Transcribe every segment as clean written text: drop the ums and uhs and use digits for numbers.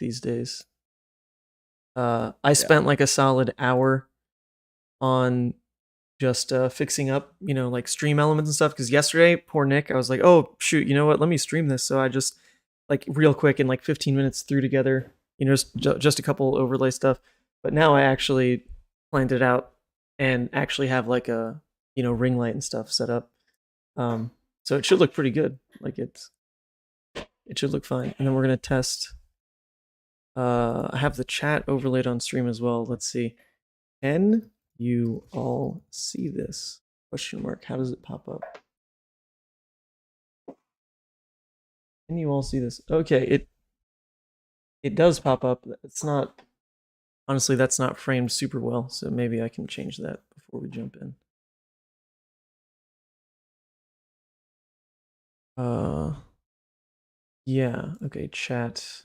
these days. I spent like a solid hour on just fixing up, like stream elements and stuff. Because yesterday, poor Nick, I was like, oh shoot, you know what? Let me stream this. So I just like real quick in like 15 minutes threw together, just a couple overlay stuff. But now I actually planned it out and actually have like a ring light and stuff set up. So it should look pretty good. Like it should look fine. And then we're gonna test. I have the chat overlaid on stream as well. Let's see. Can you all see this? Question mark. How does it pop up? Can you all see this? Okay, it does pop up. It's not, honestly, that's not framed super well, so maybe I can change that before we jump in. Yeah, okay, chat.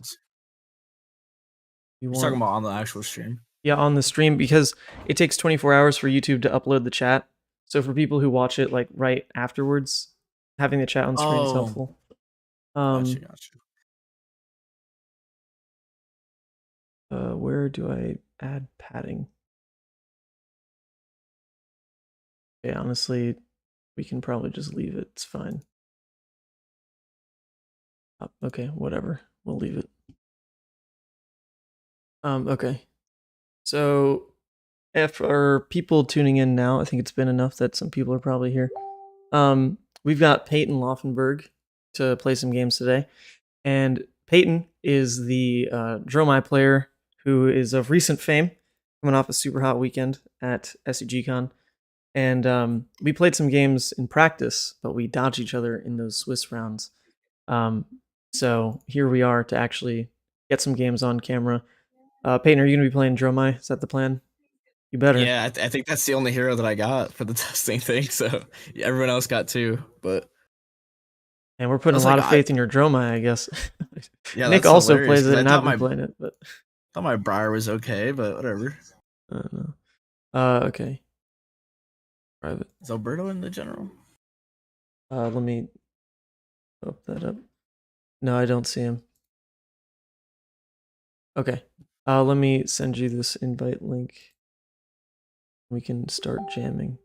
You're talking about on the actual stream? Yeah, on the stream, because it takes 24 hours for YouTube to upload the chat. So for people who watch it like right afterwards, having the chat on screen is helpful. Gotcha. Where do I add padding? Okay, honestly, we can probably just leave it. It's fine. Okay, whatever. We'll leave it. Okay. So if for people tuning in now, I think it's been enough that some people are probably here. We've got Peyton Laufenberg to play some games today. And Peyton is the Dromai player who is of recent fame, coming off a super hot weekend at SEGCon. And we played some games in practice, but we dodged each other in those Swiss rounds. So here we are to actually get some games on camera. Peyton, are you going to be playing Dromai? Is that the plan? You better. Yeah, I think that's the only hero that I got for the testing thing. So everyone else got two, but. And we're putting a lot of faith in your Dromai, I guess. Yeah, Nick also plays it, and I've been playing it, but. I thought my Briar was okay, but whatever. I don't know. Okay. Private. Is Alberto in the general? Let me open that up. No, I don't see him. Okay. Let me send you this invite link. We can start jamming.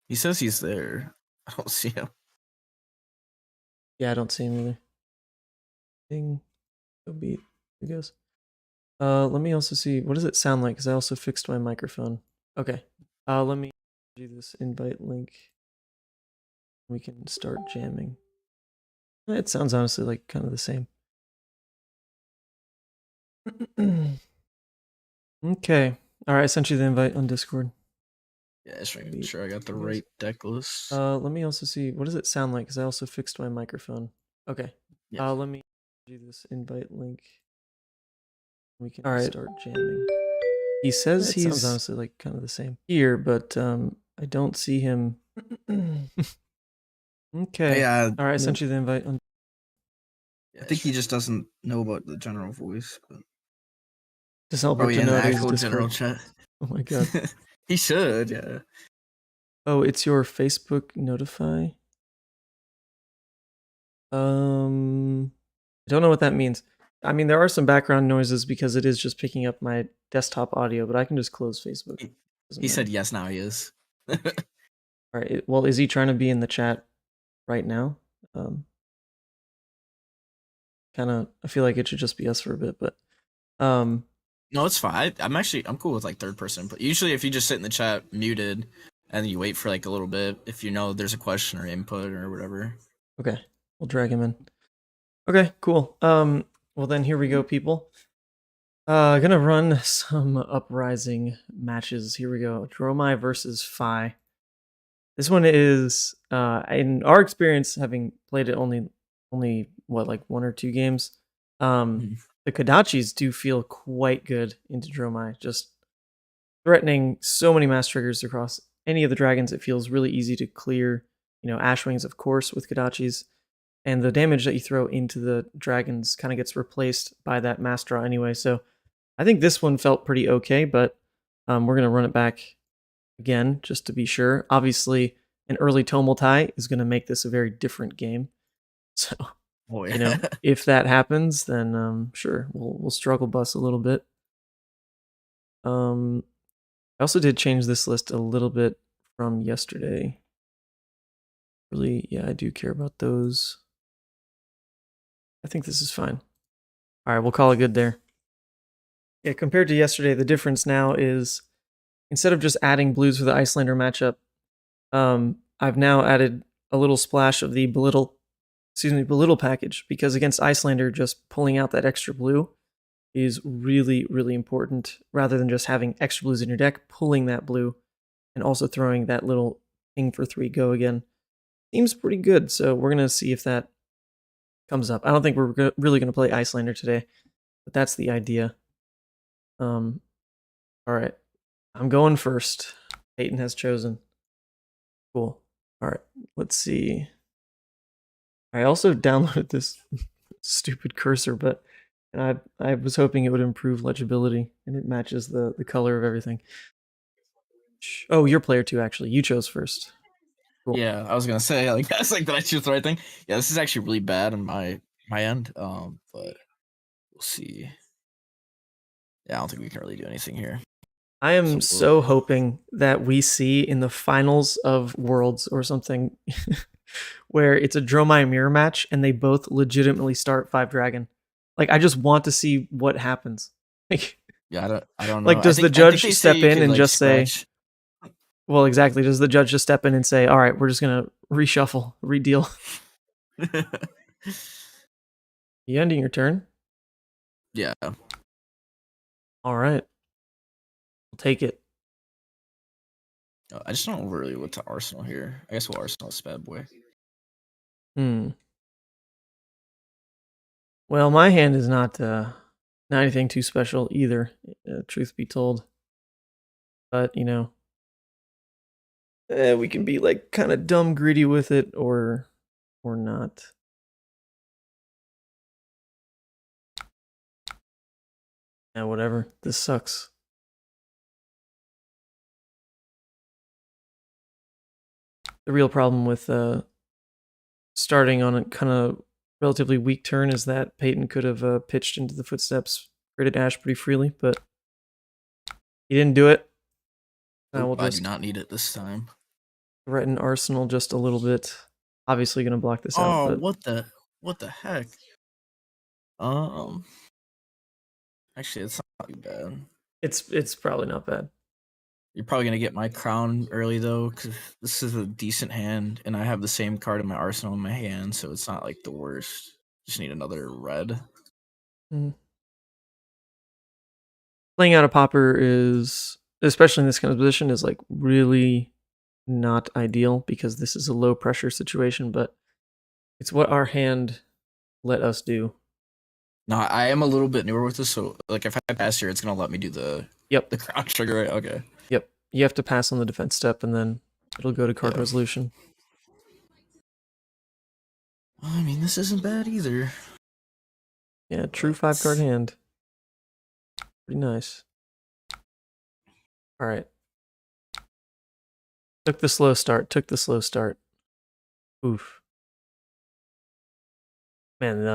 He says he's there. I don't see him. Yeah, I don't see him either. Ding. Go beat, I guess. Let me also see. What does it sound like? Because I also fixed my microphone. Okay. Let me do this invite link. We can start jamming. It sounds honestly like kind of the same. Okay. All right, I sent you the invite on Discord. Yeah, just making sure I got the right deck list. Let me also see. What does it sound like? Because I also fixed my microphone. Okay. Yes. Let me do this invite link. We can start jamming. He says he's sounds honestly like kind of the same here, but I don't see him. Okay. Yeah. All right, I sent you the invite on. I think he just doesn't know about the general voice. But. Just help to know the actual general chat. Oh my god. He should, yeah. Oh, it's your Facebook notify? I don't know what that means. I mean, there are some background noises because it is just picking up my desktop audio, but I can just close Facebook. He said yes, now he is. All right. Well, is he trying to be in the chat right now? Kind of, I feel like it should just be us for a bit, but no, it's fine. I'm cool with like third person, but usually if you just sit in the chat muted and then you wait for like a little bit, if you know there's a question or input or whatever. Okay, we'll drag him in. Okay, cool. Well then here we go, people. Gonna run some Uprising matches. Here we go. Dromai versus Phi. This one is, in our experience, having played it only what, like 1 or 2 games. The Kodachis do feel quite good into Dromai, just threatening so many mass triggers across any of the dragons. It feels really easy to clear, Ashwings, of course, with Kodachis. And the damage that you throw into the dragons kind of gets replaced by that mass draw anyway. So I think this one felt pretty okay, but we're going to run it back again just to be sure. Obviously, an early Tomultai is going to make this a very different game. So Oh, yeah. You know, if that happens, then sure, we'll struggle bus a little bit. I also did change this list a little bit from yesterday. Really, yeah, I do care about those. I think this is fine. All right, we'll call it good there. Yeah, compared to yesterday, the difference now is instead of just adding blues for the Icelander matchup, I've now added a little splash of the belittle package, because against Icelander, just pulling out that extra blue is really, really important, rather than just having extra blues in your deck, pulling that blue and also throwing that little king for 3 go again. Seems pretty good, so we're going to see if that comes up. I don't think we're really going to play Icelander today, but that's the idea. All right. I'm going first. Peyton has chosen. Cool. All right. Let's see. I also downloaded this stupid cursor, but I was hoping it would improve legibility, and it matches the color of everything. Oh, your player too, actually. You chose first. Cool. Yeah, I was gonna say, like, that's like, did I choose the right thing? Yeah, this is actually really bad on my end. But we'll see. Yeah, I don't think we can really do anything here. I am so hoping that we see in the finals of Worlds or something where it's a Dromai mirror match and they both legitimately start 5 dragon. Like, I just want to see what happens. Like, yeah, I don't know. like, does the judge step in and like, just scratch. say, well, exactly. Does the judge just step in and say, all right, we're just going to reshuffle, redeal? You ending your turn? Yeah. All right. We'll take it. I just don't know really what to Arsenal here. I guess we'll Arsenal this bad boy. Well, my hand is not anything too special either, truth be told. But, you know, we can be like kind of dumb greedy with it or not. Yeah, whatever. This sucks. The real problem with starting on a kind of relatively weak turn is that Peyton could have pitched into the footsteps, created Ash pretty freely, but he didn't do it. We'll I just do not need it this time. threaten Arsenal just a little bit. Obviously going to block this out. Oh, But what the heck? Actually, it's not too bad. It's probably not bad. You're probably gonna get my crown early though, because this is a decent hand, and I have the same card in my arsenal in my hand, so it's not like the worst. Just need another red. Playing out a popper is, especially in this kind of position, is like really not ideal because this is a low pressure situation, but it's what our hand let us do. No, I am a little bit newer with this, so like if I pass here, it's gonna let me do the crown trigger, right? Okay. Yep. You have to pass on the defense step, and then it'll go to card resolution. I mean, this isn't bad either. Yeah, true 5-card hand. Pretty nice. All right. Took the slow start. Oof. Man,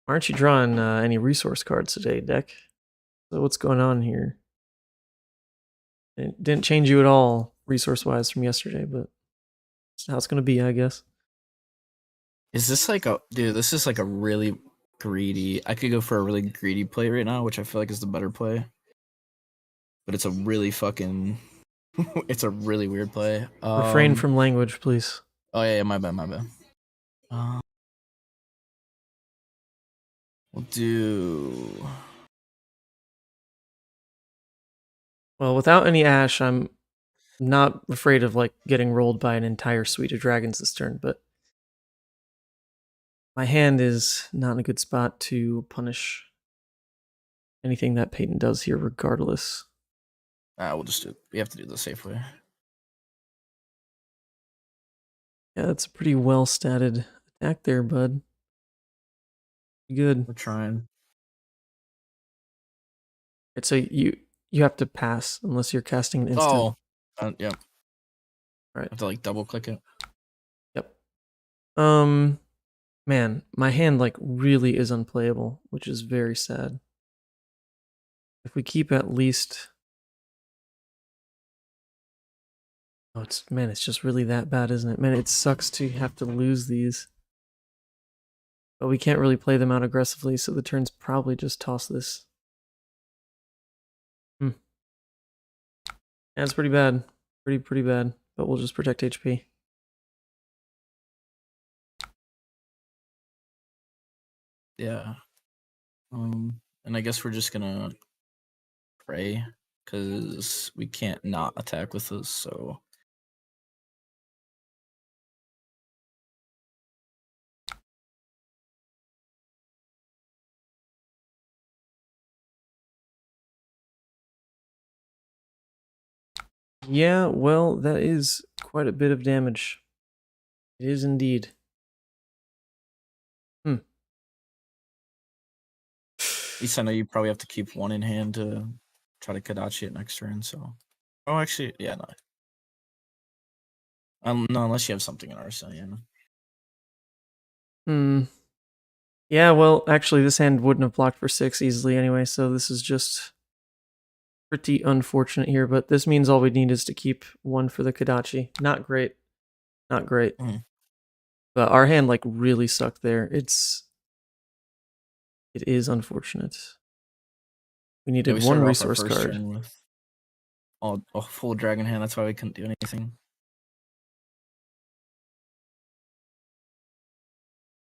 aren't you drawing any resource cards today, deck? So what's going on here? It didn't change you at all, resource-wise, from yesterday, but it's how it's going to be, I guess. Is this like dude, this is like a really greedy, I could go for a really greedy play right now, which I feel like is the better play. But it's a really fucking, it's a really weird play. Refrain from language, please. Oh yeah, my bad. We'll do. Well, without any Ash, I'm not afraid of like getting rolled by an entire suite of dragons this turn, but my hand is not in a good spot to punish anything that Peyton does here, regardless. We'll just do. We have to do the safe way. Yeah, that's a pretty well statted attack there, bud. Good. We're trying. Right, so you have to pass unless you're casting an instant. Yep. Right. I have to like double click it. Yep. Man, my hand like really is unplayable, which is very sad. If we keep at least... Oh, it's just really that bad, isn't it? Man, it sucks to have to lose these. But we can't really play them out aggressively, so the turn's probably just toss this. Yeah, it's pretty bad. Pretty bad. But we'll just protect HP. Yeah. And I guess we're just gonna pray because we can't not attack with this. So Yeah, well, that is quite a bit of damage. It is indeed. at least I know you probably have to keep one in hand to try to Kadachi it next turn. So, oh, actually, yeah, no. No, unless you have something in Arsenal, yeah. Yeah, well, actually, this hand wouldn't have blocked for 6 easily anyway, so this is just pretty unfortunate here, but this means all we need is to keep one for the Kadachi. Not great. Not great. But our hand, like, really sucked there. It is unfortunate. We needed one resource card. With a full dragon hand, that's why we couldn't do anything.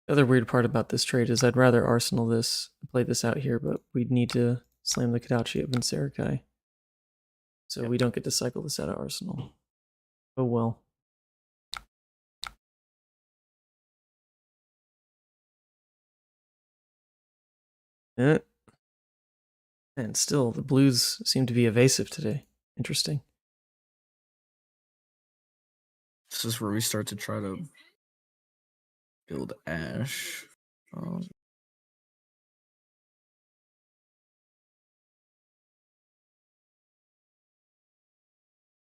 The other weird part about this trade is I'd rather arsenal this, play this out here, but we'd need to slam the Kadachi at Viserai. So we don't get to cycle this out of arsenal. Oh well. And still, the blues seem to be evasive today. Interesting. This is where we start to try to build Ash.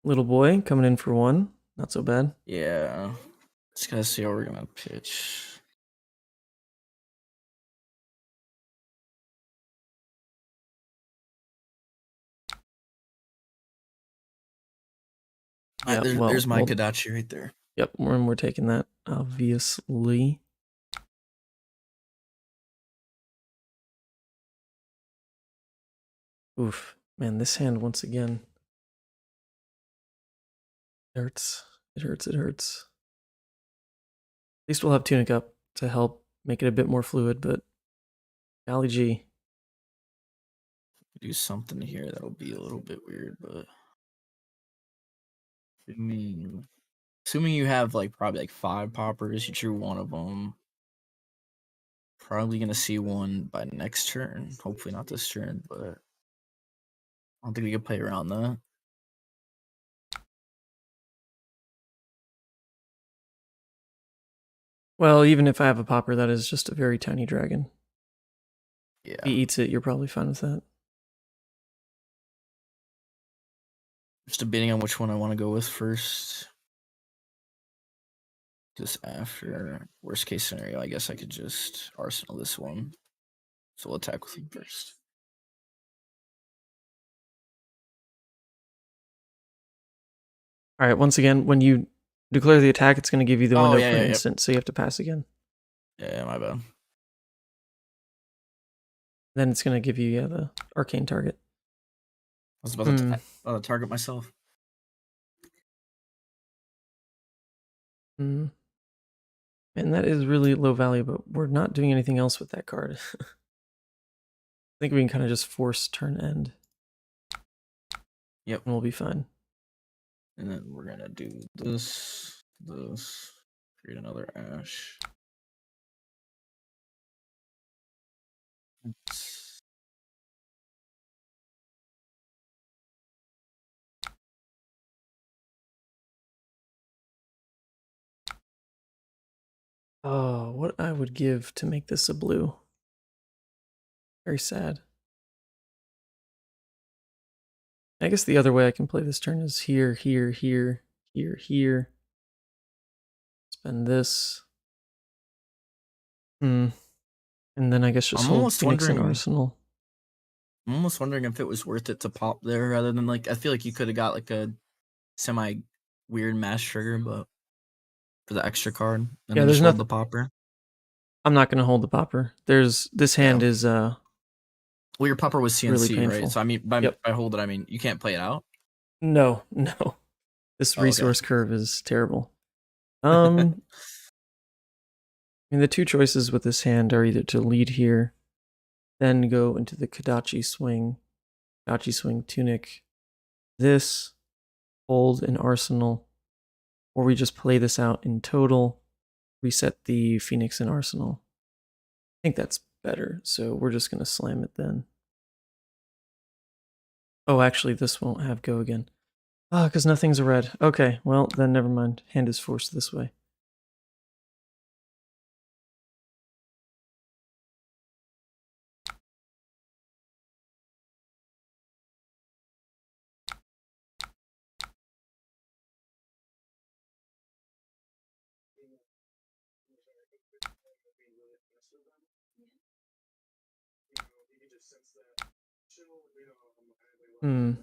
Little boy coming in for 1. Not so bad. Yeah. Just gotta see how we're gonna pitch. Yeah, there's my Kadachi right there. Yep, we're taking that, obviously. Oof. Man, this hand once again. It hurts. It hurts. It hurts. At least we'll have Tunic up to help make it a bit more fluid, but golly gee. Do something here that'll be a little bit weird, but assuming you have like probably like 5 poppers, you drew one of them. Probably gonna see one by next turn. Hopefully not this turn, but I don't think we can play around that. Well, even if I have a popper, that is just a very tiny dragon. Yeah. If he eats it, you're probably fine with that. Just debating on which one I want to go with first. Just after worst case scenario, I guess I could just arsenal this one. So we'll attack with him first. All right, once again, when you declare the attack, it's going to give you the window for an instant, so you have to pass again. Yeah, my bad. Then it's going to give you the arcane target. I was about to target myself. And that is really low value, but we're not doing anything else with that card. I think we can kind of just force turn end. Yep. And we'll be fine. And then we're going to do this, create another Ash. Oh, what I would give to make this a blue. Very sad. I guess the other way I can play this turn is here, here, here, here, here. Spend this. Hmm. And then I guess just I'm hold almost Phoenix and wondering. Arsenal. I'm almost wondering if it was worth it to pop there rather than like. I feel like you could have got like a semi weird mash trigger, but for the extra card, and Yeah, then there's just hold nothing. the popper. I'm not gonna hold the popper. This Yeah. hand is Well, your popper was really CNC, right? painful. So I mean, Yep. by hold it, I mean you can't play it out. No, no. This Oh, okay. resource curve is terrible. I mean the two choices with this hand are either to lead here, then go into the Kodachi swing, Tunic, this, hold an Arsenal, or we just play this out in total, reset the Phoenix and Arsenal. I think that's better, so we're just gonna slam it then. Oh, actually, this won't have go again. Ah, because nothing's a red. Okay, well, then never mind. Hand is forced this way. Hmm.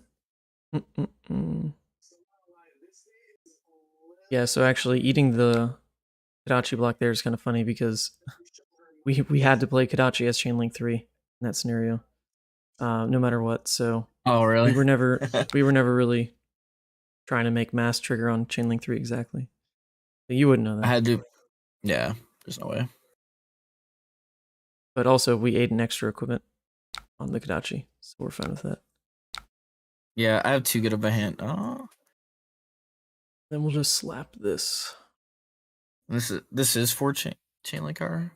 Yeah, so actually eating the Kodachi block there is kind of funny because we had to play Kodachi as Chain Link 3 in that scenario. No matter what, so Oh, really? we were never really trying to make mass trigger on Chain Link 3 exactly. But you wouldn't know I that. had to. Yeah, there's no way. But also we ate an extra equipment on the Kodachi, so we're fine with that. Yeah, I have too good of a hand. Oh, Then we'll just slap this. this is for chain link car.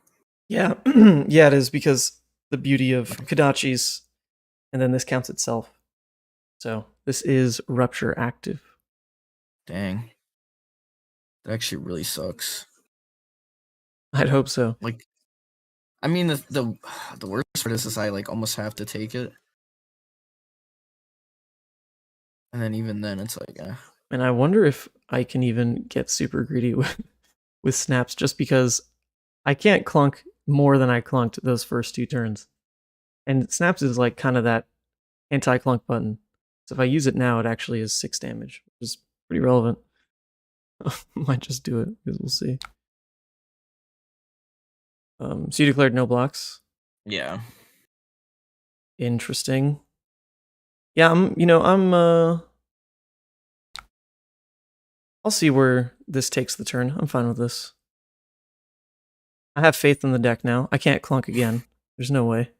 Yeah, yeah, it is because the beauty of Kodachis, and then this counts itself. So this is Rupture active. Dang, that actually really sucks. I'd hope so. Like, I mean, the worst for this is I like almost have to take it, and then even then it's like, And I wonder if I can even get super greedy with snaps just because I can't clunk more than I clunked those first two turns. And snaps is like kind of that anti-clunk button. So if I use it now, it actually is 6 damage, which is pretty relevant. Might just do it, because we'll see. So you declared no blocks. yeah. Interesting. Yeah, I'll see where this takes the turn. I'm fine with this. I have faith in the deck now. I can't clunk again. There's no way.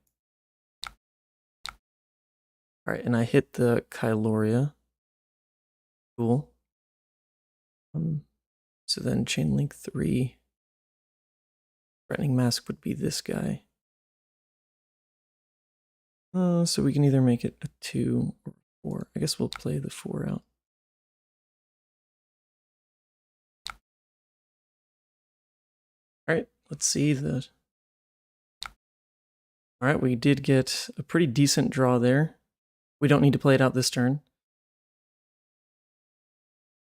Alright, and I hit the Kyloria. Cool. So then Chain Link 3. Threatening Mask would be this guy. So we can either make it a 2 or 4. I guess we'll play the 4 out. Alright, let's see the... Alright, we did get a pretty decent draw there. We don't need to play it out this turn.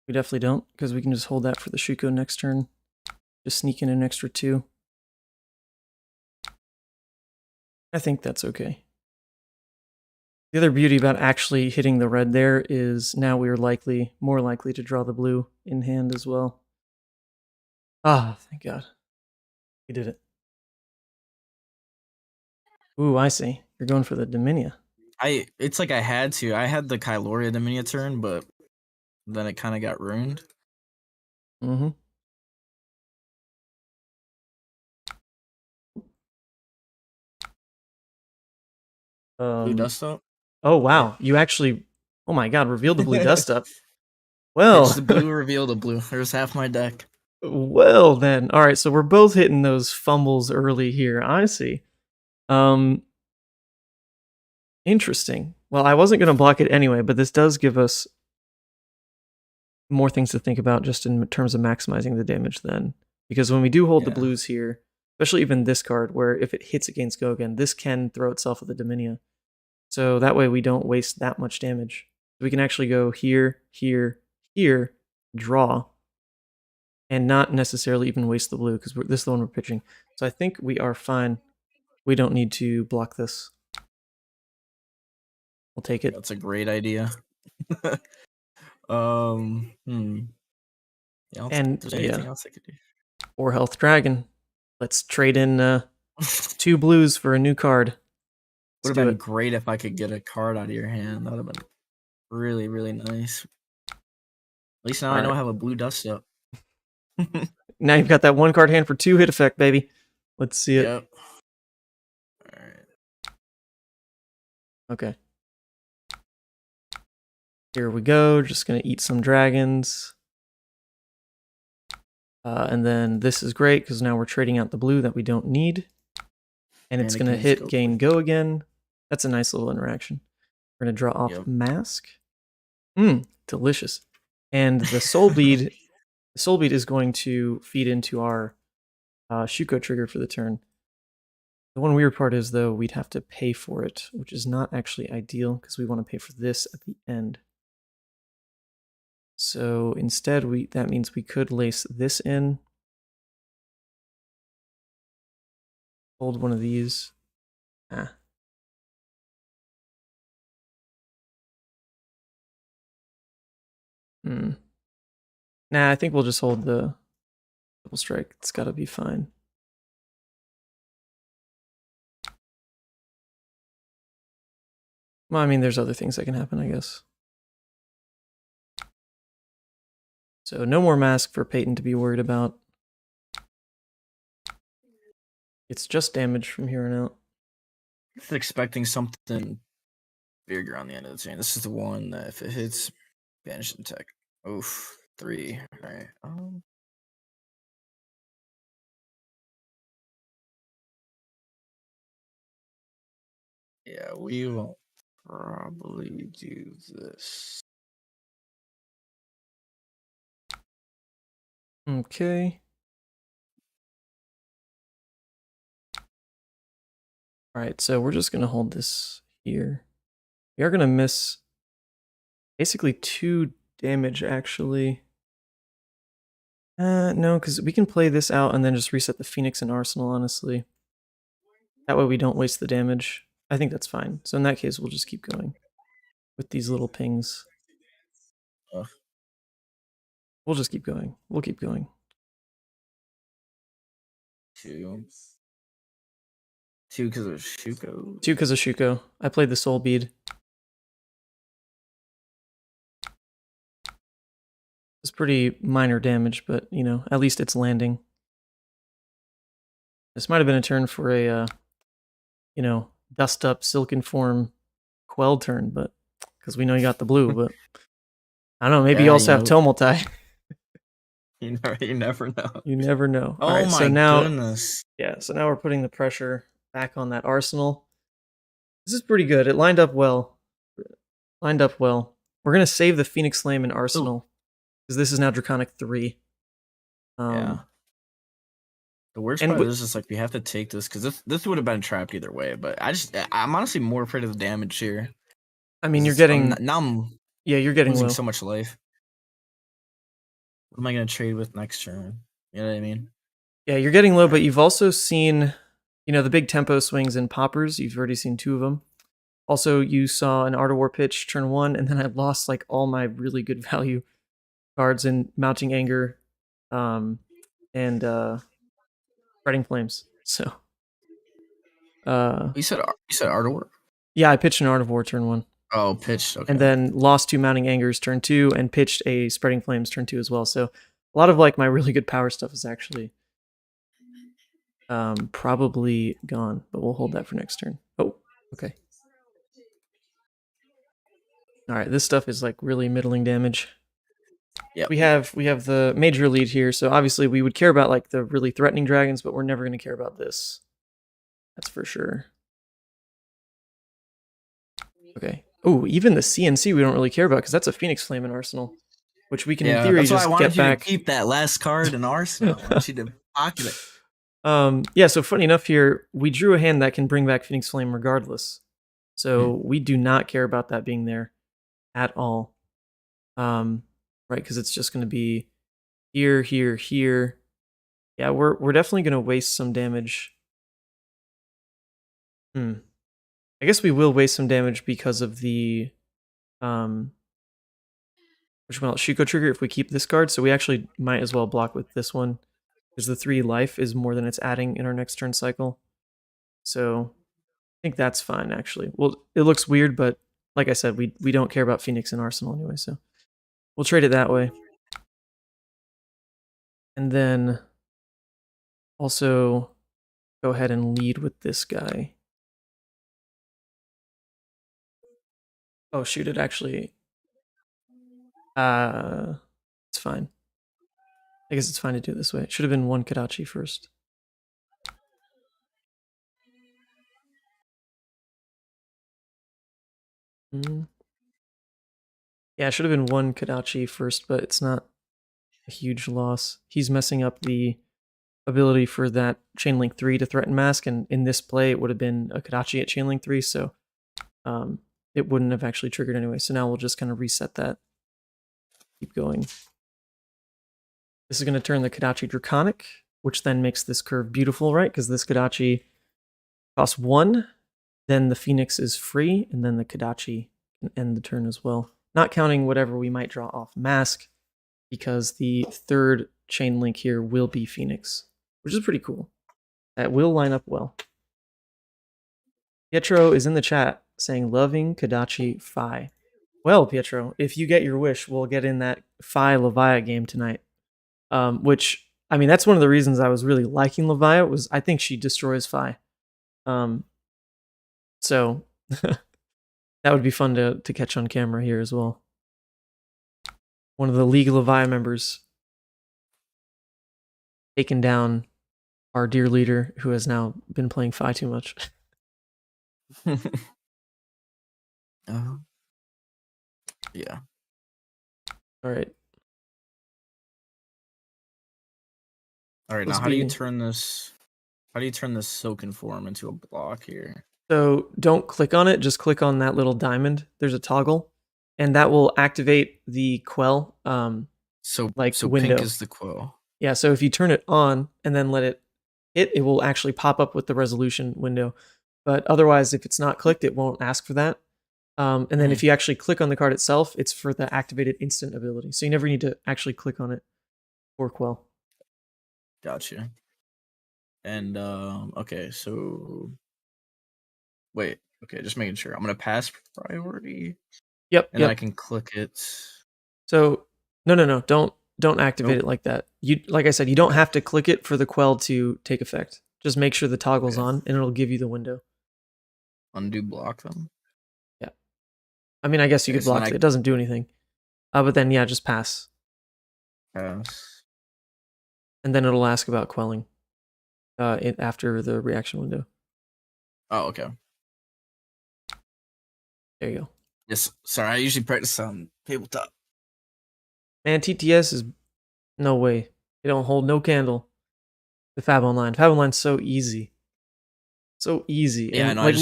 We definitely don't, because we can just hold that for the Shuko next turn. Just sneak in an extra 2. I think that's okay. The other beauty about actually hitting the red there is now we are more likely to draw the blue in hand as well. Ah, thank God. We did it. Ooh, I see. You're going for the Dominia. It's like I had to. I had the Kyloria Dominia turn, but then it kind of got ruined. Mm-hmm. Blue dust up. Oh, wow. You actually, oh my God, revealed the blue dust up. Well, It's the blue reveal the blue. There's half my deck. Well then. All right, so we're both hitting those fumbles early here. I see. Interesting. Well, I wasn't going to block it anyway, but this does give us more things to think about just in terms of maximizing the damage then. Because when we do hold the blues here, especially even this card, where if it hits against Gogan, this can throw itself at the Dominia. So that way we don't waste that much damage. We can actually go here, here, here, draw, and not necessarily even waste the blue, because this is the one we're pitching. So I think we are fine. We don't need to block this. We'll take it. That's a great idea. Yeah, I don't think there's anything else I could do. 4 health dragon. Let's trade in 2 blues for a new card. Would have been great if I could get a card out of your hand. That would have been really, really nice. At least now I know I have a blue dust up. Now you've got that 1 card hand for 2 hit effect, baby. Let's see it. Yep. Alright. Okay. Here we go. Just gonna eat some dragons. And then this is great because now we're trading out the blue that we don't need. And it's going to hit gain go again. That's a nice little interaction. We're going to draw off mask. Delicious. And the soul bead, is going to feed into our Shuko trigger for the turn. The one weird part is, though, we'd have to pay for it, which is not actually ideal because we want to pay for this at the end. So instead, that means we could lace this in. Hold one of these. Nah, I think we'll just hold the double strike. It's got to be fine. Well, I mean, there's other things that can happen, I guess. So no more mask for Peyton to be worried about. It's just damage from here on out. I'm expecting something bigger on the end of the chain. This is the one that if it hits, banish and tech. Oof, 3. All right. Yeah, we will probably do this. Okay. All right, so we're just going to hold this here. We are going to miss basically 2 damage, actually. No, because we can play this out and then just reset the Phoenix and Arsenal, honestly. That way we don't waste the damage. I think that's fine. So in that case, we'll just keep going with these little pings. We'll just keep going. We'll keep going. 2 because of Shuko. 2 because of Shuko. I played the Soul Bead. It's pretty minor damage, but, you know, at least it's landing. This might have been a turn for a, you know, dust up Silken Form Quell turn, but because we know you got the blue, but I don't know, maybe you also have Tomotai. You never know. You never know. Oh, all right, my so now, goodness. Yeah, so now we're putting the pressure back on that Arsenal. This is pretty good. It lined up well. We're going to save the Phoenix Flame and Arsenal because this is now Draconic 3. Yeah. The worst part is just like we have to take this because this would have been trapped either way. But I'm honestly more afraid of the damage here. I mean, you're getting you're getting losing low. so much life. What am I gonna trade with next turn? You know what I mean? Yeah, you're getting low, but you've also seen, you know, the big tempo swings in poppers. You've already seen 2 of them. Also, you saw an Art of War pitch turn 1, and then I lost like all my really good value cards in Mounting Anger, and Spreading Flames. So, you said Art of War? Yeah, I pitched an Art of War turn 1. Oh, pitched. Okay. And then lost 2 Mounting Angers turn 2, and pitched a Spreading Flames turn 2 as well. So, a lot of like my really good power stuff is actually probably gone, but we'll hold that for next turn. Oh, okay. All right, this stuff is like really middling damage. Yeah, we have the major lead here, so obviously we would care about like the really threatening dragons, but we're never going to care about this. That's for sure. Okay. Oh, even the CNC we don't really care about because that's a Phoenix Flame in Arsenal, which we can in theory just get back. To keep that last card in Arsenal. I want you to pocket it. Yeah, so funny enough here, we drew a hand that can bring back Phoenix Flame regardless. So we do not care about that being there at all. Right, because it's just going to be here, here, here. Yeah, we're definitely gonna waste some damage. I guess we will waste some damage because of the which will Shuko trigger if we keep this card, so we actually might as well block with this one. Because the 3 life is more than it's adding in our next turn cycle. So I think that's fine actually. Well, it looks weird, but like I said, we don't care about Phoenix in Arsenal anyway, so we'll trade it that way. And then also go ahead and lead with this guy. Oh shoot, it actually it's fine. I guess it's fine to do it this way. It should have been 1 Kadachi first. Yeah, it should have been 1 Kadachi first, but it's not a huge loss. He's messing up the ability for that Chainlink 3 to threaten mask, and in this play it would have been a Kadachi at Chainlink 3, so it wouldn't have actually triggered anyway. So now we'll just kind of reset that. Keep going. This is going to turn the Kadachi Draconic, which then makes this curve beautiful, right? Because this Kadachi costs 1, then the Phoenix is free, and then the Kadachi can end the turn as well. Not counting whatever we might draw off mask, because the 3rd chain link here will be Phoenix, which is pretty cool. That will line up well. Pietro is in the chat saying, loving Kadachi Phi. Well, Pietro, if you get your wish, we'll get in that Phi Levia game tonight. Which, I mean, that's one of the reasons I was really liking Levia, was I think she destroys Phi. So that would be fun to catch on camera here as well. One of the League of Levia members taken down our dear leader, who has now been playing Phi too much. Yeah. All right. All right. Now, how do you turn this? How do you turn this Silken form into a block here? So don't click on it. Just click on that little diamond. There's a toggle, and that will activate the quell. So window. Pink is the quell. Yeah. So if you turn it on and then let it hit, it will actually pop up with the resolution window. But otherwise, if it's not clicked, it won't ask for that. And then if you actually click on the card itself, it's for the activated instant ability. So you never need to actually click on it for quell. Gotcha. And okay, so wait, okay, just making sure. I'm gonna pass priority. Yep. And then I can click it. So no, don't activate it like that. Like I said, you don't have to click it for the quell to take effect. Just make sure the toggle's on, and it'll give you the window. Undo block them. Yeah. I mean, I guess you could block it. It doesn't do anything. But then yeah, just pass. Pass. And then it'll ask about quelling. After the reaction window. Oh, okay. There you go. Yes, sorry, I usually practice on tabletop. Man, TTS is no way. They don't hold no candle. The Fab Online. Fab Online's so easy. So easy. Yeah, and no, like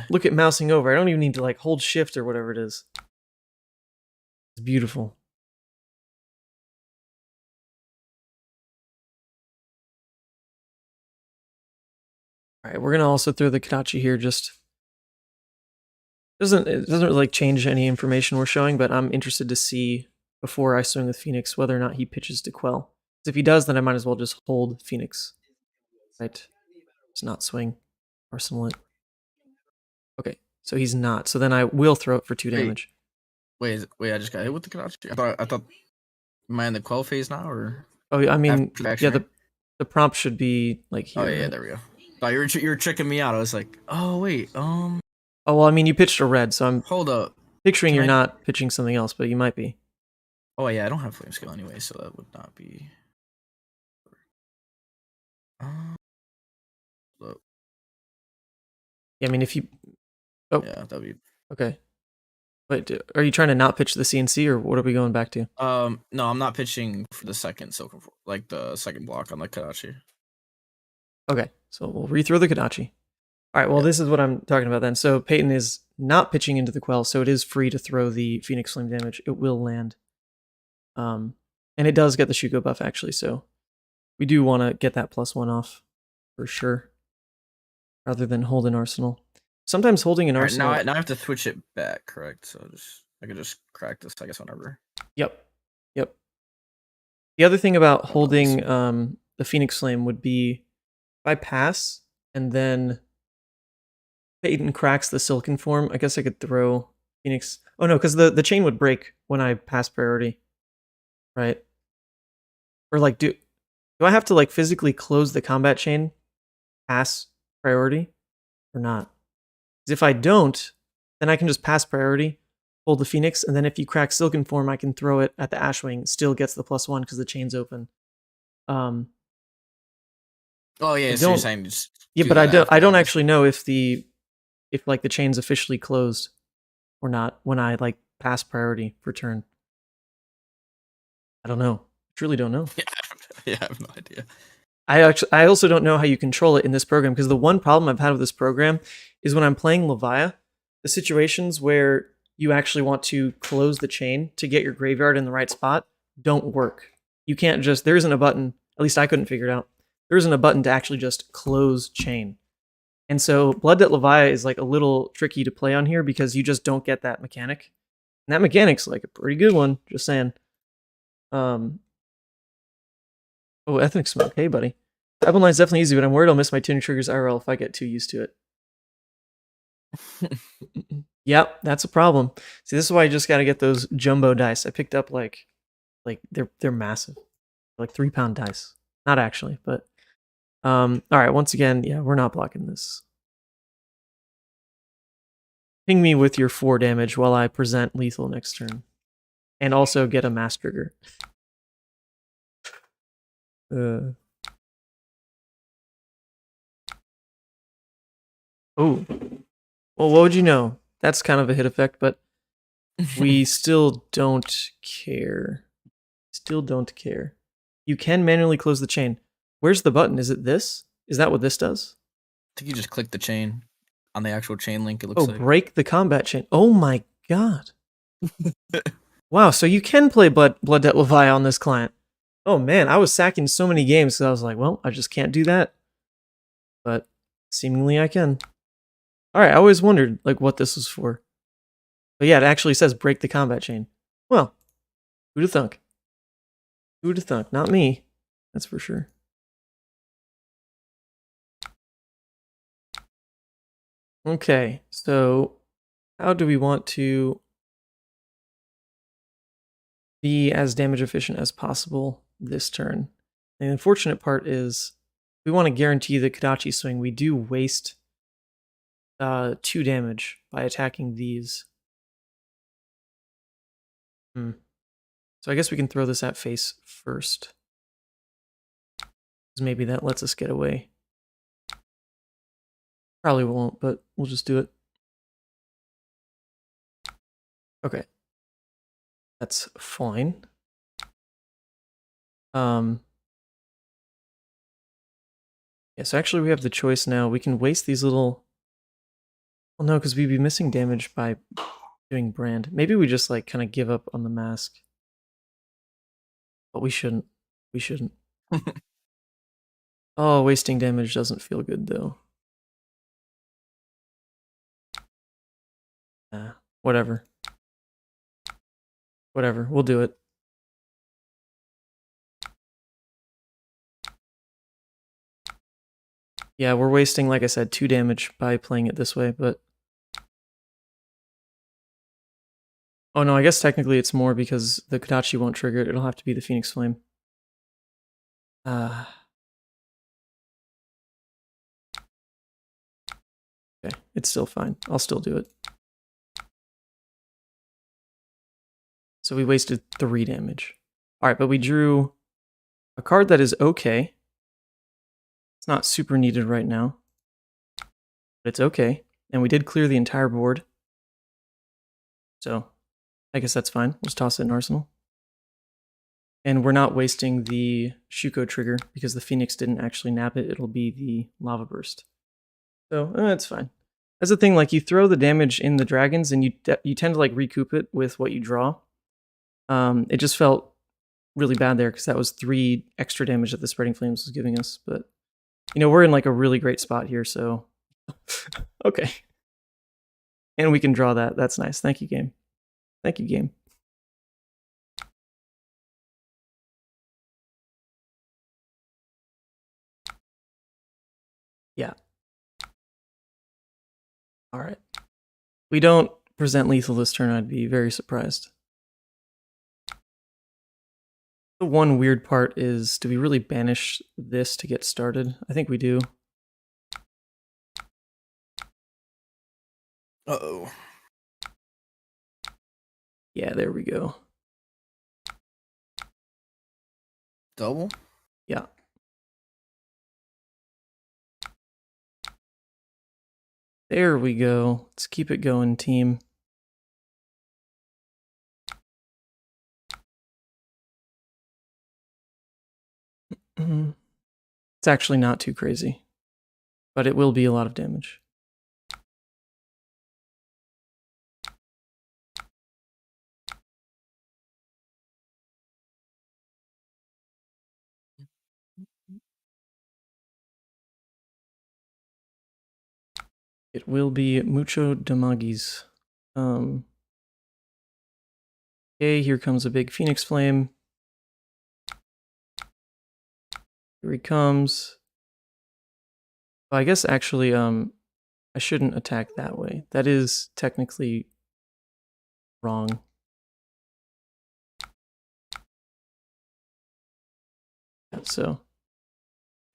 look at mousing over. I don't even need to like hold shift or whatever it is. It's beautiful. All right, we're gonna also throw the Kadachi here. Just it doesn't really like change any information we're showing, but I'm interested to see before I swing with Phoenix whether or not he pitches to quell. If he does, then I might as well just hold Phoenix. Right, just not swing, arsenal it. Okay, so he's not. So then I will throw it for 2 damage. Wait! I just got hit with the Kadachi. I thought. Am I in the quell phase now, or? Oh, I mean, yeah. The prompt should be like here. Oh yeah, right? There we go. Oh, you were tricking me out. I was like, oh wait, Oh well, I mean, you pitched a red, so I'm hold up. Picturing you're not pitching something else, but you might be. Oh yeah, I don't have flame scale anyway, so that would not be. Yeah, I mean, if you. Oh yeah, that'd be okay. Wait, are you trying to not pitch the CNC, or what are we going back to? No, I'm not pitching for the second Silken, like the second block on the Kadachi. Okay, so we'll rethrow the Kadachi. All right, well, this is what I'm talking about then. So Peyton is not pitching into the quell, so it is free to throw the Phoenix Flame damage. It will land. And it does get the Shuko buff, actually, so We do want to get that +1 off for sure, rather than hold an arsenal. Sometimes holding an arsenal. Now I have to switch it back, correct? So I could just crack this, I guess, whenever. Yep. The other thing about holding the Phoenix Flame would be if I pass and then Peyton cracks the Silken form, I guess I could throw Phoenix. Oh no, because the chain would break when I pass priority, right? Or like, do I have to like physically close the combat chain, pass priority, or not? Because if I don't, then I can just pass priority, hold the Phoenix, and then if you crack Silken form, I can throw it at the Ashwing. Still gets the +1 because the chain's open. Oh yeah, so you're saying yeah, but I don't actually know if like the chain's officially closed or not when I like pass priority for turn. I don't know. I truly don't know. Yeah, I have no idea. I also don't know how you control it in this program, because the one problem I've had with this program is when I'm playing Levia, the situations where you actually want to close the chain to get your graveyard in the right spot don't work. You can't just, there isn't a button, at least I couldn't figure it out. There isn't a button to actually just close chain. And so Blood Debt Levia is like a little tricky to play on here because you just don't get that mechanic. And that mechanic's like a pretty good one, just saying. Oh, Ethnic Smoke. Hey, buddy. Apple Line's definitely easy, but I'm worried I'll miss my tuning triggers IRL if I get too used to it. Yep, that's a problem. See, this is why you just got to get those jumbo dice. I picked up like they're massive, like 3-pound dice. Not actually, but all right. Once again, yeah, we're not blocking this. Ping me with your 4 damage while I present lethal next turn, and also get a mass trigger. Oh, well, what would you know? That's kind of a hit effect, but we still don't care. Still don't care. You can manually close the chain. Where's the button? Is it this? Is that what this does? I think you just click the chain on the actual chain link, it looks like. Break the combat chain. Oh my god. Wow, so you can play Blood Debt Levia on this client. Oh man, I was sacking so many games because I was like, well, I just can't do that. But seemingly I can. Alright, I always wondered like what this was for. But yeah, it actually says break the combat chain. Well, who'da thunk? Who'da thunk? Not me. That's for sure. Okay, so how do we want to be as damage efficient as possible this turn? The unfortunate part is we want to guarantee the Kodachi swing. We do waste 2 damage by attacking these. So I guess we can throw this at face first, because maybe that lets us get away. Probably won't, but we'll just do it. Okay. That's fine. Yeah, so actually we have the choice now. We can waste these little... Well, no, because we'd be missing damage by doing brand. Maybe we just like kind of give up on the mask. But we shouldn't. We shouldn't. Oh, wasting damage doesn't feel good though. Whatever. Whatever, we'll do it. Yeah, we're wasting, like I said, 2 damage by playing it this way, but... Oh no, I guess technically it's more because the Kodachi won't trigger it. It'll have to be the Phoenix Flame. Okay, it's still fine. I'll still do it. So we wasted 3 damage. Alright, but we drew a card that is okay. It's not super needed right now, but it's okay. And we did clear the entire board. So I guess that's fine. We'll just toss it in Arsenal. And we're not wasting the Shuko trigger because the Phoenix didn't actually nab it. It'll be the Lava Burst. So it's fine. That's the thing, like you throw the damage in the dragons and you tend to like recoup it with what you draw. It just felt really bad there because that was 3 extra damage that the Spreading Flames was giving us. But, we're in like a really great spot here, so... Okay. And we can draw that. That's nice. Thank you, game. Thank you, game. Yeah. All right. We don't present lethal this turn, I'd be very surprised. The one weird part is, do we really banish this to get started? I think we do. Uh-oh. Yeah, there we go. Double? Yeah. There we go. Let's keep it going, team. It's actually not too crazy, but it will be a lot of damage. It will be mucho damagis. Okay, here comes a big Phoenix Flame. Here he comes. Well, I guess actually, I shouldn't attack that way. That is technically wrong. So,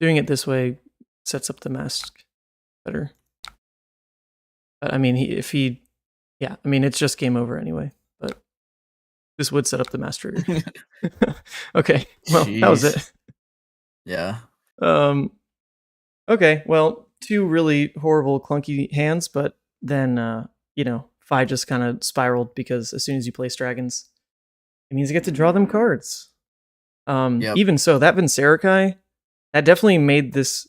doing it this way sets up the mask better. But, I mean, it's just game over anyway. But this would set up the mask trigger. Okay, well, that was it. Yeah. Okay, well, 2 really horrible, clunky hands, but then, Fi just kind of spiraled because as soon as you place dragons, it means you get to draw them cards. Yep. Even so, that Viserai, that definitely made this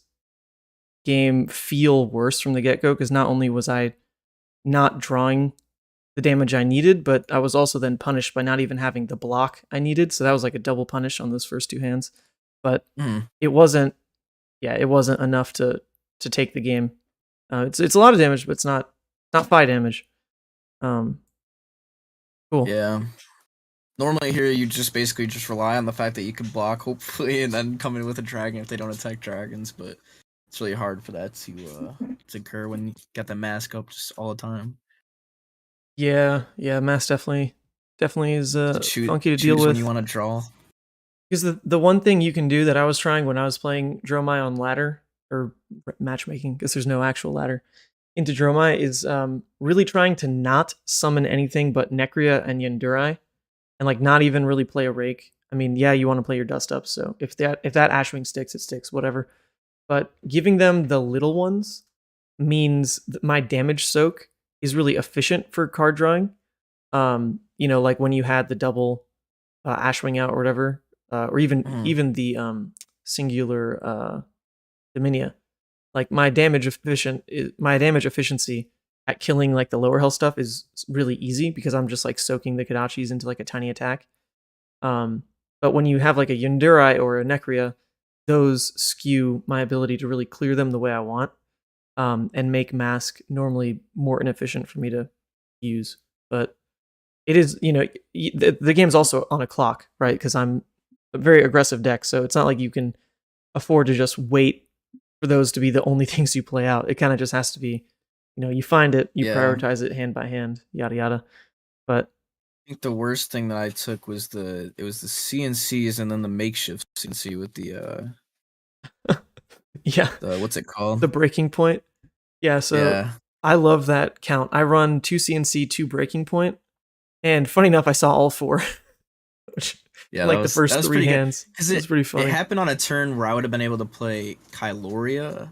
game feel worse from the get-go, because not only was I not drawing the damage I needed, but I was also then punished by not even having the block I needed, so that was like a double punish on those first 2 hands. But it wasn't enough to take the game. It's a lot of damage, but it's not 5 damage. Cool. Yeah. Normally here you just basically just rely on the fact that you can block, hopefully, and then come in with a dragon if they don't attack dragons, but it's really hard for that to occur when you got the mask up just all the time. Yeah, mask definitely is funky to deal with when you want to draw. Because the one thing you can do that I was trying when I was playing Dromai on ladder, or matchmaking, because there's no actual ladder, into Dromai is really trying to not summon anything but Necria and Yandurai, and like not even really play a Rake. I mean, yeah, you want to play your Dust Up, so if that Ashwing sticks, it sticks, whatever. But giving them the little ones means that my damage soak is really efficient for card drawing. Like when you had the double Ashwing out or whatever, or even the singular Dominia. Like my damage efficiency at killing like the lower health stuff is really easy because I'm just like soaking the Kodachis into like a tiny attack. But when you have like a Yundurai or a Necria, those skew my ability to really clear them the way I want, and make mask normally more inefficient for me to use. But it is, the game's also on a clock, right? Because I'm a very aggressive deck, so it's not like you can afford to just wait for those to be the only things you play out. It kind of just has to be, you find it, you prioritize it hand by hand, yada yada. But I think the worst thing that I took was the CNCs and then the makeshift CNC with the yeah, what's it called? The breaking point. Yeah, so I love that count. I run 2 CNC, 2 breaking point, and funny enough, I saw all 4. Which, like the first 3 hands. It's pretty funny. It happened on a turn where I would have been able to play Kyloria,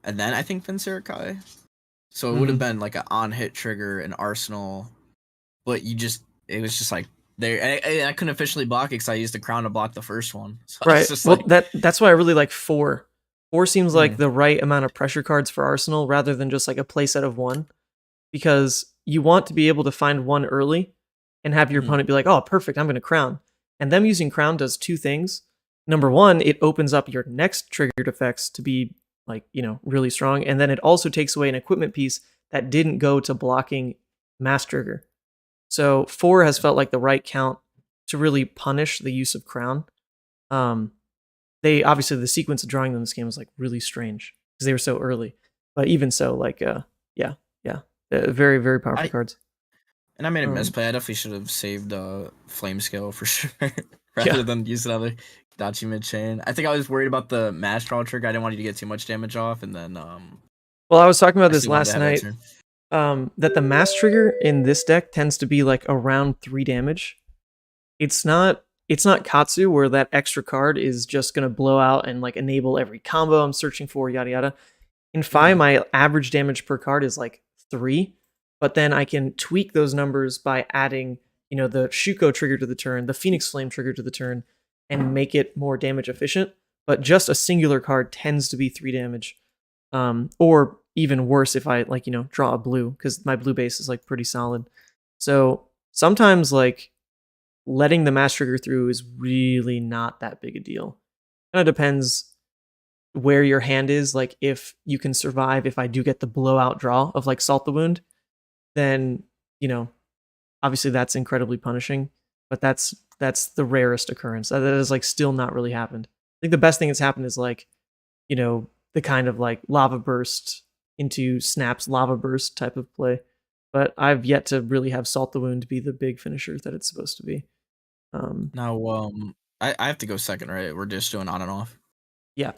and then I think Viserai. So it would have been like an on-hit trigger, an Arsenal, but it was just like there. I couldn't officially block it because I used the crown to block the first one. So right. Well, that's why I really like 4. 4 seems like the right amount of pressure cards for Arsenal rather than just like a playset of 1, because you want to be able to find 1 early and have your opponent be like, "Oh, perfect! I'm going to crown," And them using Crown does two things. Number one, it opens up your next triggered effects to be like, really strong. And then it also takes away an equipment piece that didn't go to blocking Mass Trigger. So 4 has felt like the right count to really punish the use of Crown. They obviously, the sequence of drawing them in this game was like really strange because they were so early. But even so, like, yeah, very, very powerful cards. And I made a misplay. I definitely should have saved Flame Scale for sure, rather than use another Dachi mid chain. I think I was worried about the mass draw trigger. I didn't want you to get too much damage off, and then well, I was talking about this last night. That the mass trigger in this deck tends to be like around 3 damage. It's not Katsu where that extra card is just gonna blow out and like enable every combo I'm searching for, yada yada. In Fi, my average damage per card is like 3, but then I can tweak those numbers by adding, the Shuko trigger to the turn, the Phoenix Flame trigger to the turn, and make it more damage efficient. But just a singular card tends to be 3 damage. Or even worse if I draw a blue, because my blue base is like pretty solid. So sometimes like letting the mass trigger through is really not that big a deal. Kind of depends where your hand is. Like if you can survive, if I do get the blowout draw of like Salt the Wound, then obviously that's incredibly punishing. But that's the rarest occurrence. That has like still not really happened. I think the best thing that's happened is like the kind of like lava burst into Snap's lava burst type of play. But I've yet to really have Salt the Wound be the big finisher that it's supposed to be. Now, I have to go second, right? We're just doing on and off. Yeah,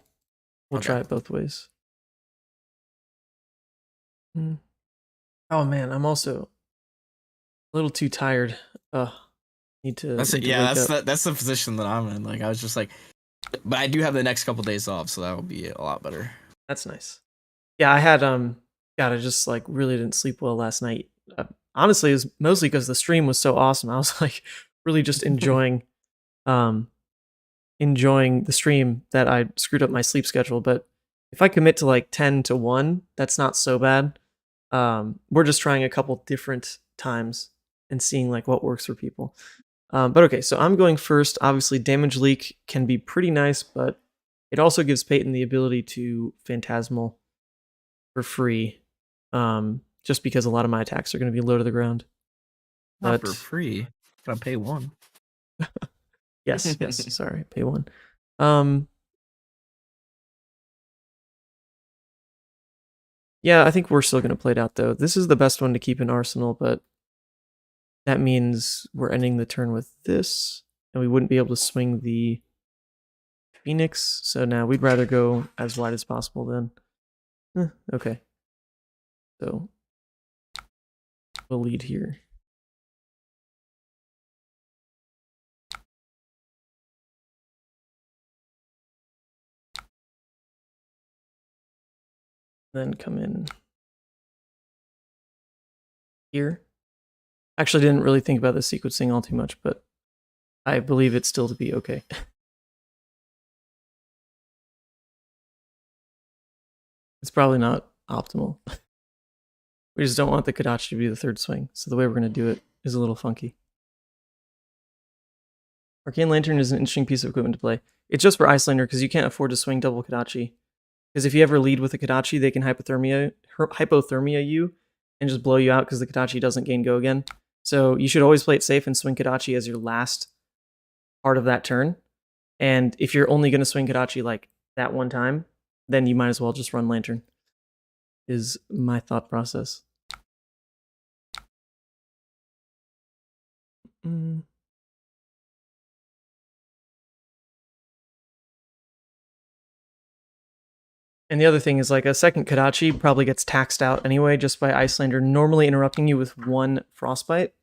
we'll try it both ways. Oh man, I'm also a little too tired. Need to. That's the position that I'm in. Like I was just like, but I do have the next couple days off, so that will be a lot better. That's nice. Yeah, I had I just like really didn't sleep well last night. Honestly, it was mostly because the stream was so awesome. I was like really just enjoying the stream that I screwed up my sleep schedule. But if I commit to like 10 to 1, that's not so bad. We're just trying a couple different times and seeing like what works for people. But okay, so I'm going first. Obviously, Damage Leak can be pretty nice, but it also gives Peyton the ability to Phantasmal for free, just because a lot of my attacks are going to be low to the ground. Not for free. Gotta pay 1. Yes, sorry, pay 1. Yeah, I think we're still going to play it out, though. This is the best one to keep in Arsenal, but that means we're ending the turn with this, and we wouldn't be able to swing the Phoenix, so now we'd rather go as wide as possible then. Okay. So we'll lead here. Then come in here. Actually, didn't really think about the sequencing all too much, but I believe it's still to be okay. It's probably not optimal. We just don't want the Kodachi to be the third swing, so the way we're going to do it is a little funky. Arcane Lantern is an interesting piece of equipment to play. It's just for Icelander because you can't afford to swing double Kodachi. Because if you ever lead with a Kodachi, they can hypothermia you and just blow you out because the Kodachi doesn't gain go again. So you should always play it safe and swing Kodachi as your last part of that turn. And if you're only going to swing Kodachi like that one time, then you might as well just run Lantern, is my thought process. And the other thing is like a second Kodachi probably gets taxed out anyway just by Icelander normally interrupting you with 1 Frostbite.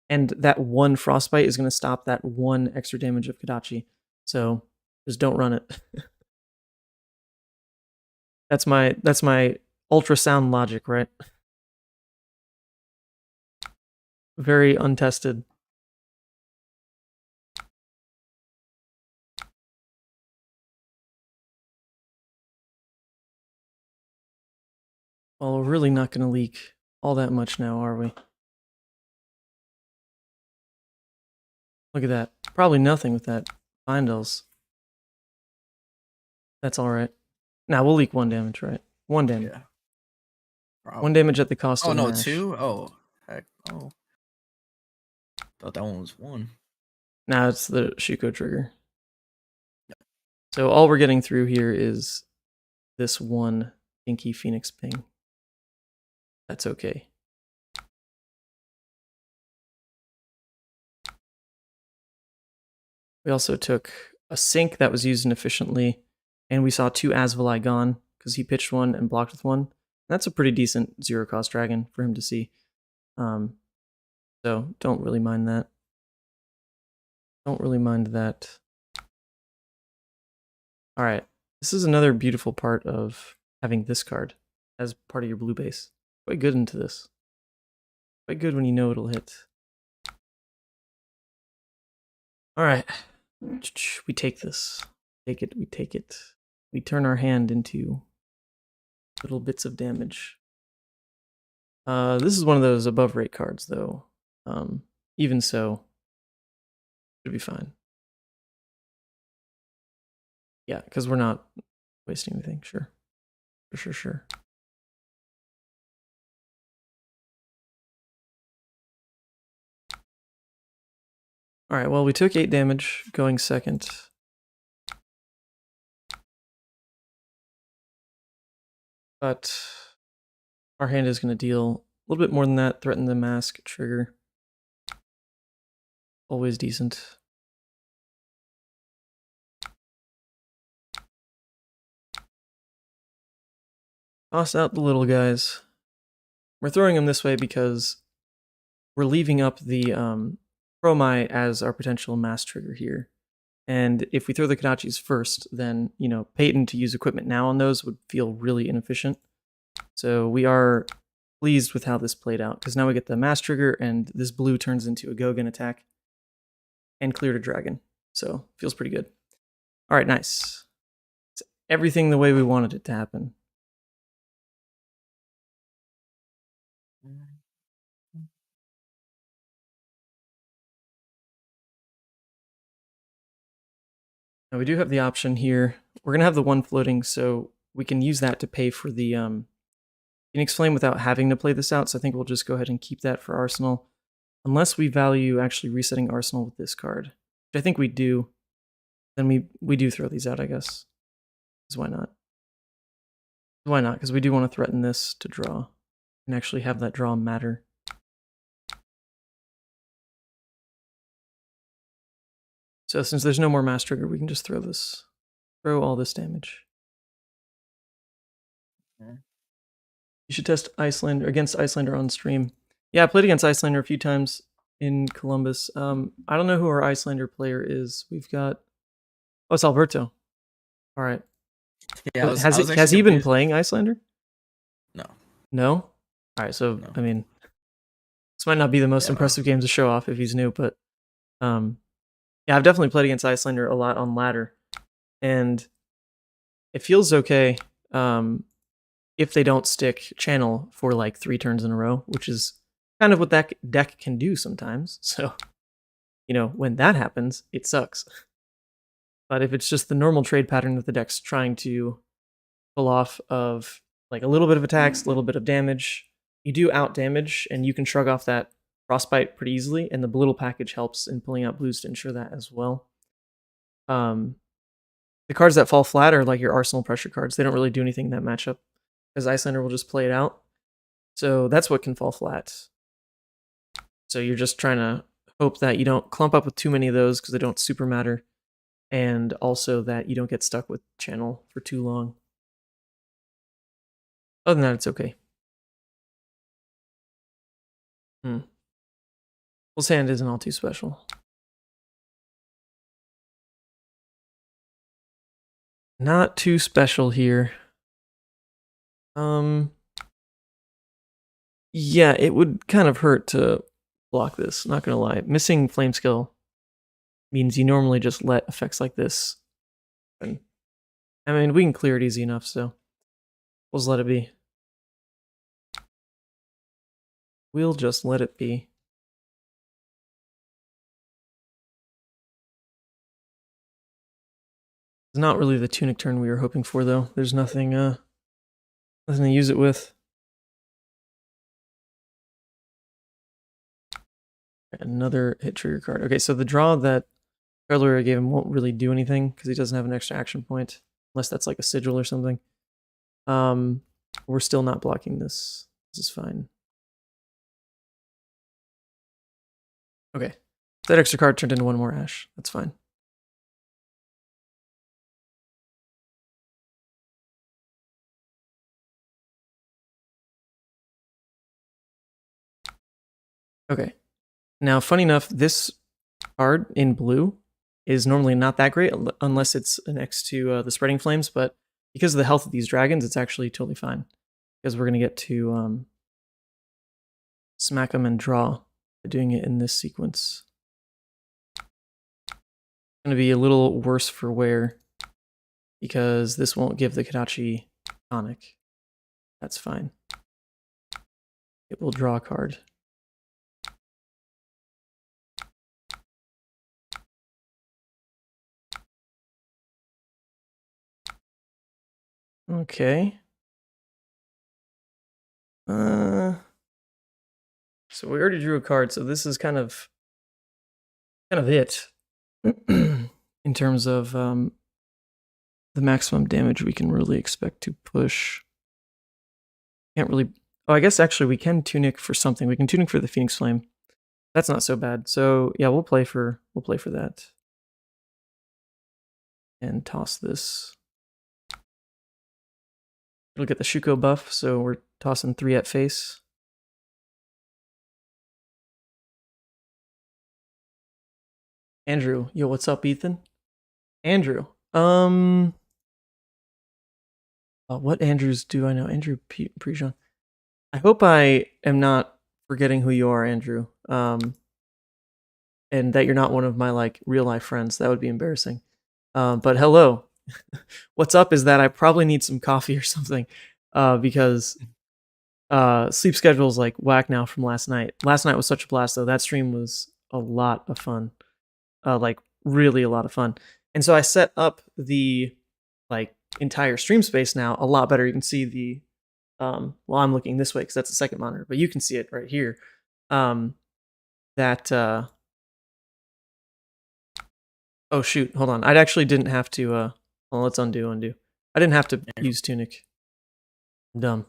And that 1 Frostbite is going to stop that 1 extra damage of Kodachi. So just don't run it. That's my ultrasound logic, right? Very untested. Well, we're really not going to leak all that much now, are we? Look at that. Probably nothing with that Bindles. That's alright. Now we'll leak 1 damage, right? 1 damage. Yeah. 1 damage at the cost Oh of no, mash. 2? Oh heck. Oh. Thought that one was 1. Now it's the Shuko trigger. So all we're getting through here is this 1 Inky Phoenix ping. That's okay. We also took a sync that was used inefficiently, and we saw 2 Asvalai gone because he pitched 1 and blocked with 1. That's a pretty decent 0-cost dragon for him to see. So don't really mind that. Don't really mind that. Alright, this is another beautiful part of having this card as part of your blue base. Quite good into this. Quite good when you know it'll hit. Alright. We take this. Take it, we take it. We turn our hand into little bits of damage. This is one of those above rate cards, though. Even so, should be fine. Yeah, because we're not wasting anything. Sure. Sure. Alright, well, we took 8 damage going second. But our hand is going to deal a little bit more than that. Threaten the mask trigger. Always decent. Toss out the little guys. We're throwing them this way because we're leaving up the Dromai as our potential mass trigger here. And if we throw the Kodachis first, then, you know, Peyton to use equipment now on those would feel really inefficient. So we are pleased with how this played out, because now we get the mass trigger, and this blue turns into a Gogan attack and cleared a dragon. So feels pretty good. All right, nice. It's everything the way we wanted it to happen. Now we do have the option here. We're going to have the 1 floating, so we can use that to pay for the Phoenix Flame without having to play this out, so I think we'll just go ahead and keep that for Arsenal. Unless we value actually resetting Arsenal with this card, which I think we do, then we do throw these out, I guess. Because why not? Why not? Because we do want to threaten this to draw and actually have that draw matter. So since there's no more mass trigger, we can just throw this. Throw all this damage. You should test Icelander against Icelander on stream. Yeah, I played against Icelander a few times in Columbus. I don't know who our Icelander player is. We've got... Oh, it's Alberto. All right. Yeah, has he been playing Icelander? No. No? All right, so, No. I mean, this might not be the most impressive game to show off if he's new, but yeah, I've definitely played against Icelander a lot on ladder, and it feels okay if they don't stick channel for like 3 turns in a row, which is kind of what that deck can do sometimes. So, you know, when that happens, it sucks. But if it's just the normal trade pattern that the deck's trying to pull off of like a little bit of attacks, a little bit of damage, you do out damage, and you can shrug off that Frostbite pretty easily, and the little package helps in pulling out blues to ensure that as well. The cards that fall flat are like your Arsenal pressure cards. They don't really do anything in that matchup, because Icelander will just play it out. So that's what can fall flat. So you're just trying to hope that you don't clump up with too many of those because they don't super matter, and also that you don't get stuck with channel for too long. Other than that, it's okay. Will's hand isn't all too special. Not too special here. Yeah, it would kind of hurt to block this, not gonna lie. Missing Flame Skill means you normally just let effects like this happen. I mean, we can clear it easy enough, so we'll just let it be. We'll just let it be. It's not really the Tunic turn we were hoping for, though. There's nothing, nothing to use it with. Another hit trigger card. Okay, so the draw that Club Levia gave him won't really do anything because he doesn't have an extra action point, unless that's like a sigil or something. We're still not blocking this. This is fine. Okay, that extra card turned into one more ash. That's fine. Okay. Now, funny enough, this card in blue is normally not that great unless it's next to the Spreading Flames, but because of the health of these dragons, it's actually totally fine. Because we're going to get to smack them and draw by doing it in this sequence. It's going to be a little worse for wear because this won't give the Kadachi tonic. That's fine. It will draw a card. Okay. So we already drew a card, so this is kind of it in terms of the maximum damage we can really expect to push. Can't really. Oh, I guess actually we can tunic for something. We can tunic for the Phoenix Flame. That's not so bad. So yeah, we'll play for that. And toss this. It'll get the Shuko buff, so we're tossing 3 at face. Andrew, yo, what's up, Ethan? Andrew, what Andrews do I know? Andrew Prejean. I hope I am not forgetting who you are, Andrew. And that you're not one of my like real life friends. That would be embarrassing. But hello. What's up is that I probably need some coffee or something. Because sleep schedule is like whack now from last night. Last night was such a blast though. That stream was a lot of fun. Like really a lot of fun. And so I set up the like entire stream space now a lot better. You can see the well, I'm looking this way because that's the second monitor, but you can see it right here. Oh shoot, hold on. I actually didn't have to well, let's undo. I didn't have to use tunic. I'm dumb.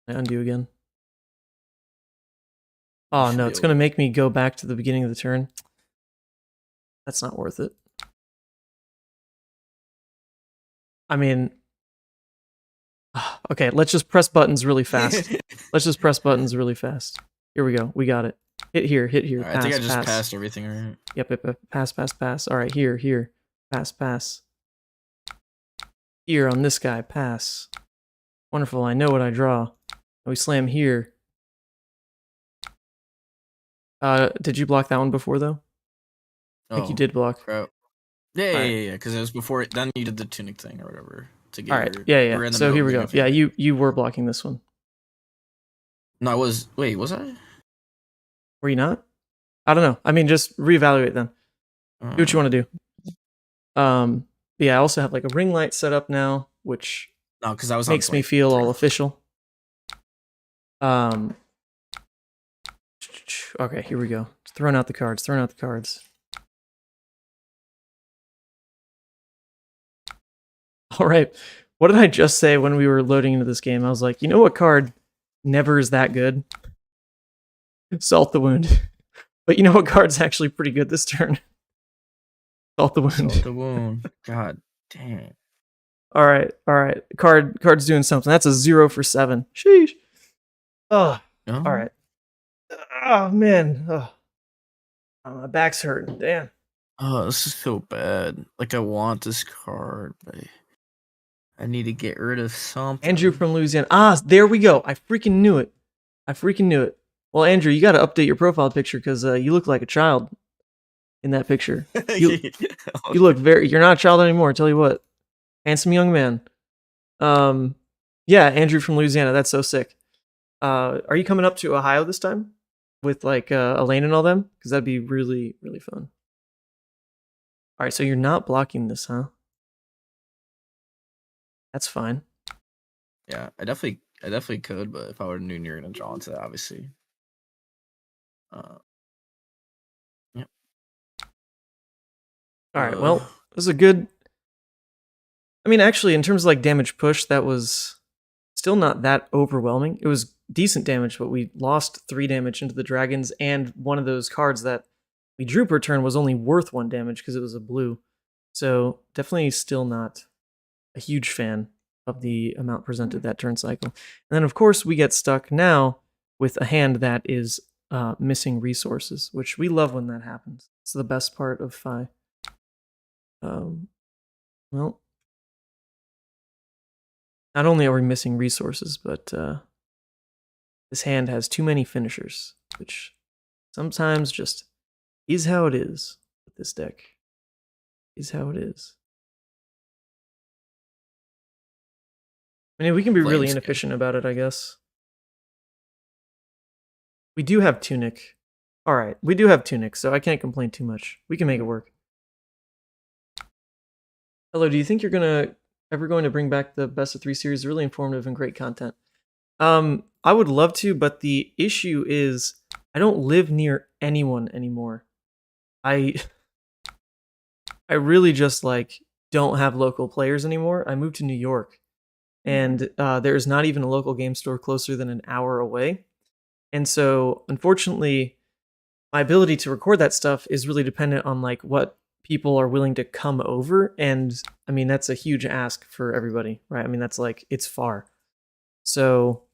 I undo again. Oh no, it's gonna make me go back to the beginning of the turn. That's not worth it. I mean, okay, let's just press buttons really fast. Let's just press buttons really fast. Here we go. We got it. Hit here. Right, pass, I think I just passed everything, right? Yep. Pass. All right, here. Pass. Here on this guy, pass. Wonderful, I know what I draw. We slam here. Did you block that one before, though? I think you did block. Crap. Yeah, because it was before. Then you did the tunic thing or whatever to get. All right, yeah. So here we go. Yeah, you were blocking this one. No, I was. Wait, was I? Were you not? I don't know. I mean, just reevaluate then. Do what you want to do. Yeah, I also have like a ring light set up now, which because I was makes me feel all official. Okay, here we go. Throwing out the cards. All right. What did I just say when we were loading into this game? I was like, you know what card never is that good? Salt the Wound. But you know what card's actually pretty good this turn? Salt the Wound. God damn. All right. Card's doing something. That's a 0 for 7. Sheesh. Oh. All right. Oh man. Oh, my back's hurting. Damn. Oh, this is so bad. Like I want this card, but I need to get rid of something. Andrew from Louisiana. There we go. I freaking knew it. Well, Andrew, you got to update your profile picture because you look like a child in that picture. You look you're not a child anymore, I'll tell you what. Handsome young man. Yeah, Andrew from Louisiana. That's so sick. Are you coming up to Ohio this time with like Elaine and all them? Because that'd be really, really fun. All right, so you're not blocking this, huh? That's fine. Yeah, I definitely could, but if I would have known you were gonna draw into that, obviously. Yeah. All right. Well, it was a good. I mean, actually, in terms of like damage push, that was still not that overwhelming. It was decent damage, but we lost 3 damage into the dragons, and one of those cards that we drew per turn was only worth 1 damage because it was a blue. So definitely still not a huge fan of the amount presented that turn cycle. And then, of course, we get stuck now with a hand that is missing resources, which we love when that happens. It's the best part of Fi. Well, not only are we missing resources, but this hand has too many finishers, which sometimes just is how it is with this deck. Is how it is. I mean, we can be really inefficient about it, I guess. We do have Tunic. Alright, we do have Tunic, so I can't complain too much. We can make it work. Hello, do you think you're ever going to bring back the Best of 3 series? Really informative and great content. I would love to, but the issue is I don't live near anyone anymore. I really just like don't have local players anymore. I moved to New York, and there's not even a local game store closer than an hour away. And so, unfortunately, my ability to record that stuff is really dependent on like what people are willing to come over, and I mean that's a huge ask for everybody, right? I mean that's like it's far. So,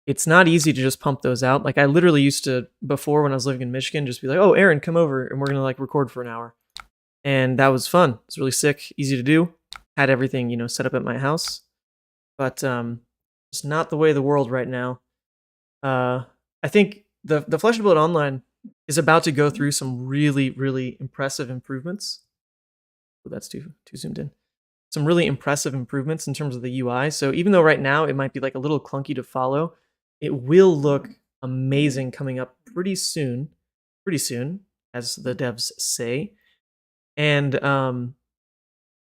it's not easy to just pump those out. Like I literally used to before when I was living in Michigan just be like, "Oh, Aaron, come over and we're going to like record for an hour." And that was fun. It's really sick, easy to do. Had everything, set up at my house. But it's not the way of the world right now. I think the Flesh and Blood Online is about to go through some really, really impressive improvements. Oh, that's too zoomed in. Some really impressive improvements in terms of the UI. So even though right now it might be like a little clunky to follow, it will look amazing coming up pretty soon, as the devs say. And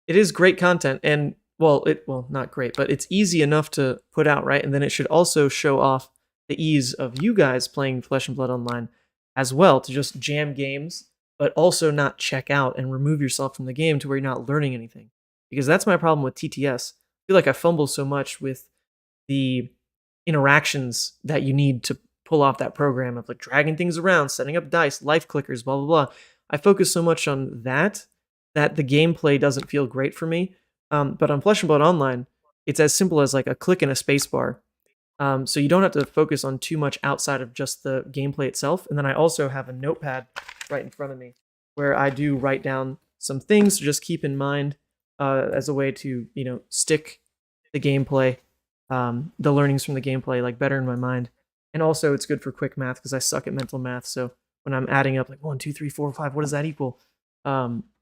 it is great content, and well, not great, but it's easy enough to put out, right? And then it should also show off the ease of you guys playing Flesh and Blood Online as well, to just jam games, but also not check out and remove yourself from the game to where you're not learning anything. Because that's my problem with TTS. I feel like I fumble so much with the interactions that you need to pull off that program of like dragging things around, setting up dice, life clickers, blah, blah, blah. I focus so much on that the gameplay doesn't feel great for me. But on Flesh and Blood Online, it's as simple as like a click and a space bar. So you don't have to focus on too much outside of just the gameplay itself. And then I also have a notepad right in front of me where I do write down some things to just keep in mind as a way to, stick the gameplay, the learnings from the gameplay like better in my mind. And also it's good for quick math because I suck at mental math. So when I'm adding up like 1, 2, 3, 4, 5, what does that equal?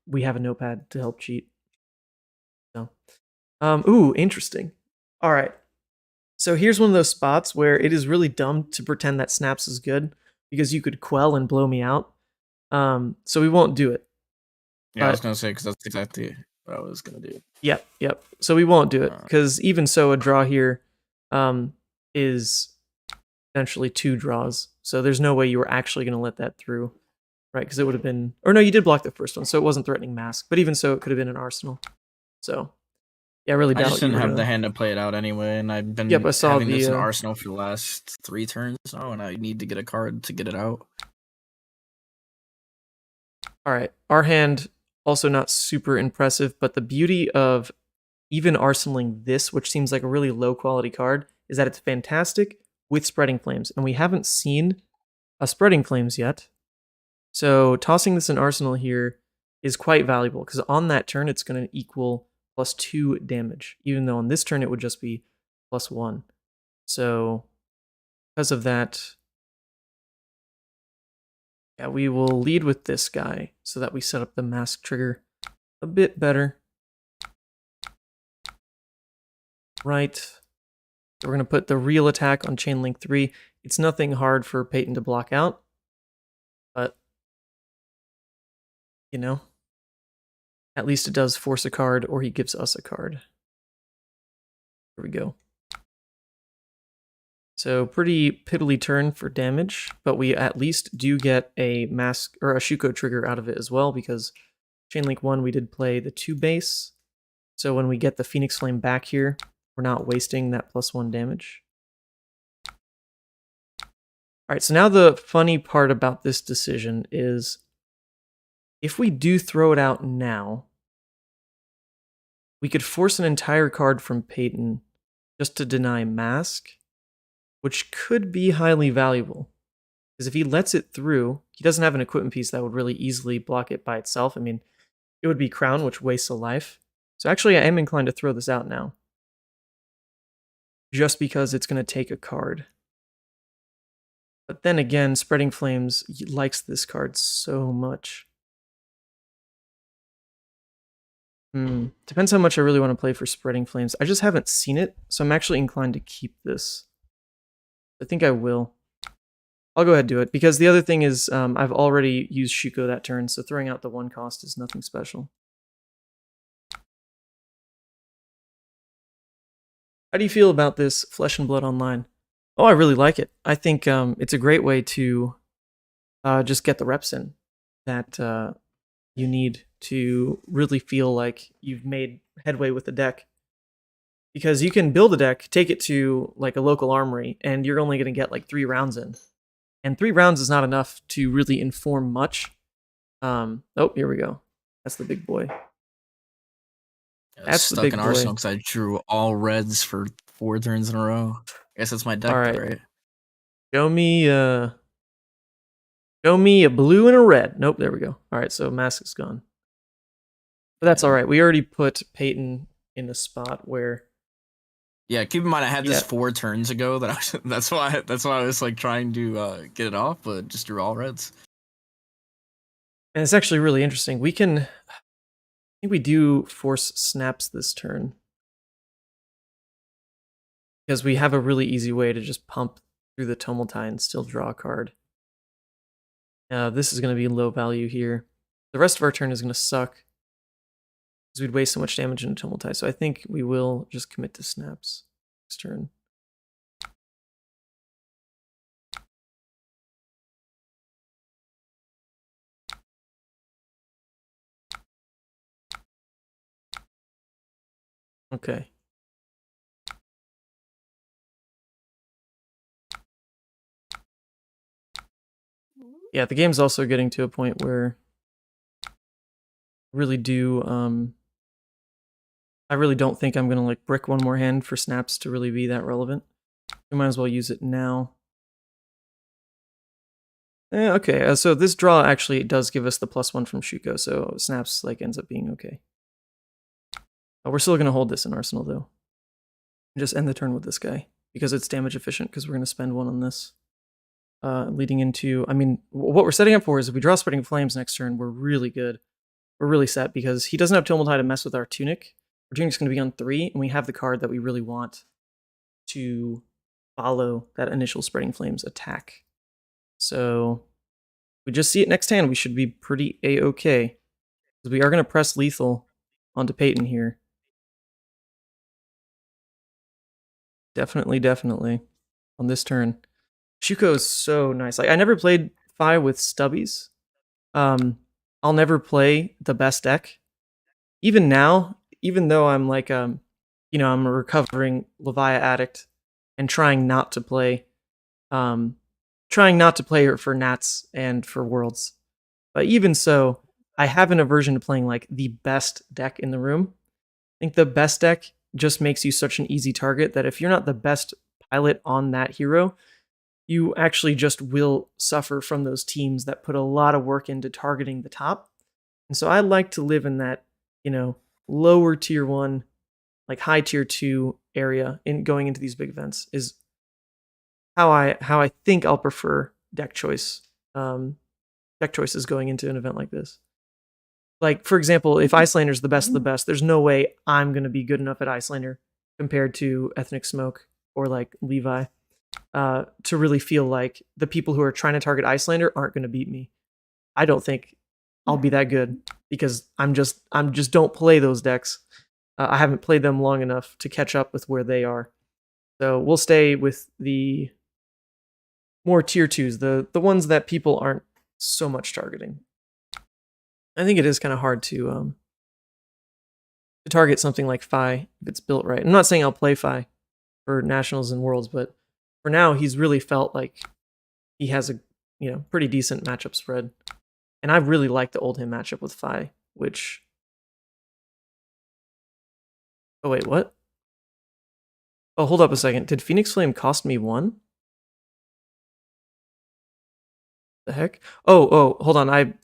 We have a notepad to help cheat. So, ooh, interesting. All right. So here's one of those spots where it is really dumb to pretend that snaps is good because you could quell and blow me out. So we won't do it. Yeah, I was gonna say because that's exactly what I was gonna do. Yep. So we won't do it because even so, a draw here is essentially 2 draws. So there's no way you were actually going to let that through, right? Because it would have been, or no, you did block the first one, so it wasn't threatening mask. But even so, it could have been an arsenal. So yeah, I really doubt I just didn't have the hand to play it out anyway, and I've been having this in Arsenal for the last 3 turns now, and I need to get a card to get it out. All right, our hand also not super impressive, but the beauty of even arsenaling this, which seems like a really low quality card, is that it's fantastic with Spreading Flames, and we haven't seen a Spreading Flames yet. So tossing this in Arsenal here is quite valuable because on that turn it's going to equal +2 damage, even though on this turn it would just be +1. So because of that, yeah, we will lead with this guy so that we set up the mask trigger a bit better. Right. So we're going to put the real attack on Chain Link 3. It's nothing hard for Peyton to block out, but at least it does force a card or he gives us a card. Here we go. So pretty piddly turn for damage, but we at least do get a mask or a Shuko trigger out of it as well, because Chainlink 1 we did play the 2 base. So when we get the Phoenix Flame back here, we're not wasting that +1 damage. Alright, so now the funny part about this decision is if we do throw it out now, we could force an entire card from Peyton just to deny Mask, which could be highly valuable. Because if he lets it through, he doesn't have an equipment piece that would really easily block it by itself. I mean, it would be Crown, which wastes a life. So actually, I am inclined to throw this out now. Just because it's going to take a card. But then again, Spreading Flames likes this card so much. Depends how much I really want to play for Spreading Flames. I just haven't seen it, so I'm actually inclined to keep this. I think I will. I'll go ahead and do it, because the other thing is I've already used Shuko that turn, so throwing out the 1 cost is nothing special. How do you feel about this Flesh and Blood Online? Oh, I really like it. I think it's a great way to just get the reps in that you need to really feel like you've made headway with the deck. Because you can build a deck, take it to like a local armory, and you're only going to get like 3 rounds in. And 3 rounds is not enough to really inform much. Oh, here we go. That's the big boy. That's stuck in Arsenal because I drew all reds for 4 turns in a row. I guess that's my deck, right? Show me a blue and a red. Nope, there we go. All right, so Mask is gone. But that's all right. We already put Peyton in a spot where. Yeah, keep in mind I had this 4 turns ago. That's why I was like trying to get it off, but just drew all reds. And it's actually really interesting. I think we do force snaps this turn, because we have a really easy way to just pump through the Tumultai and still draw a card. This is going to be low value here. The rest of our turn is going to suck, because we'd waste so much damage in a Tumultai. So I think we will just commit to snaps next turn. Okay. Yeah, the game's also getting to a point where I really don't think I'm gonna like brick one more hand for snaps to really be that relevant. We might as well use it now. Okay, so this draw actually does give us the +1 from Shuko, so snaps like ends up being okay. We're still gonna hold this in Arsenal though. And just end the turn with this guy, because it's damage efficient, because we're gonna spend 1 on this. Leading into, I mean, what we're setting up for is if we draw Spreading Flames next turn, we're really good. We're really set, because he doesn't have Tumultai to mess with our Tunic. Our Tunic's going to be on 3, and we have the card that we really want to follow that initial Spreading Flames attack. So we just see it next hand. We should be pretty A-okay, because we are going to press lethal onto Peyton here. Definitely on this turn. Shuko is so nice. Like, I never played Fi with stubbies. I'll never play the best deck. Even now, even though I'm like I'm a recovering Levia addict and trying not to play her for Nats and for Worlds. But even so, I have an aversion to playing like the best deck in the room. I think the best deck just makes you such an easy target that if you're not the best pilot on that hero, you actually just will suffer from those teams that put a lot of work into targeting the top. And so I like to live in that, lower tier 1, like high tier 2 area in going into these big events is how I think I'll prefer deck choice. Deck choices going into an event like this. Like, for example, if Icelander's the best of the best, there's no way I'm going to be good enough at Icelander compared to Ethnic Smoke or like Levi. To really feel like the people who are trying to target Icelander aren't going to beat me. I don't think I'll be that good, because I'm just don't play those decks. I haven't played them long enough to catch up with where they are. So we'll stay with the more tier 2s, the ones that people aren't so much targeting. I think it is kind of hard to target something like Fi if it's built right. I'm not saying I'll play Fi for Nationals and Worlds, but for now, he's really felt like he has a pretty decent matchup spread. And I really like the Oldhim matchup with Fi, which... Oh, wait, what? Oh, hold up a second. Did Phoenix Flame cost me 1? The heck? Oh, hold on.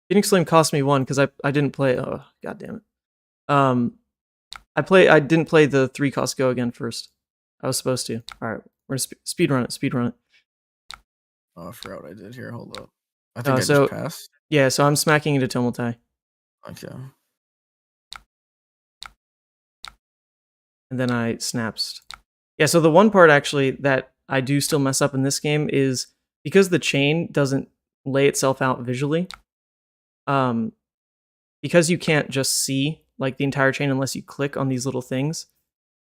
Phoenix Flame cost me 1 because I didn't play... Oh, god damn it. I didn't play the 3 cost go again first. I was supposed to. Alright, we're gonna speed run it. Oh, I forgot what I did here. Hold up. I think I so, just passed. Yeah, so I'm smacking into Tomotai. Okay. And then I snaps. Yeah, so the one part actually that I do still mess up in this game is because the chain doesn't lay itself out visually. Because you can't just see like the entire chain unless you click on these little things.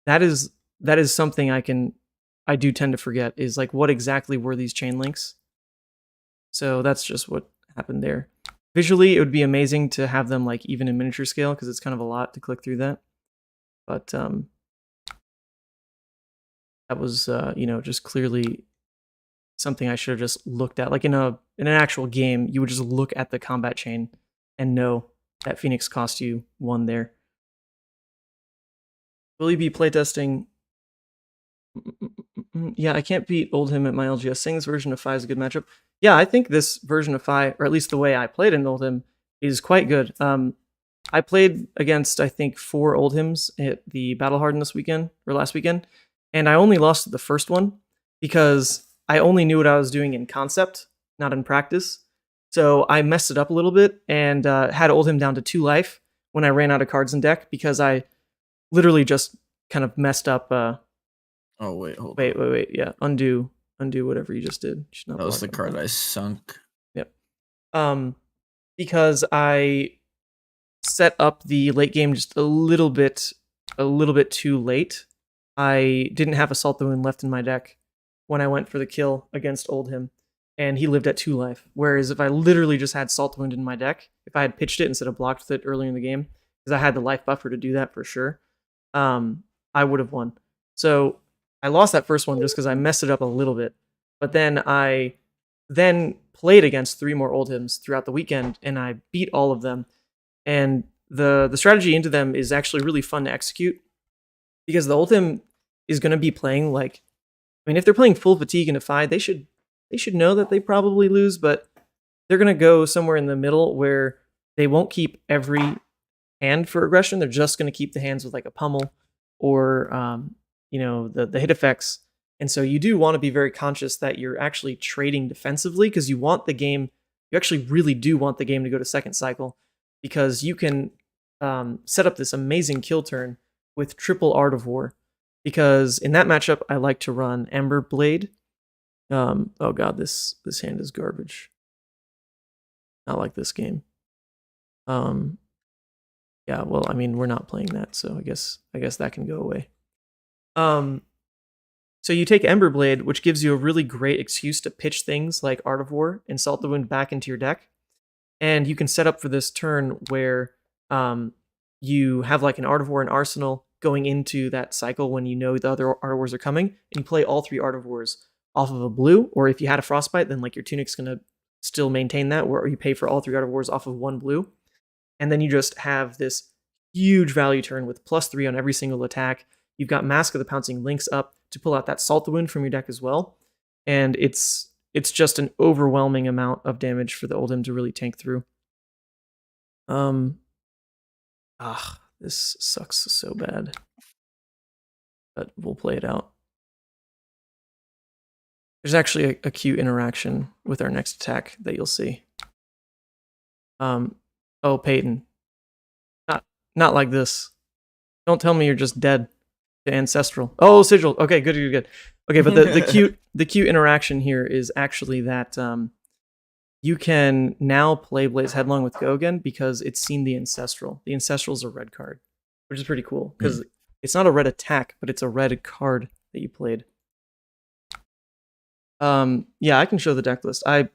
That is something I do tend to forget, is like what exactly were these chain links. So that's just what happened there. Visually, it would be amazing to have them like even in miniature scale because it's kind of a lot to click through that. But that was just clearly something I should have just looked at. Like in an actual game, you would just look at the combat chain and know that Phoenix cost you 1 there. Will you be playtesting? Yeah, I can't beat Oldhim at my LGS. Saying this version of Fi is a good matchup. Yeah, I think this version of Fi, or at least the way I played in Oldhim, is quite good. I played against, I think, 4 Oldhims at the Battle Hardened last weekend, and I only lost the first one because I only knew what I was doing in concept, not in practice. So I messed it up a little bit and had Oldhim down to 2 life when I ran out of cards in deck because I literally just kind of messed up. Oh wait, hold on. Wait. Yeah, undo whatever you just did. That was the card I sunk. Yep. Because I set up the late game just a little bit too late. I didn't have Assault the Wound left in my deck when I went for the kill against Oldhim, and he lived at 2 life. Whereas if I literally just had Salt the Wound in my deck, if I had pitched it instead of blocked with it earlier in the game, because I had the life buffer to do that for sure, I would have won. So I lost that first one just because I messed it up a little bit. But then I played against 3 more Oldhims throughout the weekend, and I beat all of them. And the strategy into them is actually really fun to execute because the Oldhim is going to be playing like, I mean, if they're playing full fatigue into Fi, they should know that they probably lose, but they're going to go somewhere in the middle where they won't keep every hand for aggression. They're just going to keep the hands with like a pummel or the hit effects. And so you do want to be very conscious that you're actually trading defensively because you actually really do want the game to go to second cycle because you can set up this amazing kill turn with triple Art of War. Because in that matchup, I like to run Ember Blade. Oh god, this hand is garbage. Not like this game. Yeah, well, I mean, we're not playing that, so I guess that can go away. So you take Ember Blade, which gives you a really great excuse to pitch things like Art of War and Salt the Wound back into your deck. And you can set up for this turn where you have like an Art of War and Arsenal going into that cycle when you know the other Art of Wars are coming, and you play all 3 Art of Wars off of a blue, or if you had a Frostbite, then like your Tunic's going to still maintain that, where you pay for all 3 Art of Wars off of 1 blue. And then you just have this huge value turn with +3 on every single attack. You've got Mask of the Pouncing Lynx up to pull out that Salt the Wound from your deck as well. And it's just an overwhelming amount of damage for the Oldhim to really tank through. This sucks so bad. But we'll play it out. There's actually a cute interaction with our next attack that you'll see. Oh, Peyton. Not like this. Don't tell me you're just dead to Ancestral. Oh, Sigil. Okay, good. Okay, but the cute interaction here is actually that you can now play Blaze Headlong with Go again because it's seen the Ancestral. The Ancestral's a red card. which is pretty cool because it's not a red attack, but it's a red card that you played. Yeah, I can show the deck list. So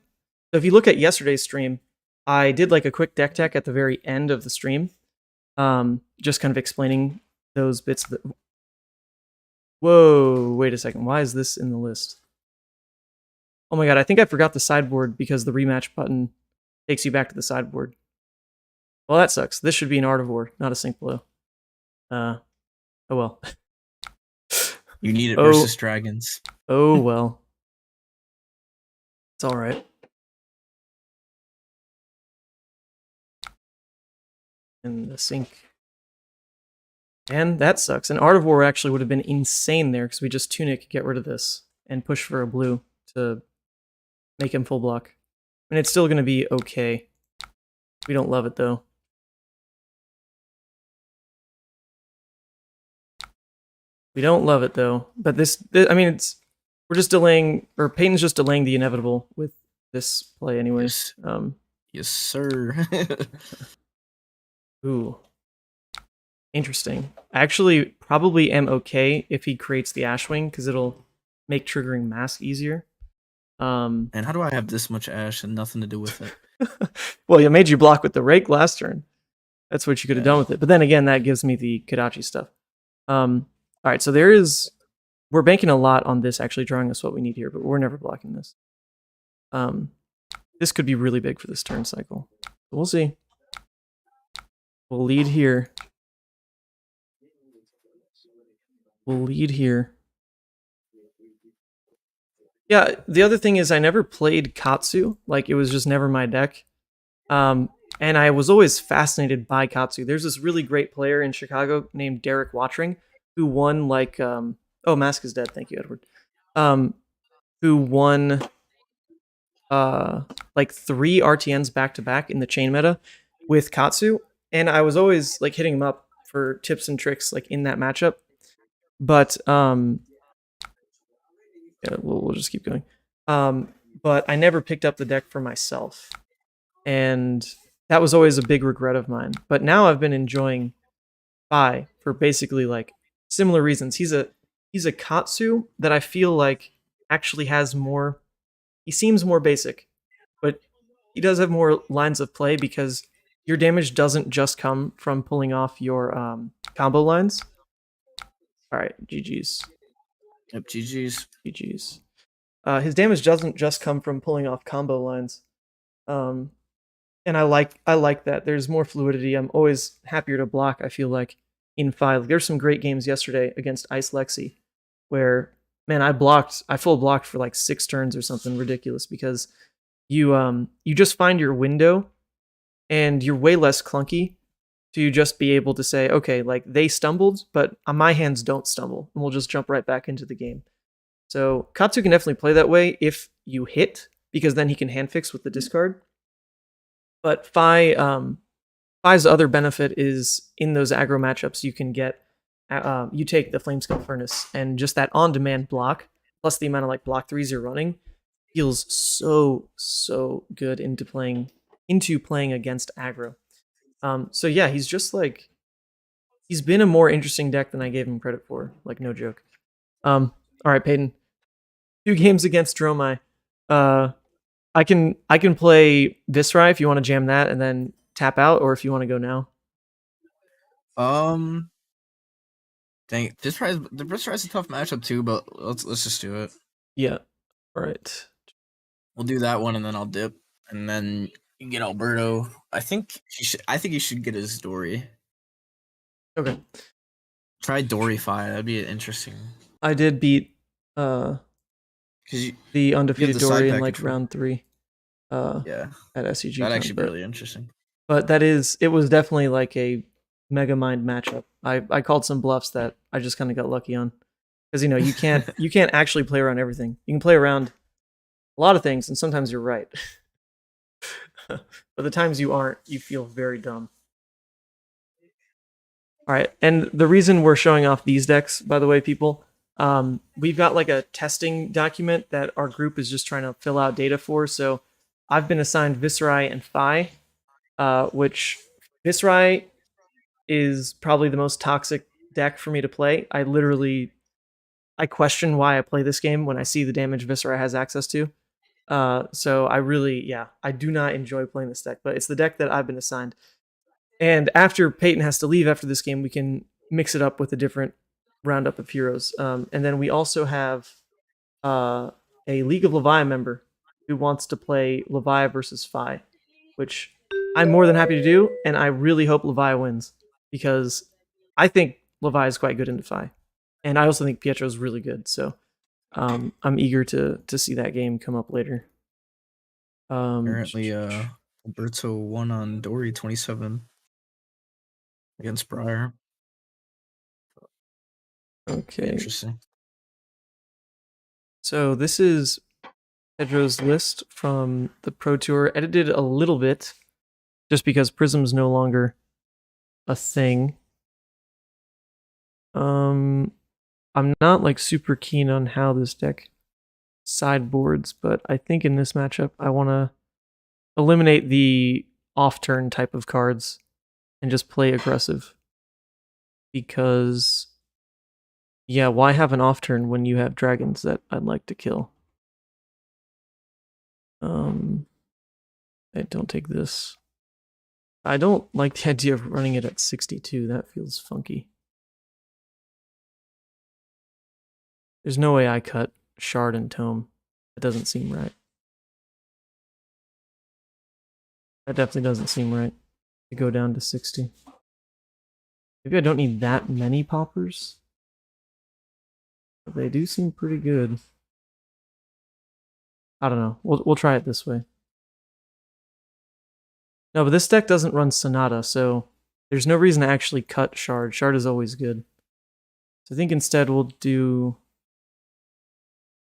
if you look at yesterday's stream, I did like a quick deck tech at the very end of the stream, just kind of explaining those bits. Whoa, wait a second. Why is this in the list? Oh my god, I think I forgot the sideboard because the rematch button takes you back to the sideboard. Well, that sucks. This should be an Art of War, not a Sink Below. Oh well. You need it versus dragons. Oh well. It's alright. And the Sink. And that sucks. An Art of War actually would have been insane there because we just Tunic, get rid of this, and push for a blue to make him full block. And it's still going to be okay. We don't love it though. We don't love it though. But this I mean, we're just delaying, or Peyton's just delaying the inevitable with this play anyways. Yes, sir. Ooh. Interesting. I actually probably am okay if he creates the Ashwing, because it'll make triggering Mask easier. And how do I have this much Ash and nothing to do with it? Well, it made you block with the Rake last turn. That's what you could have done with it. But then again, that gives me the Kodachi stuff. Alright, so we're banking a lot on this actually drawing us what we need here, but we're never blocking this. This could be really big for this turn cycle. We'll see. We'll lead here. We'll lead here. Yeah, the other thing is I never played Katsu. Like, it was just never my deck. And I was always fascinated by Katsu. There's this really great player in Chicago named Derek Watring who won, like... oh, Mask is dead. Thank you, Edward. Who won... like 3 RTNs back-to-back in the chain meta with Katsu. And I was always, like, hitting him up for tips and tricks, like, in that matchup. But, yeah, we'll just keep going. But I never picked up the deck for myself. And that was always a big regret of mine. But now I've been enjoying Bai for basically, like, similar reasons. He's a Katsu that I feel like actually has more... He seems more basic, but he does have more lines of play because your damage doesn't just come from pulling off your combo lines. Alright, GG's. Yep, GG's. GG's. His damage doesn't just come from pulling off combo lines. And I like that. There's more fluidity. I'm always happier to block, I feel like, in 5. There's some great games yesterday against Ice Lexi where, man, I full blocked for like 6 turns or something ridiculous because you just find your window and you're way less clunky to just be able to say, okay, like they stumbled, but my hands don't stumble, and we'll just jump right back into the game. So Katsu can definitely play that way if you hit, because then he can hand fix with the discard. But Phi's other benefit is in those aggro matchups, you can get you take the Flamescale Furnace, and just that on-demand block, plus the amount of like block 3s you're running, feels so good into playing against aggro. So yeah, he's just like, he's been a more interesting deck than I gave him credit for, like, no joke. All right, Peyton, 2 games against Dromai. I can play Viserai if you want to jam that and then tap out, or if you want to go now. Dang, the Viserai's a tough matchup too, but let's just do it. Yeah. All right. We'll do that one, and then I'll dip, and then you get Alberto. I think he should get his Dory. Okay. Try Dory Fi. That'd be interesting. I did beat the undefeated Dory in like round 3. Yeah. At SCG. That'd actually be really interesting. But it was definitely like a Mega Mind matchup. I called some bluffs that I just kind of got lucky on, because you can't actually play around everything. You can play around a lot of things, and sometimes you're right. But the times you aren't, you feel very dumb. All right, and the reason we're showing off these decks, by the way, people, we've got like a testing document that our group is just trying to fill out data for. So I've been assigned Viserai and Phi, which Viserai is probably the most toxic deck for me to play. I question why I play this game when I see the damage Viserai has access to. So I do not enjoy playing this deck, but it's the deck that I've been assigned. And after Peyton has to leave after this game, we can mix it up with a different roundup of heroes. And then we also have a League of Levia member who wants to play Levia versus Fi, which I'm more than happy to do, and I really hope Levia wins because I think Levia is quite good in Fi, and I also think Pietro is really good. So I'm eager to see that game come up later. Apparently, Alberto won on Dory 27 against Briar. Okay. Interesting. So this is Pedro's list from the Pro Tour, edited a little bit, just because Prism's no longer a thing. I'm not like super keen on how this deck sideboards, but I think in this matchup I want to eliminate the off-turn type of cards and just play aggressive. Because, yeah, why have an off-turn when you have dragons that I'd like to kill? Don't take this. I don't like the idea of running it at 62. That feels funky. There's no way I cut Shard and Tome. That doesn't seem right. That definitely doesn't seem right. To go down to 60. Maybe I don't need that many poppers. But they do seem pretty good. I don't know. We'll try it this way. No, but this deck doesn't run Sonata, so there's no reason to actually cut Shard. Shard is always good. So I think instead we'll do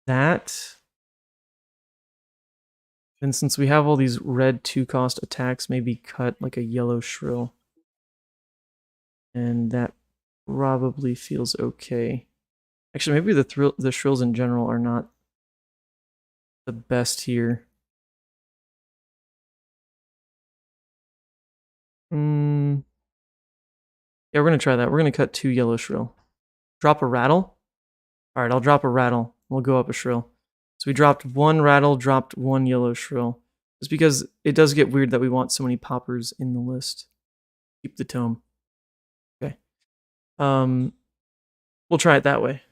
that. And since we have all these red 2-cost attacks, maybe cut like a yellow Shrill. And that probably feels okay. Actually, maybe the Shrills in general are not the best here. Yeah, we're going to try that. We're going to cut 2 yellow Shrill. Drop a Rattle? Alright, I'll drop a Rattle. We'll go up a Shrill. So we dropped 1 Rattle, dropped 1 yellow Shrill. Just because it does get weird that we want so many poppers in the list. Keep the Tome. Okay. We'll try it that way.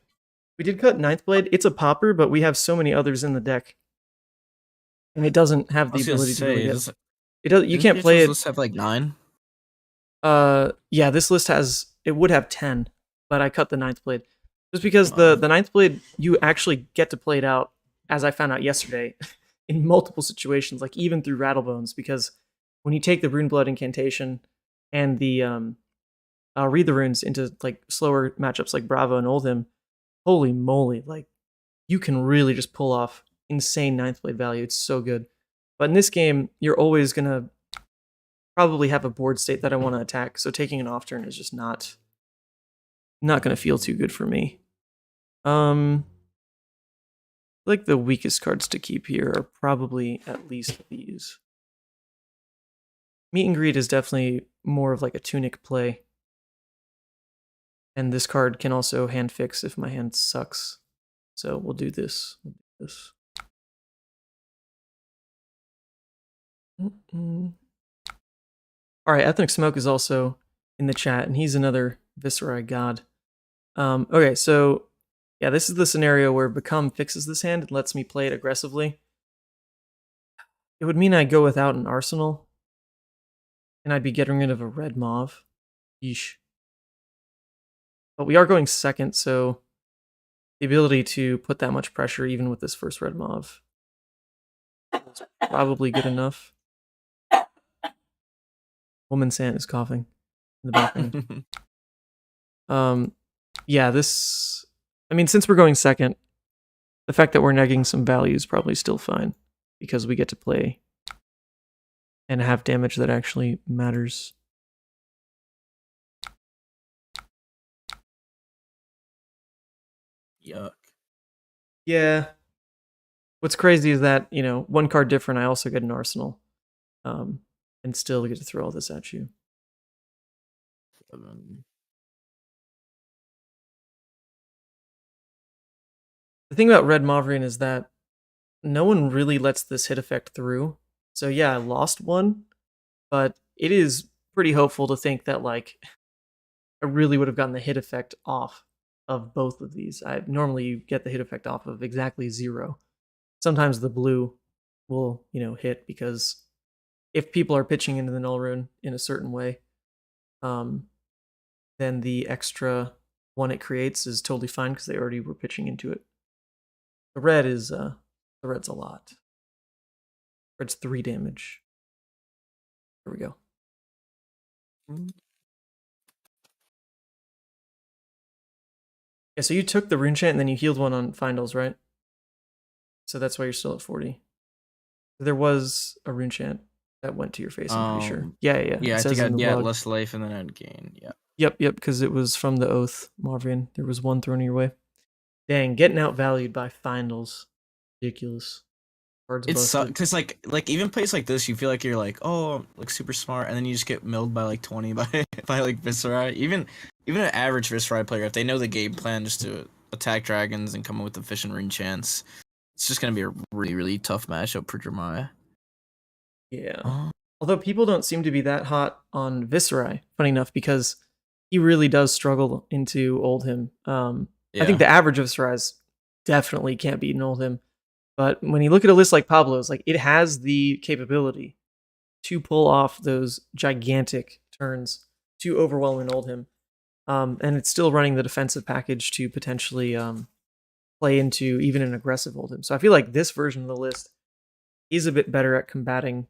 We did cut Ninth Blade. It's a popper, but we have so many others in the deck. And it doesn't have the ability to really get... It does. You can't play it. Does this have like 9? Yeah, this list has... It would have 10, but I cut the Ninth Blade. Just because the Ninth Blade, you actually get to play it out, as I found out yesterday, in multiple situations, like even through Rattlebones, because when you take the Rune Blood incantation and the read the runes into like slower matchups like Bravo and Oldhim, holy moly, like you can really just pull off insane Ninth Blade value. It's so good. But in this game, you're always gonna probably have a board state that I want to attack, so taking an off turn is just not gonna feel too good for me. Like the weakest cards to keep here are probably at least these. Meet and Greet is definitely more of like a Tunic play. And this card can also hand fix if my hand sucks. So we'll do this. Alright, Ethnic Smoke is also in the chat, and he's another Viserai god. Okay, so yeah, this is the scenario where Become fixes this hand and lets me play it aggressively. It would mean I go without an arsenal, and I'd be getting rid of a red mauve. Yeesh. But we are going second, so the ability to put that much pressure even with this first red mauve is probably good enough. Woman Sant is coughing in the background. Yeah, this... I mean, since we're going second, the fact that we're negging some value is probably still fine, because we get to play and have damage that actually matters. Yuck. Yeah. What's crazy is that, you know, one card different, I also get an arsenal. And still get to throw all this at you. The thing about Red Mauvrian is that no one really lets this hit effect through. So yeah, I lost one, but it is pretty hopeful to think that like I really would have gotten the hit effect off of both of these. I normally you get the hit effect off of exactly 0. Sometimes the blue will, hit because if people are pitching into the null rune in a certain way, then the extra one it creates is totally fine because they already were pitching into it. The red's a lot. Red's 3 damage. There we go. Yeah, so you took the rune chant and then you healed one on Findles, right? So that's why you're still at 40. There was a rune chant that went to your face, I'm pretty sure. Yeah. Yeah, I think I'd get less life and then I'd gain, yeah. Yep, because it was from the Oath, Mauvrian. There was one thrown your way. Dang, getting outvalued by Findles. Ridiculous. It's because like even plays like this, you feel like you're like, oh, like super smart, and then you just get milled by like 20 by like Viserai. Even an average Viserai player, if they know the game plan just to attack dragons and come up with efficient rune chance, it's just gonna be a really, really tough matchup for Dromai. Yeah. Although people don't seem to be that hot on Viserai, funny enough, because he really does struggle into Oldhim. I think the average of Viserai's definitely can't beat an Oldhim. But when you look at a list like Pablo's, like it has the capability to pull off those gigantic turns to overwhelm an Oldhim. And it's still running the defensive package to potentially play into even an aggressive Oldhim. So I feel like this version of the list is a bit better at combating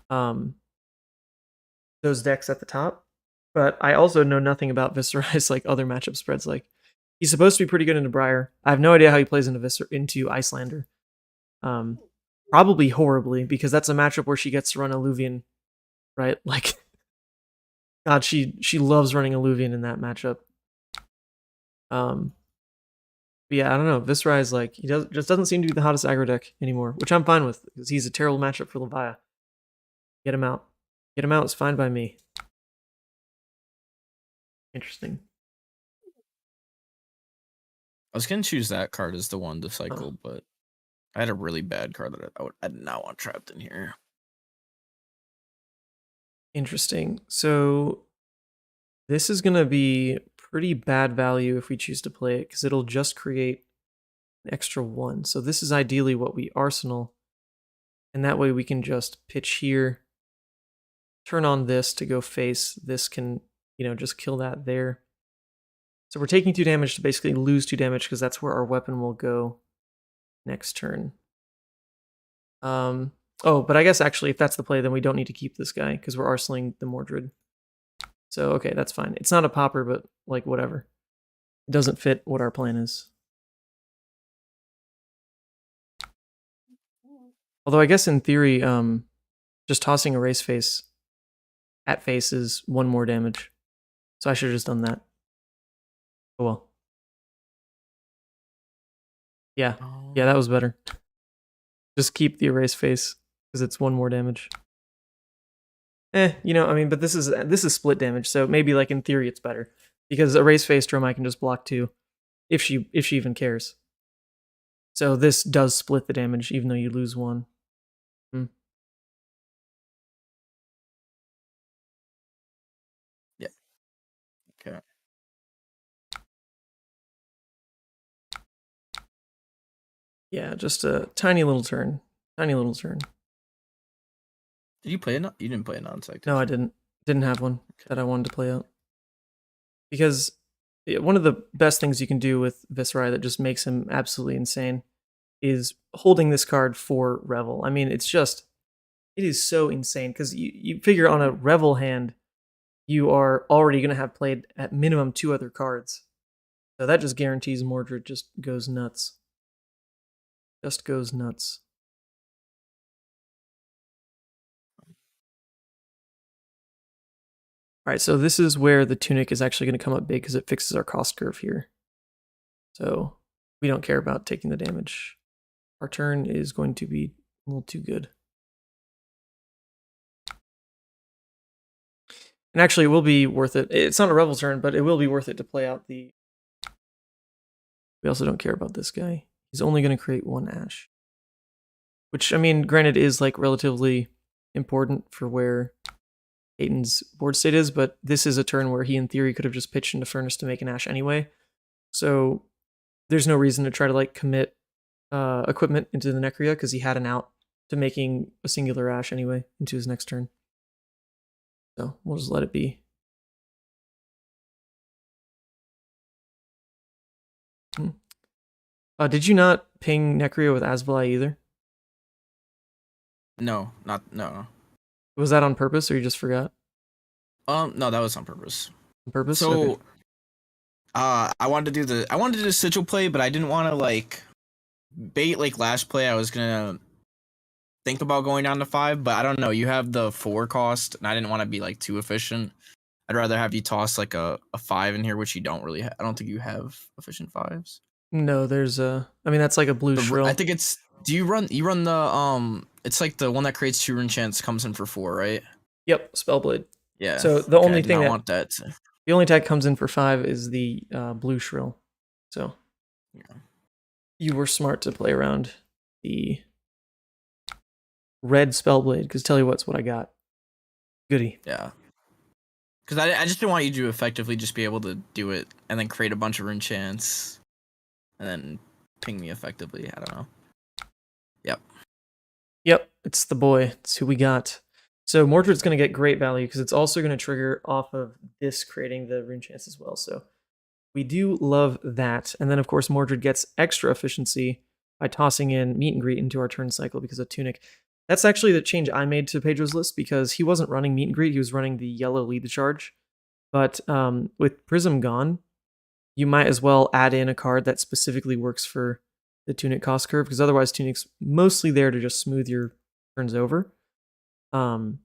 those decks at the top. But I also know nothing about Viserai's like other matchup spreads. Like he's supposed to be pretty good into Briar. I have no idea how he plays into into Icelander. Probably horribly, because that's a matchup where she gets to run Alluvian, right? Like, God, she loves running Alluvian in that matchup. But yeah, I don't know. Viserai is like just doesn't seem to be the hottest aggro deck anymore, which I'm fine with because he's a terrible matchup for Levia. Get him out. Get him out. It's fine by me. Interesting. I was gonna choose that card as the one to cycle, but I had a really bad card that I did not want trapped in here. Interesting. So this is gonna be pretty bad value if we choose to play it because it'll just create an extra 1. So this is ideally what we arsenal, and that way we can just pitch here, turn on this to go face. This can, just kill that there. So we're taking 2 damage to basically lose 2 damage because that's where our weapon will go next turn. But I guess actually if that's the play, then we don't need to keep this guy because we're arsenaling the Mordred. So okay, that's fine. It's not a popper, but like whatever. It doesn't fit what our plan is. Although I guess in theory, just tossing Erase Face at face is 1 more damage. So I should have just done that. Oh well. Yeah, that was better. Just keep the Erase Face because it's 1 more damage. But this is split damage, so maybe like in theory it's better because Erase Face Dromai can just block 2 if she even cares. So this does split the damage even though you lose 1. Yeah. Okay. Yeah, just a tiny little turn. Tiny little turn. Did you play it? You didn't play a non-sec. No, I didn't. Didn't have one that I wanted to play out. Because one of the best things you can do with Viserai that just makes him absolutely insane is holding this card for Revel. I mean, it is so insane because you figure on a Revel hand, you are already going to have played at minimum 2 other cards. So that just guarantees Mordred just goes nuts. Just goes nuts. All right, so this is where the Tunic is actually going to come up big because it fixes our cost curve here. So we don't care about taking the damage. Our turn is going to be a little too good. And actually, it will be worth it. It's not a Revel turn, but it will be worth it to play out the... We also don't care about this guy. He's only going to create 1 Ash. Which, I mean, granted, is like relatively important for where Peyton's board state is, but this is a turn where he, in theory, could have just pitched into Furnace to make an Ash anyway. So there's no reason to try to like commit equipment into the Necria because he had an out to making a singular Ash anyway into his next turn. So we'll just let it be. Did you not ping Necria with Asvali either? No, no. Was that on purpose or you just forgot? No, that was on purpose. On purpose? So, okay. I wanted to do the sigil play, but I didn't want to like bait like last play. I was gonna think about going down to 5, but I don't know. You have the 4 cost, and I didn't want to be like too efficient. I'd rather have you toss like a 5 in here, which you don't really. I don't think you have efficient 5s. No, there's a. I mean, that's like a blue shrill. I think it's. Do you run? You run the It's like the one that creates 2 rune chance comes in for 4, right? Yep, Spellblade. Yeah. So the only thing I that want that. The only tag comes in for 5 is the blue shrill. So yeah. You were smart to play around the red Spellblade, because tell you what's what I got. Goody. Yeah. Because I just didn't want you to effectively just be able to do it and then create a bunch of rune chance and then ping me effectively. I don't know. Yep, it's the boy. It's who we got. So Mordred's going to get great value because it's also going to trigger off of this creating the rune chance as well. So we do love that. And then, of course, Mordred gets extra efficiency by tossing in Meet and Greet into our turn cycle because of Tunic. That's actually the change I made to Pedro's list because he wasn't running Meet and Greet. He was running the yellow Lead the Charge. But with Prism gone, you might as well add in a card that specifically works for the Tunic cost curve, because otherwise Tunic's mostly there to just smooth your turns over. But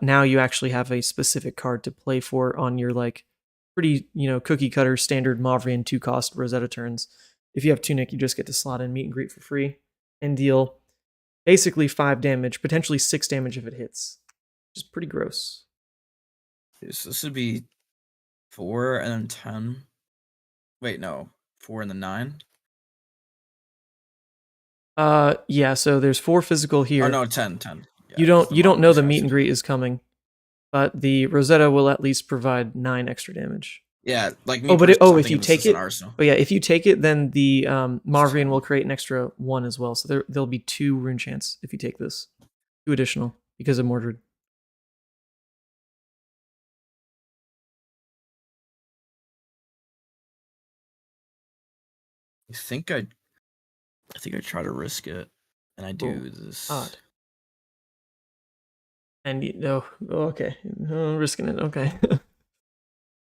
now you actually have a specific card to play for on your like pretty, cookie cutter standard Mavrian 2-cost Rosetta turns. If you have Tunic, you just get to slot in Meet and Greet for free and deal basically 5 damage, potentially 6 damage if it hits. Which is pretty gross. So this would be 4 and then 10. Wait, no. 4 and then 9? Yeah, so there's 4 physical here. Oh no, 10. Yeah, you don't know the Meet and Greet is coming, but the Rosetta will at least provide 9 extra damage. Yeah, like me. If you take it, if you take it, then the Marvian will create an extra 1 as well. So there'll be 2 rune chance if you take this, 2 additional because of Mordred. I think I try to risk it, and I do this. Odd. And okay, risking it. Okay.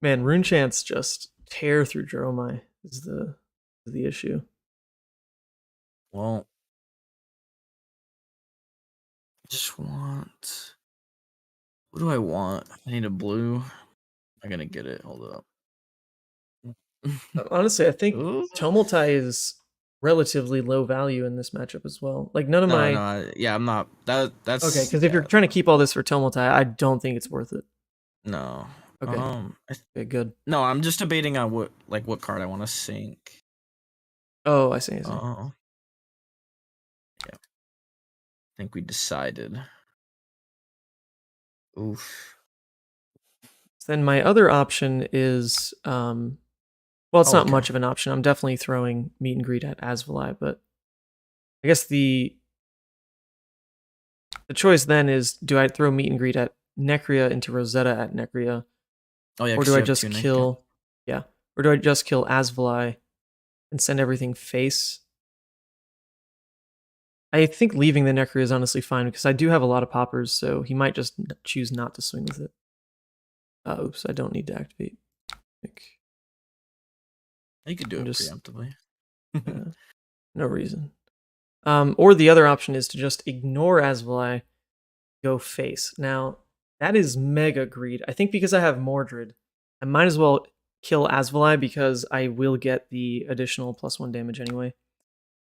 Man, rune chance just tear through Dromai is the issue. Well, I just want. What do I want? I need a blue. I'm gonna get it. Hold up. Honestly, I think Tumultai is relatively low value in this matchup as well. Like none of my. I'm not. That's okay. Because if you're trying to keep all this for Tumultai, I don't think it's worth it. No. Okay. Okay, good. No, I'm just debating on what card I want to sink. Oh, I see. Oh. Yeah. I think we decided. Oof. Then my other option is well, it's not much of an option. I'm definitely throwing Meet and Greet at Asvali, but I guess the choice then is, do I throw Meet and Greet at Necria into Rosetta at Necria? Oh yeah. Or do I just kill or do I just kill Asvali and send everything face? I think leaving the Necria is honestly fine because I do have a lot of poppers, so he might just choose not to swing with it. Oops, I don't need to activate. You could do it preemptively. No reason. Or the other option is to just ignore Asvali, go face. Now, that is mega greed. I think because I have Mordred, I might as well kill Asvali because I will get the additional +1 damage anyway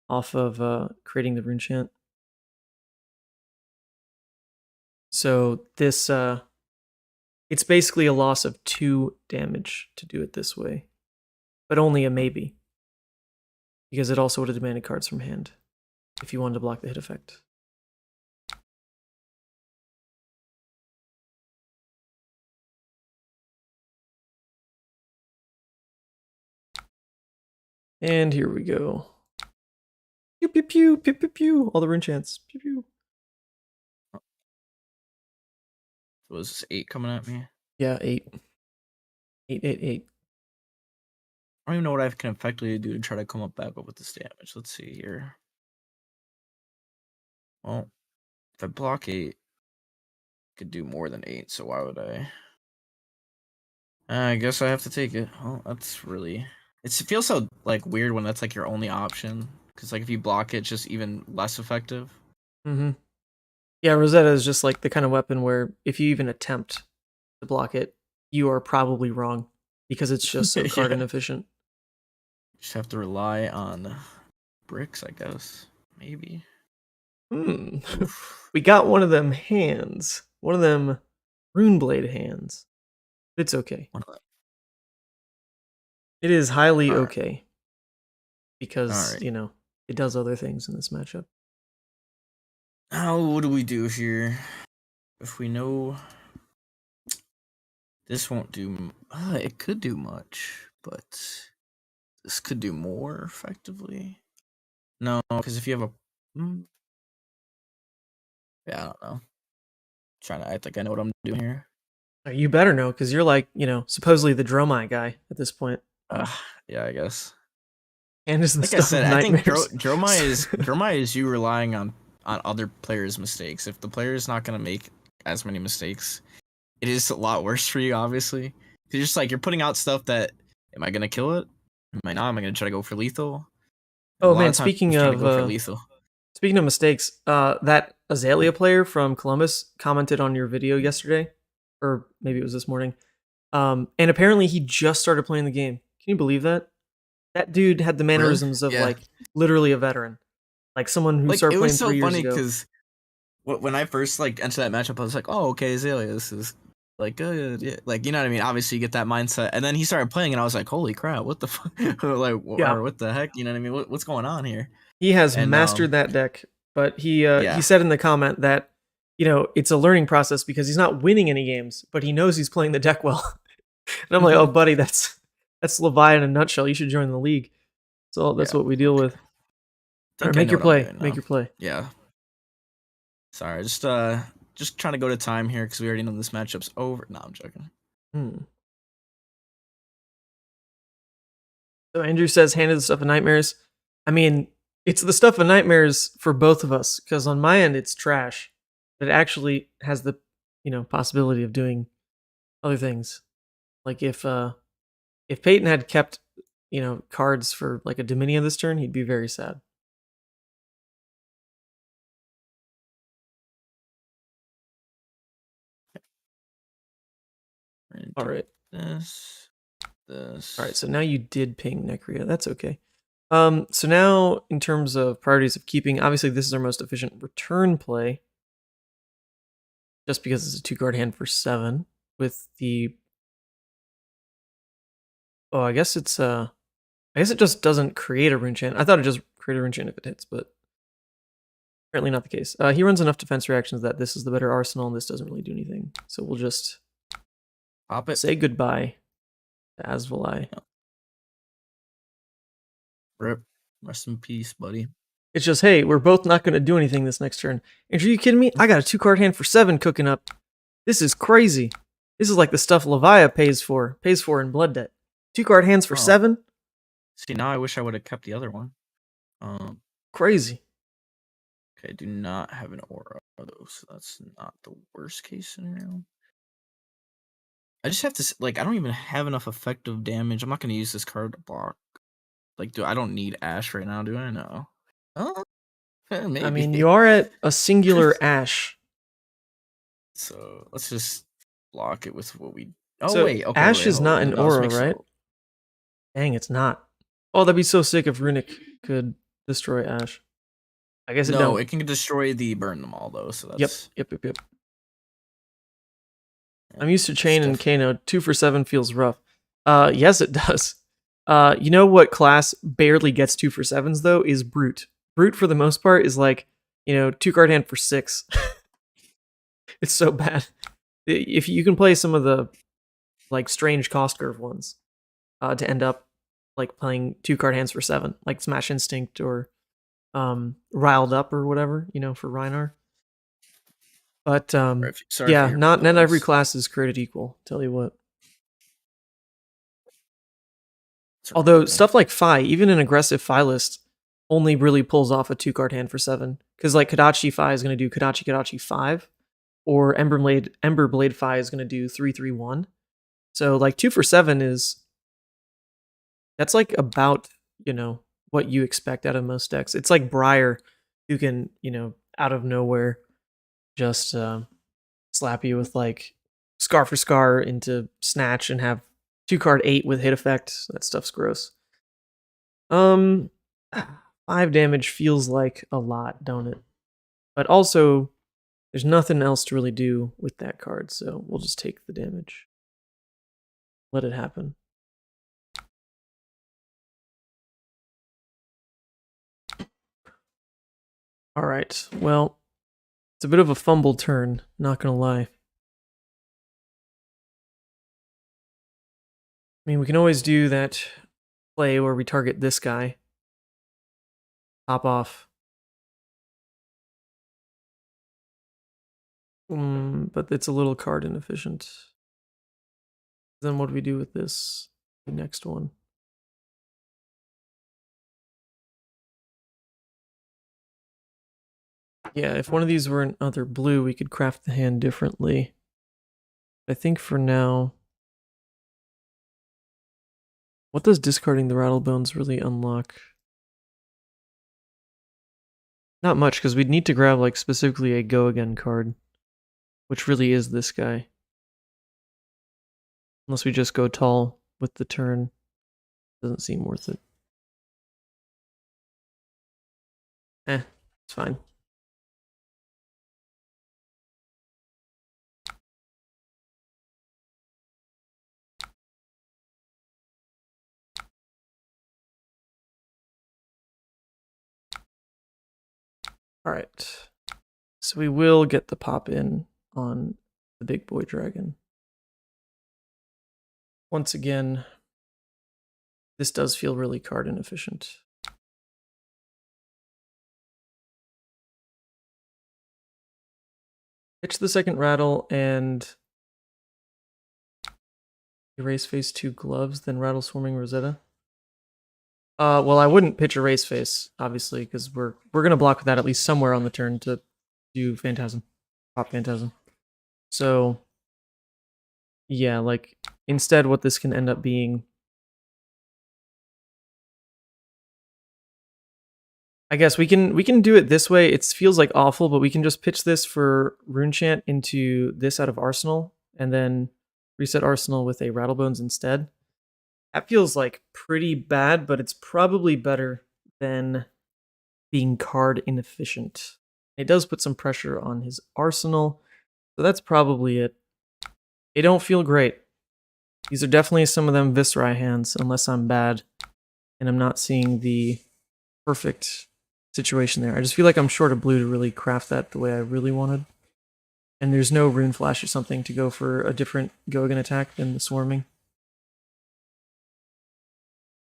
off of creating the rune chant. So this It's basically a loss of 2 damage to do it this way, but only a maybe, because it also would have demanded cards from hand if you wanted to block the hit effect. And here we go. Pew pew pew pew pew pew. All the rune chants. Pew pew. Was this 8 coming at me? Yeah, 8. 8, 8, 8. I don't even know what I can effectively do to try to come up back up with this damage. Let's see here. Well, if I block 8, I could do more than 8, so why would I? I guess I have to take it. Oh, that's really... it feels so like weird when that's like your only option. Because like if you block it, it's just even less effective. Mm-hmm. Yeah, Rosetta is just like the kind of weapon where if you even attempt to block it, you are probably wrong because it's just so card Yeah. inefficient. Just have to rely on bricks, I guess. Maybe. We got one of them hands. One of them Runeblade hands. It's okay. It is highly okay. Because, you know, it does other things in this matchup. What do we do here? If we know this won't do... it could do much, but this could do more effectively. No, because if you have a... yeah, I don't know. Trying to act like I know what I'm doing here. You better know, because you're like, you know, supposedly the Dromai guy at this point. Yeah, I guess. And is the like stuff I said, of I think nightmares. Dromai is you relying on other players' mistakes. If the player is not going to make as many mistakes, it is a lot worse for you, obviously. You're just like, you're putting out stuff that, am I going to kill it? Am I not? Am I going to try to go for lethal? And Oh man, speaking of mistakes, that Azalea player from Columbus commented on your video yesterday, or maybe it was this morning. And apparently he just started playing the game. Can you believe that? That dude had the mannerisms of like literally a veteran, like someone who started playing 3 years ago. It was so funny because when I first like entered that matchup, I was like, oh, okay, Azalea, this is like good, yeah. Like, you know what I mean? Obviously, you get that mindset, and then he started playing, and I was like, holy crap, what the fuck? Like, or what the heck? You know what I mean? What's going on here? He has mastered that deck, but he said in the comment that, you know, it's a learning process because he's not winning any games, but he knows he's playing the deck well. And I'm like, oh, buddy, that's Levia in a nutshell. You should join the league. So that's what we deal with. All right, make your play. Make your play. Yeah. Sorry, just trying to go to time here because we already know this matchup's over. No, I'm joking. So Andrew says, handed the stuff of nightmares. I mean, it's the stuff of nightmares for both of us because on my end it's trash, but it actually has the, you know, possibility of doing other things. Like if Peyton had kept, you know, cards for like a Dominion this turn, he'd be very sad. All right. This. All right, so now you did ping Necria. That's okay. So now in terms of priorities of keeping, obviously this is our most efficient return play. Just because it's a 2-card hand for 7 with the... oh, I guess it's I guess it just doesn't create a rune chant. I thought it just created a rune chant if it hits, but apparently not the case. He runs enough defense reactions that this is the better arsenal and this doesn't really do anything. So we'll just pop it. Say goodbye to Asvalai. Rip. Rest in peace, buddy. It's just, hey, we're both not going to do anything this next turn. Andrew, are you kidding me? I got a 2-card hand for 7 cooking up. This is crazy. This is like the stuff Levia pays for in Blood Debt. 2-card hands for 7? See, now I wish I would have kept the other one. Crazy. Okay, I do not have an aura, though, so that's not the worst case scenario. I just have to, like, I don't even have enough effective damage. I'm not going to use this card to block. Like, I don't need Ash right now, do I? No. Oh, maybe. I mean, you are at a singular Ash. So, let's just block it with what we... oh, so wait. Okay, Ash is not an aura, right? Dang, it's not. Oh, that'd be so sick if Runic could destroy Ash. I guess it don't. No, it can destroy the burn them all, though, so that's... Yep. I'm used to Chain and Kano. 2 for 7 feels rough. Yes, it does. You know what class barely gets 2 for 7s though is Brute. Brute for the most part is like, 2-card hand for 6. It's so bad. If you can play some of the like strange cost curve ones, to end up like playing 2-card hands for 7, like Smash Instinct or Riled Up or whatever, for Reinar. But Sorry yeah, not every class is created equal. Tell you what. Although stuff like Fi, even an aggressive Fi list, only really pulls off a 2-card hand for 7. Because like Kadachi Fi is going to do Kadachi 5, or Emberblade Fi is going to do 3-3-1. So like 2 for 7 that's like about, what you expect out of most decks. It's like Briar, who can, out of nowhere just slap you with like Scar for Scar into Snatch and have 2-card 8 with hit effect. That stuff's gross. 5 damage feels like a lot, don't it? But also, there's nothing else to really do with that card, so we'll just take the damage. Let it happen. Alright, well, it's a bit of a fumble turn, not gonna lie. I mean, we can always do that play where we target this guy. Top off. But it's a little card inefficient. Then what do we do with this? The next one. Yeah, if one of these were another blue, we could craft the hand differently. I think for now... What does discarding the Rattlebones really unlock? Not much, because we'd need to grab like specifically a Go Again card, which really is this guy. Unless we just go tall with the turn. Doesn't seem worth it. It's fine. Alright. So we will get the pop in on the big boy dragon. Once again, this does feel really card inefficient. Pitch the second rattle and erase face 2 gloves, then rattle swarming Rosetta. Well, I wouldn't pitch erase face, obviously, because we're gonna block with that at least somewhere on the turn to do Phantasm, pop Phantasm. So yeah, like instead, what this can end up being, I guess we can do it this way. It feels like awful, but we can just pitch this for Rune Chant into this out of Arsenal, and then reset Arsenal with a Rattlebones instead. That feels like pretty bad, but it's probably better than being card inefficient. It does put some pressure on his arsenal, so that's probably it. They don't feel great. These are definitely some of them Viserai hands, unless I'm bad and I'm not seeing the perfect situation there. I just feel like I'm short of blue to really craft that the way I really wanted. And there's no Rune Flash or something to go for a different Gogan attack than the Swarming.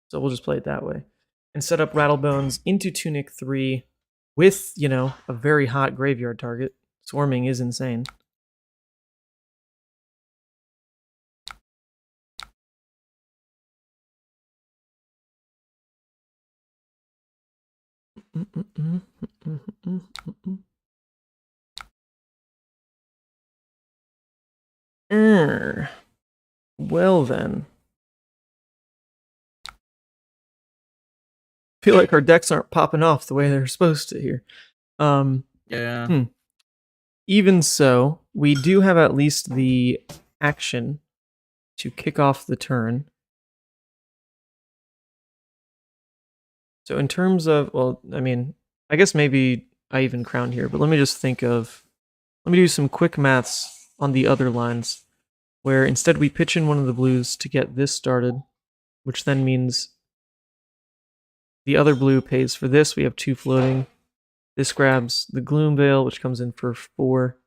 So we'll just play it that way. And set up Rattlebones into Tunic 3 with, a very hot graveyard target. Swarming is insane. Well then. Feel like our decks aren't popping off the way they're supposed to here. Yeah. Even so, we do have at least the action to kick off the turn. So in terms of, well, I mean, I guess maybe I even crown here, but let me just think of, let me do some quick maths on the other lines. where instead we pitch in one of the blues to get this started, which then means the other blue pays for this. We have 2 floating. This grabs the Gloom Veil, which comes in for 4,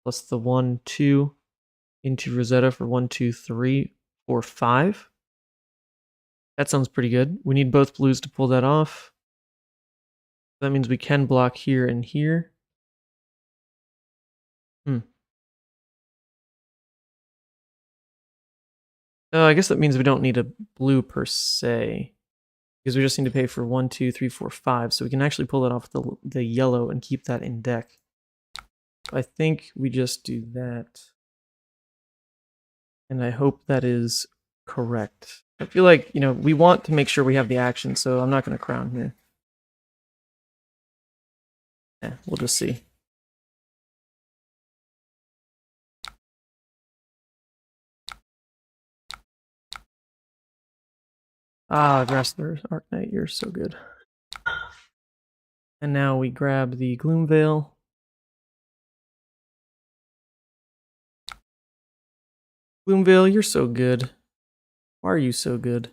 plus the 1, 2 into Rosetta for 1, 2, 3, 4, 5. That sounds pretty good. We need both blues to pull that off. That means we can block here and here. I guess that means we don't need a blue per se, because we just need to pay for 1, 2, 3, 4, 5. So we can actually pull that off the yellow and keep that in deck. I think we just do that. And I hope that is correct. I feel like, we want to make sure we have the action, so I'm not going to crown here. Yeah, we'll just see. Ah, Grassler, Arknight, you're so good. And now we grab the Gloom Veil. Gloom Veil, you're so good. Why are you so good?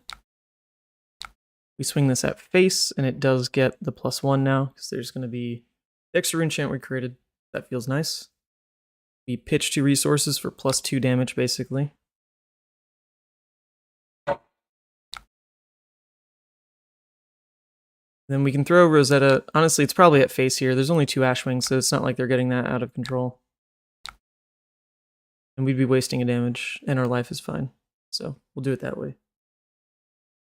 We swing this at face, and it does get the +1 now, because there's going to be the extra enchant we created. That feels nice. We pitch 2 resources for +2 damage, basically. Then we can throw Rosetta. Honestly, it's probably at face here. There's only 2 Ashwings, so it's not like they're getting that out of control. And we'd be wasting a damage, and our life is fine. So we'll do it that way.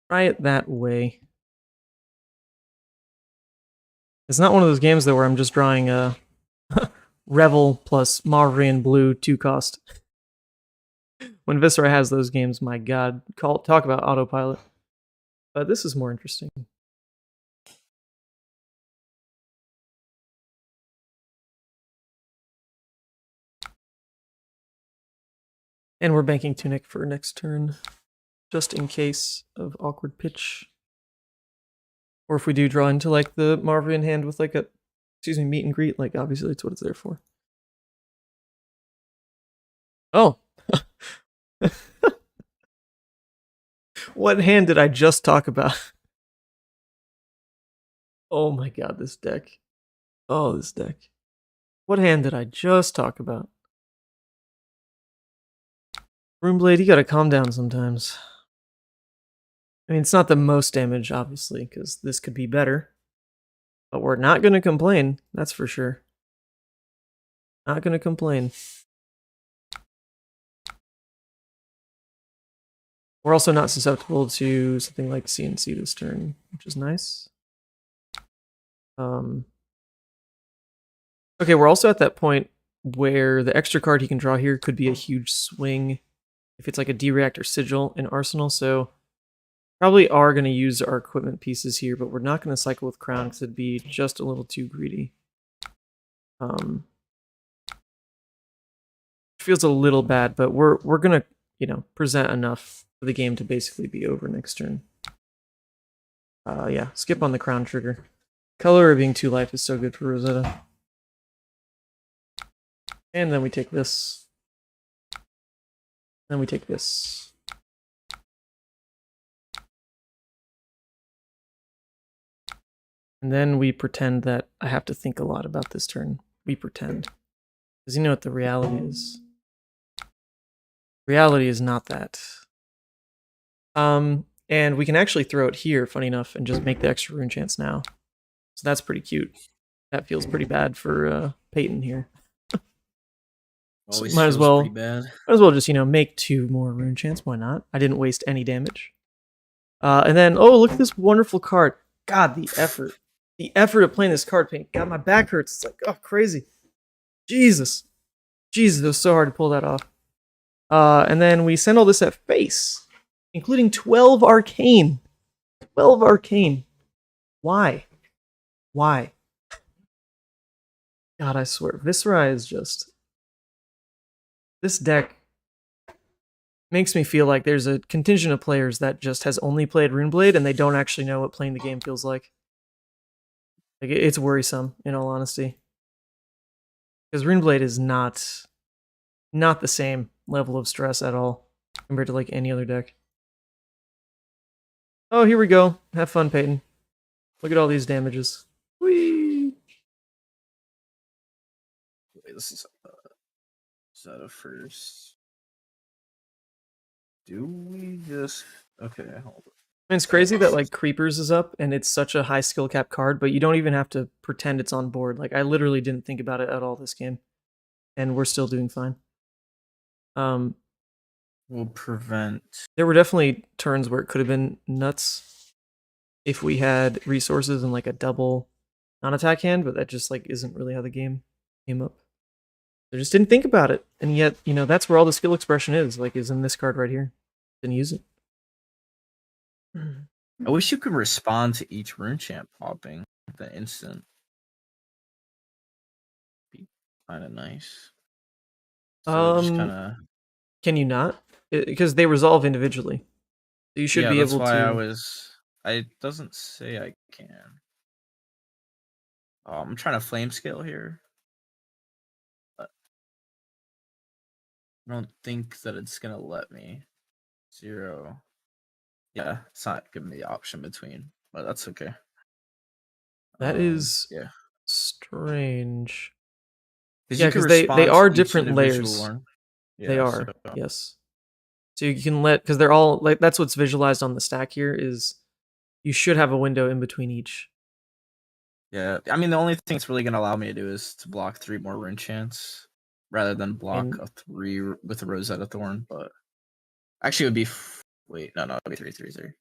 Try it that way. It's not one of those games, though, where I'm just drawing a Revel plus Marvrian Blue 2-cost. When Viserai has those games, my god, talk about autopilot. But this is more interesting. And we're banking Tunic for next turn, just in case of awkward pitch. Or if we do draw into like the Marvin hand with like a, meet and greet, like obviously that's what it's there for. Oh. What hand did I just talk about? Oh my god, this deck. Oh, this deck. What hand did I just talk about? Runeblade, you gotta calm down sometimes. I mean, it's not the most damage, obviously, because this could be better. But we're not gonna complain, that's for sure. Not gonna complain. We're also not susceptible to something like CNC this turn, which is nice. Okay, we're also at that point where the extra card he can draw here could be a huge swing if it's like a D-React or Sigil in Arsenal, so probably are going to use our equipment pieces here, but we're not going to cycle with Crown because it'd be just a little too greedy. Feels a little bad, but we're going to, present enough for the game to basically be over next turn. Yeah, skip on the Crown trigger. Color of being 2 life is so good for Rosetta. And then we take this. Then we take this. And then we pretend that I have to think a lot about this turn. We pretend. Because you know what the reality is. Reality is not that. And we can actually throw it here, funny enough, and just make the extra rune chance now. So that's pretty cute. That feels pretty bad for Peyton here. So might as well just, make 2 more rune chance. Why not? I didn't waste any damage. And then, oh, look at this wonderful card. God, the effort. The effort of playing this card, Pink. God, my back hurts. It's like, oh, crazy. Jesus. Jesus, it was so hard to pull that off. And then we send all this at face, including 12 Arcane. 12 Arcane. Why? Why? God, I swear. Viserai is just... This deck makes me feel like there's a contingent of players that just has only played Runeblade and they don't actually know what playing the game feels like. Like, it's worrisome, in all honesty. Because Runeblade is not the same. level of stress at all compared to like any other deck. Oh, here we go. Have fun, Peyton. Look at all these damages. Whee! Wait, this is that a first? Do we just okay? Hold on. And it's crazy that like Creepers is up and it's such a high skill cap card, but you don't even have to pretend it's on board. Like I literally didn't think about it at all this game, and we're still doing fine. Will prevent. There were definitely turns where it could have been nuts if we had resources and like a double non-attack hand, but that just like isn't really how the game came up. I just didn't think about it, and yet that's where all the skill expression is. Like, is in this card right here. Didn't use it. I wish you could respond to each rune chant popping the instant. Be kind of nice. So just kind of. Can you not? Because they resolve individually. So you should be able to. That's why it doesn't say I can. I'm trying to flame scale here. But I don't think that it's gonna let me. 0. Yeah, it's not giving me the option between, but that's okay. That is strange. Yeah, because they are different layers. Yeah, they are. So. Yes. So you can because they're all like that's what's visualized on the stack here is you should have a window in between each. Yeah, I mean the only thing it's really gonna allow me to do is to block 3 more rune chants rather than block a 3 with a Rosetta Thorn. But actually, it would be wait, no, it'd be 3/3/3. I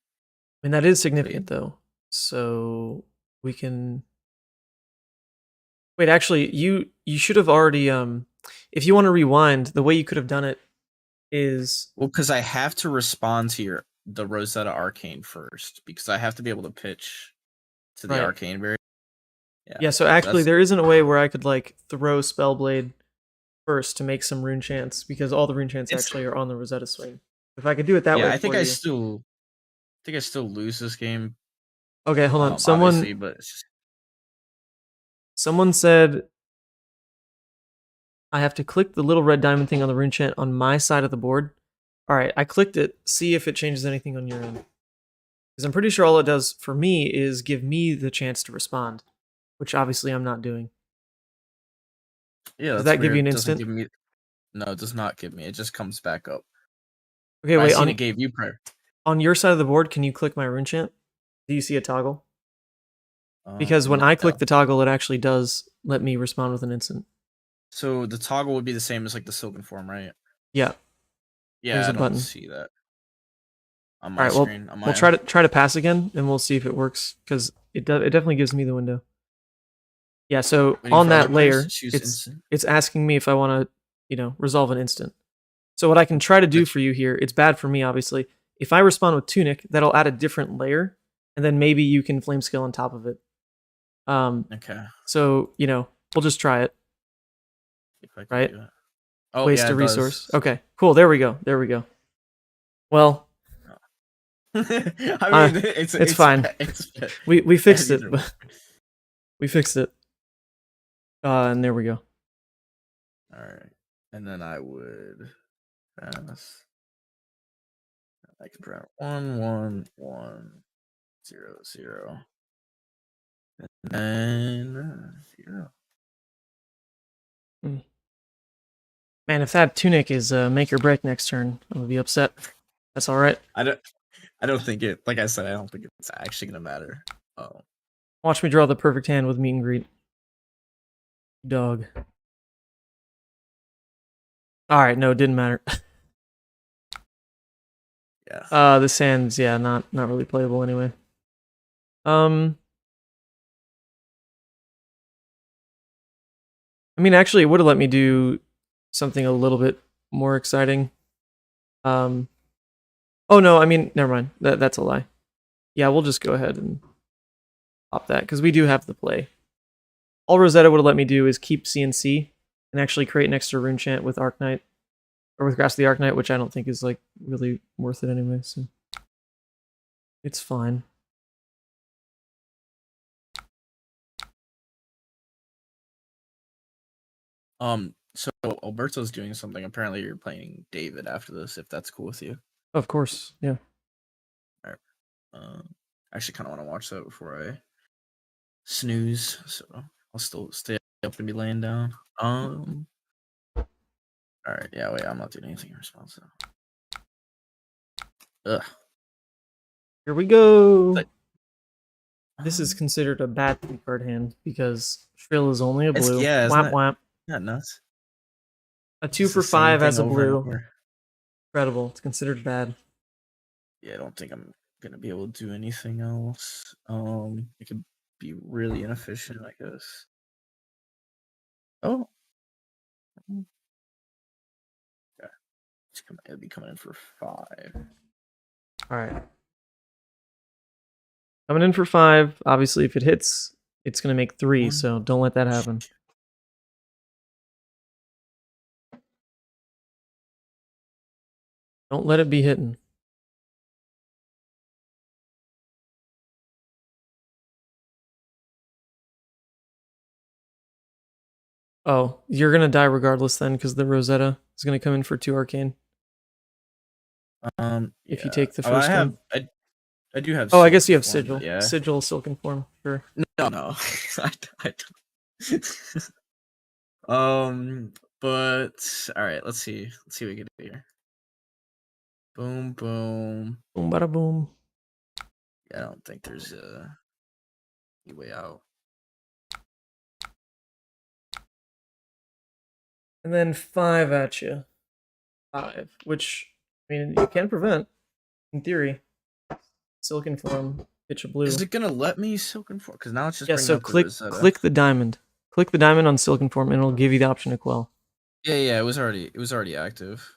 mean that is significant though. So we can wait. Actually, you should have already if you want to rewind, the way you could have done it is because I have to respond to the Rosetta Arcane first because I have to be able to pitch to the Arcane variant. Yeah, so actually there isn't a way where I could like throw Spellblade first to make some rune chants because all the rune chants actually are on the Rosetta swing. If I could do it that way, I think I still lose this game. Okay, hold on. Someone said I have to click the little red diamond thing on the rune chant on my side of the board. All right, I clicked it. See if it changes anything on your end. Because I'm pretty sure all it does for me is give me the chance to respond, which obviously I'm not doing. Yeah, does that give you an instant? No, it does not give me. It just comes back up. Okay, wait. It gave you prior. On your side of the board, can you click my rune chant? Do you see a toggle? Because when I click the toggle, it actually does let me respond with an instant. So the toggle would be the same as like the Sylvan form, right? Yeah. Yeah, there's a button. See that on my screen. We'll try to pass again, and we'll see if it works because it definitely gives me the window. Yeah. So on that layer, it's asking me if I want to resolve an instant. So what I can try to do for you here, it's bad for me obviously. If I respond with Tunic, that'll add a different layer, and then maybe you can flame scale on top of it. Okay. So we'll just try it. Right. Oh, waste a resource. Okay, cool. There we go. Well, I mean, it's fine. We fixed it. We fixed it. And there we go. All right, and then I would pass. I can print 1 1 1 0 0, and then 0. Man, if that Tunic is make or break next turn, I'm gonna be upset. That's all right. I don't think it. Like I said, I don't think it's actually gonna matter. Oh, watch me draw the perfect hand with meet and greet. Dog. All right, no, it didn't matter. Yeah. This hand's not really playable anyway. I mean, actually, it would have let me do something a little bit more exciting. Oh no, I mean, never mind. That's a lie. Yeah, we'll just go ahead and pop that because we do have the play. All Rosetta would have let me do is keep CNC and actually create an extra rune chant with Arknight or with Grasp of the Arknight, which I don't think is like really worth it anyway. So it's fine. So Alberto's doing something. Apparently, you're playing David after this. If that's cool with you. Of course, yeah. All right. I actually kind of want to watch that before I snooze. So I'll still stay up and be laying down. All right. Yeah. Wait. I'm not doing anything in response. Ugh. Here we go. But, This is considered a bad 3-card hand because Shrill is only a It's, blue. yeah, isn't Whap that- whap. not nuts. A 2 It's for the same 5 thing as a over and blue. over. Incredible. It's considered bad. Yeah, I don't think I'm gonna be able to do anything else. It could be really inefficient, I guess. Oh. Yeah. It'll be coming in for 5. Alright. Coming in for 5. Obviously, if it hits, it's going to make 3, so don't let that happen. Don't let it be hitting. Oh, you're going to die regardless then because the Rosetta is going to come in for 2 arcane. If you take the first one. I do have. Oh, I guess you have Silken Form, Sigil. Yeah. Sigil, Silken Form, sure. No. I don't. But all right. Let's see. Let's see what we can do here. Boom, boom. Boom, bada boom. Yeah, I don't think there's any way out. And then 5 at you. 5, which, I mean, you can prevent, in theory. Silken Form, pitch a blue. Is it gonna let me Silken Form? Because now it's just yeah. bringing So up click the diamond. Click the diamond on Silken Form, and it'll give you the option to quell. Yeah. It was already active.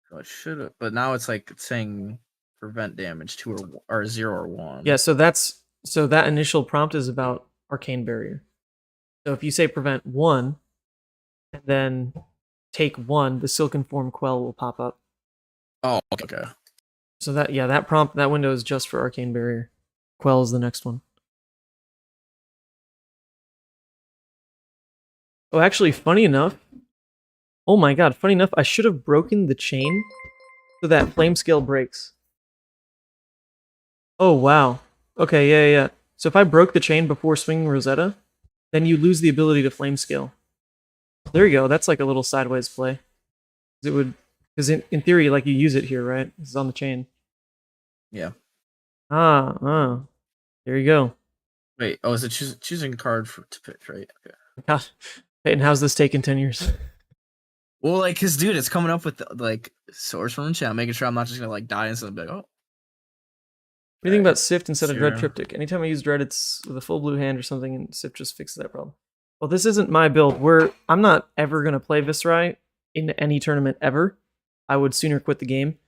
So it should have, but now it's like it's saying prevent damage 2 or 0 or 1. Yeah. So that initial prompt is about Arcane Barrier. So if you say prevent 1, and then take 1, the Silken Form quell will pop up. Oh, okay. So that window is just for Arcane Barrier. Quell is the next one. Oh, actually, funny enough. Oh my god, funny enough, I should have broken the chain so that flame scale breaks. Oh wow. Okay, yeah. So if I broke the chain before swinging Rosetta, then you lose the ability to flame scale. There you go. That's like a little sideways play. Because in theory, like you use it here, right? This is on the chain. Yeah. There you go. Wait. Oh, is it choosing a card to pitch? Right. Okay. God, Peyton, how's this taking 10 years? Well, like, cause dude, it's coming up with like source from the chat, making sure I'm not just gonna like die and be like, oh. What do you think about Sift instead of Dread 0. Triptych? Anytime I use Dread, it's with a full blue hand or something, and Sift just fixes that problem. Well, this isn't my build. I'm not ever gonna play Viserai in any tournament ever. I would sooner quit the game.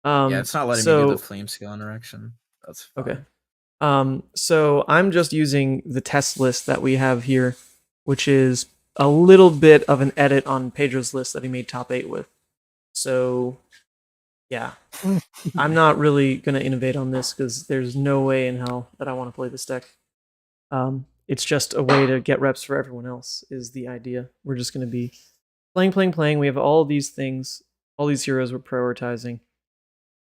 Yeah, it's not letting me do the flame scale interaction. That's fine. Okay. So I'm just using the test list that we have here, which is a little bit of an edit on Pedro's list that he made top 8 with. So, yeah. I'm not really going to innovate on this because there's no way in hell that I want to play this deck. It's just a way to get reps for everyone else is the idea. We're just going to be playing. We have all these things, all these heroes we're prioritizing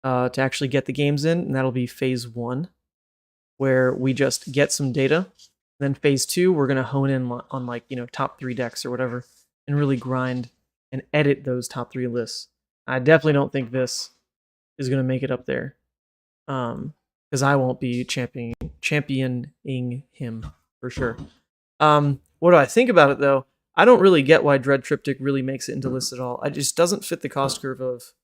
to actually get the games in, and that'll be phase 1, where we just get some data. Then phase 2, we're going to hone in on like, top 3 decks or whatever and really grind and edit those top 3 lists. I definitely don't think this is going to make it up there because I won't be championing him for sure. What do I think about it, though? I don't really get why Dread Triptych really makes it into lists at all. It just doesn't fit the cost curve of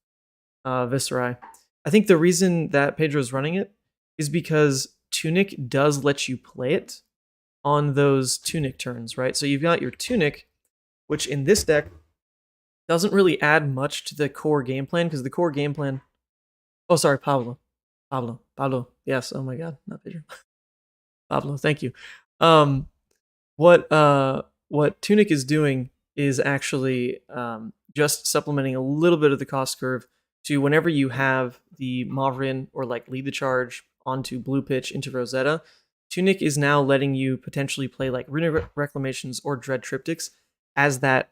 Viserai. I think the reason that Pedro's running it is because Tunic does let you play it on those Tunic turns, right? So you've got your Tunic, which in this deck doesn't really add much to the core game plan, because the core game plan... Oh, sorry, Pablo. Yes, oh my god, not Pedro. Pablo, thank you. What Tunic is doing is actually just supplementing a little bit of the cost curve to whenever you have the Mauvrin or like lead the charge onto blue pitch into Rosetta, Tunic is now letting you potentially play like Runic Reclamations or Dread Triptychs as that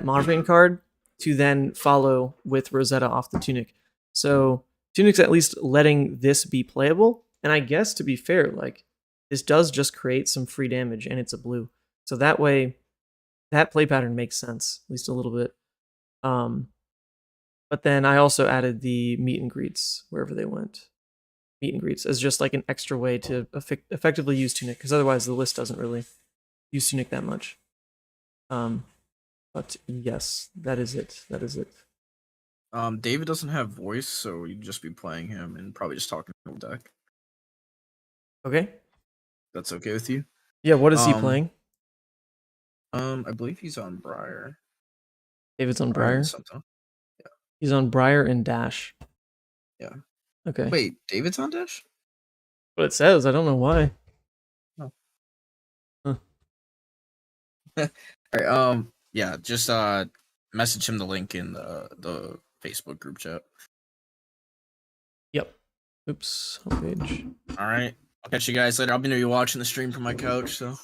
Marvin card to then follow with Rosetta off the Tunic. So Tunic's at least letting this be playable, and I guess to be fair, like this does just create some free damage, and it's a blue. So that way, that play pattern makes sense, at least a little bit. But then I also added the meet and greets wherever they went. Meet and greets as just like an extra way to effectively use Tunic, because otherwise the list doesn't really use Tunic that much. But yes, that is it. That is it. David doesn't have voice, so you'd just be playing him and probably just talking to the deck. Okay. That's okay with you? Yeah, what is he playing? I believe he's on Briar. David's on Briar? Yeah. He's on Briar and Dash. Yeah. Okay. Wait, David's on Dash? What it says, I don't know why. Oh. Huh. Alright, yeah, just message him the link in the Facebook group chat. Yep. Oops, homepage. Alright. I'll catch you guys later. I'll be near you watching the stream from my couch, so.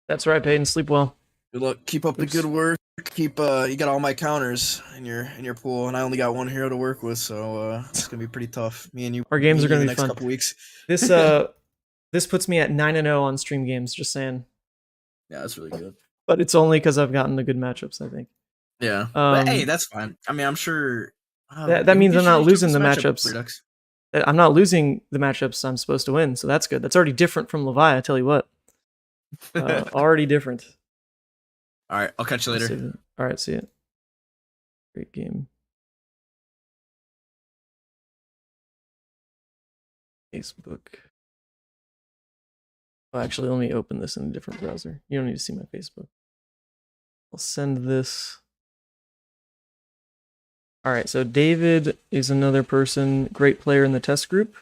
That's right, Peyton. Sleep well. Good luck. Keep up the good work. Keep you got all my counters in your pool, and I only got one hero to work with, so it's gonna be pretty tough. Me and you. Our games are gonna be next fun. Couple weeks. This puts me at 9-0 on stream games. Just saying. Yeah, that's really good. But it's only because I've gotten the good matchups, I think. Yeah. But hey, that's fine. I mean, I'm sure. That means I'm not losing the matchups. I'm not losing the matchups I'm supposed to win, so that's good. That's already different from Levia, I tell you what. Already different. All right, I'll catch you later. All right, see ya. Great game. Facebook. Oh, actually, let me open this in a different browser. You don't need to see my Facebook. I'll send this. All right, so David is another person, great player in the test group.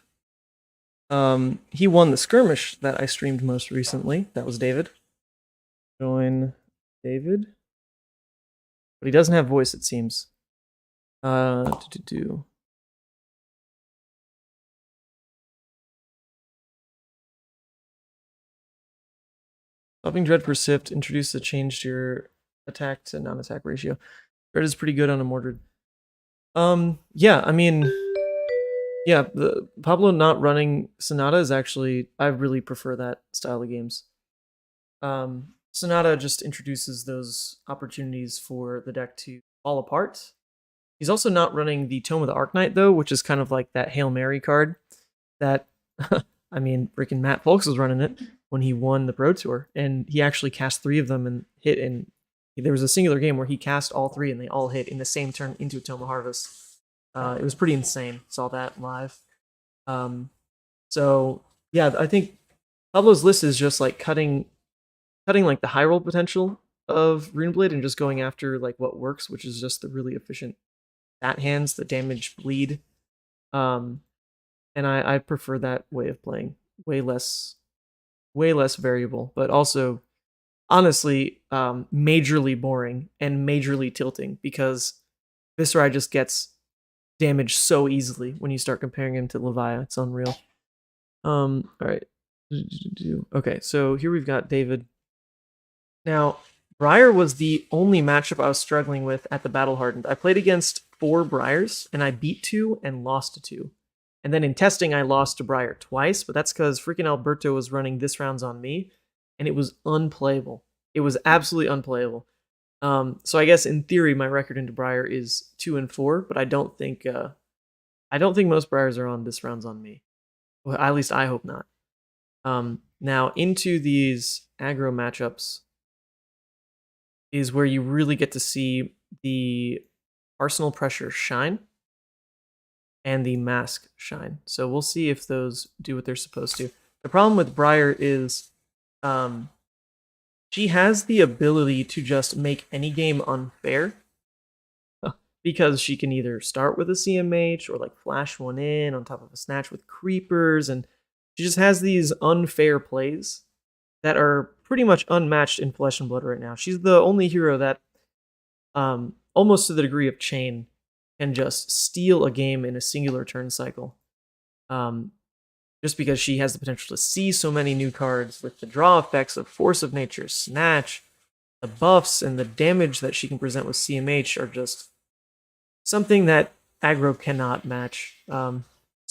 He won the skirmish that I streamed most recently. That was David. Join David. But he doesn't have voice, it seems. Stopping Dread for Sift. Introduce a change to your attack to non-attack ratio. Dread is pretty good on a Mordred. Yeah, I mean, yeah, the Pablo not running Sonata is actually, I really prefer that style of games. Sonata just introduces those opportunities for the deck to fall apart. He's also not running the Tome of the Arknight, though, which is kind of like that Hail Mary card that, I mean, freaking Matt Folks was running it when he won the Pro Tour, and he actually cast 3 of them and hit, and there was a singular game where he cast all 3 and they all hit in the same turn into a Tome of Harvest. It was pretty insane. Saw that live. So, yeah, I think Pablo's list is just like cutting like the high roll potential of Runeblade and just going after like what works, which is just the really efficient bat hands that damage bleed. And I prefer that way of playing. Way less variable, but also honestly majorly boring and majorly tilting, because Viserai just gets damaged so easily when you start comparing him to Levia. It's unreal. All right. Okay, so here we've got David. Now, Briar was the only matchup I was struggling with at the Battle Hardened. I played against 4 Briars, and I beat 2 and lost to 2. And then in testing, I lost to Briar twice, but that's because freaking Alberto was running this rounds on me, and it was unplayable. It was absolutely unplayable. So I guess in theory, my record into Briar is 2-4, but I don't think most Briars are on this rounds on me. Well, at least I hope not. Now into these aggro matchups is where you really get to see the Arsenal pressure shine and the mask shine. So we'll see if those do what they're supposed to. The problem with Briar is she has the ability to just make any game unfair, because she can either start with a CMH or like flash one in on top of a snatch with creepers, and she just has these unfair plays that are pretty much unmatched in Flesh and Blood right now. She's the only hero that, almost to the degree of Chain, can just steal a game in a singular turn cycle. Just because she has the potential to see so many new cards with the draw effects of Force of Nature, Snatch, the buffs and the damage that she can present with CMH are just something that aggro cannot match. So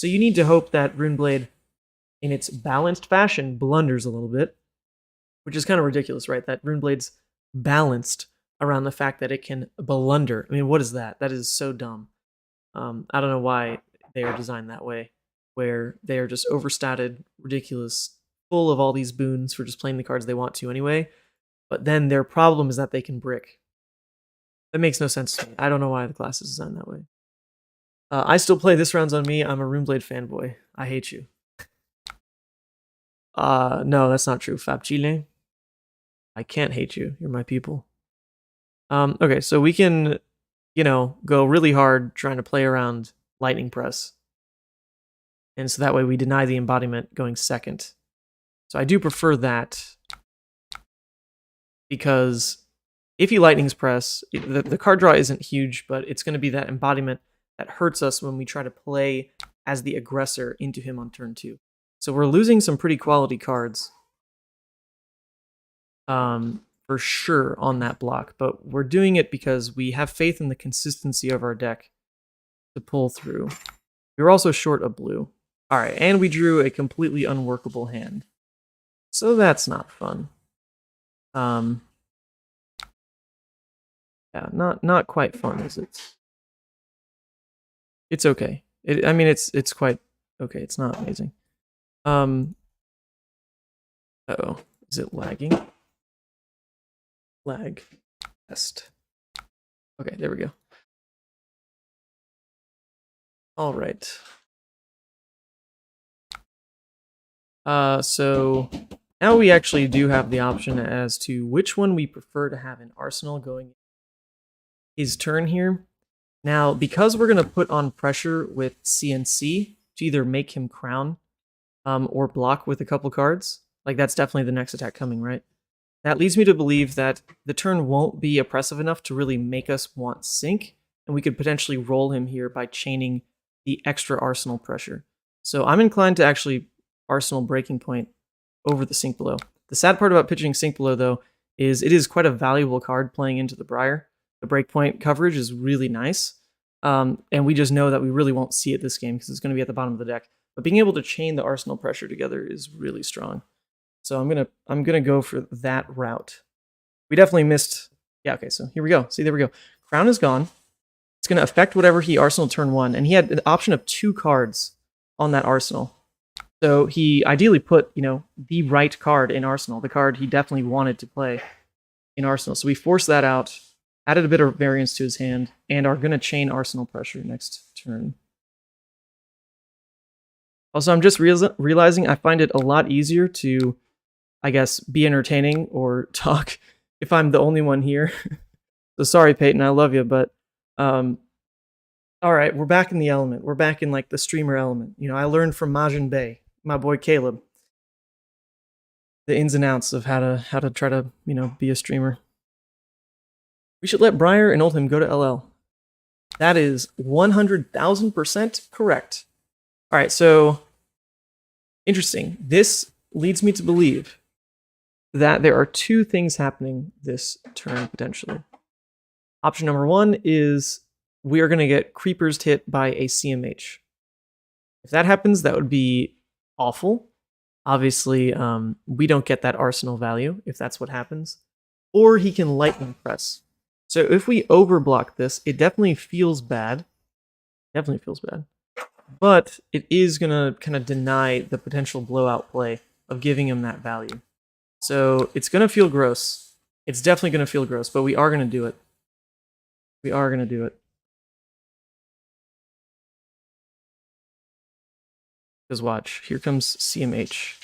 you need to hope that Runeblade, in its balanced fashion, blunders a little bit, which is kind of ridiculous, right? That Runeblade's balanced around the fact that it can blunder. I mean, what is that? That is so dumb. I don't know why they are designed that way, where they are just overstated, ridiculous, full of all these boons for just playing the cards they want to anyway. But then their problem is that they can brick. That makes no sense to me. I don't know why the class is designed that way. I still play This Round's on Me. I'm a Runeblade fanboy. I hate you. No, that's not true. Fab Chile. I can't hate you. You're my people. Okay, so we can, go really hard trying to play around Lightning Press. And so that way we deny the embodiment going second. So I do prefer that, because if he Lightning's Press, the card draw isn't huge, but it's going to be that embodiment that hurts us when we try to play as the aggressor into him on turn 2. So we're losing some pretty quality cards, for sure, on that block. But we're doing it because we have faith in the consistency of our deck to pull through. We're also short a blue. All right, and we drew a completely unworkable hand. So that's not fun. Yeah, not quite fun, is it? It's okay. I mean, it's quite okay. It's not amazing. Uh-oh. Is it lagging? Lag. Test. Okay, there we go. All right. So now we actually do have the option as to which one we prefer to have in Arsenal going his turn here. Now, because we're going to put on pressure with CNC to either make him crown or block with a couple cards, like that's definitely the next attack coming, right? That leads me to believe that the turn won't be oppressive enough to really make us want sync, and we could potentially roll him here by chaining the extra Arsenal pressure. So I'm inclined to actually Arsenal Breaking Point over the Sink Below. The sad part about pitching Sink Below, though, is it is quite a valuable card playing into the Briar. The breakpoint coverage is really nice, and we just know that we really won't see it this game because it's going to be at the bottom of the deck. But being able to chain the Arsenal pressure together is really strong. So I'm gonna go for that route. We definitely missed. Yeah, okay, so here we go. See, there we go. Crown is gone. It's gonna affect whatever he Arsenal turn 1, and he had an option of 2 cards on that Arsenal. So he ideally put, the right card in Arsenal, the card he definitely wanted to play in Arsenal. So we forced that out, added a bit of variance to his hand, and are gonna chain Arsenal pressure next turn. Also, I'm just realizing I find it a lot easier to, I guess, be entertaining or talk if I'm the only one here. So sorry, Peyton, I love you, but all right, we're back in the element. We're back in like the streamer element. I learned from Majin Bey, my boy Caleb, the ins and outs of how to try to be a streamer. We should let Briar and Oldham go to LL. That is 100,000% correct. All right, so interesting. This leads me to believe that there are 2 things happening this turn, potentially. Option number 1 is we are going to get creepers hit by a CMH. If that happens, that would be awful. Obviously, we don't get that Arsenal value if that's what happens. Or he can Lightning Press. So if we overblock this, it definitely feels bad. Definitely feels bad. But it is going to kind of deny the potential blowout play of giving him that value. So it's going to feel gross. It's definitely going to feel gross, but we are going to do it. We are going to do it. Because watch, here comes CMH.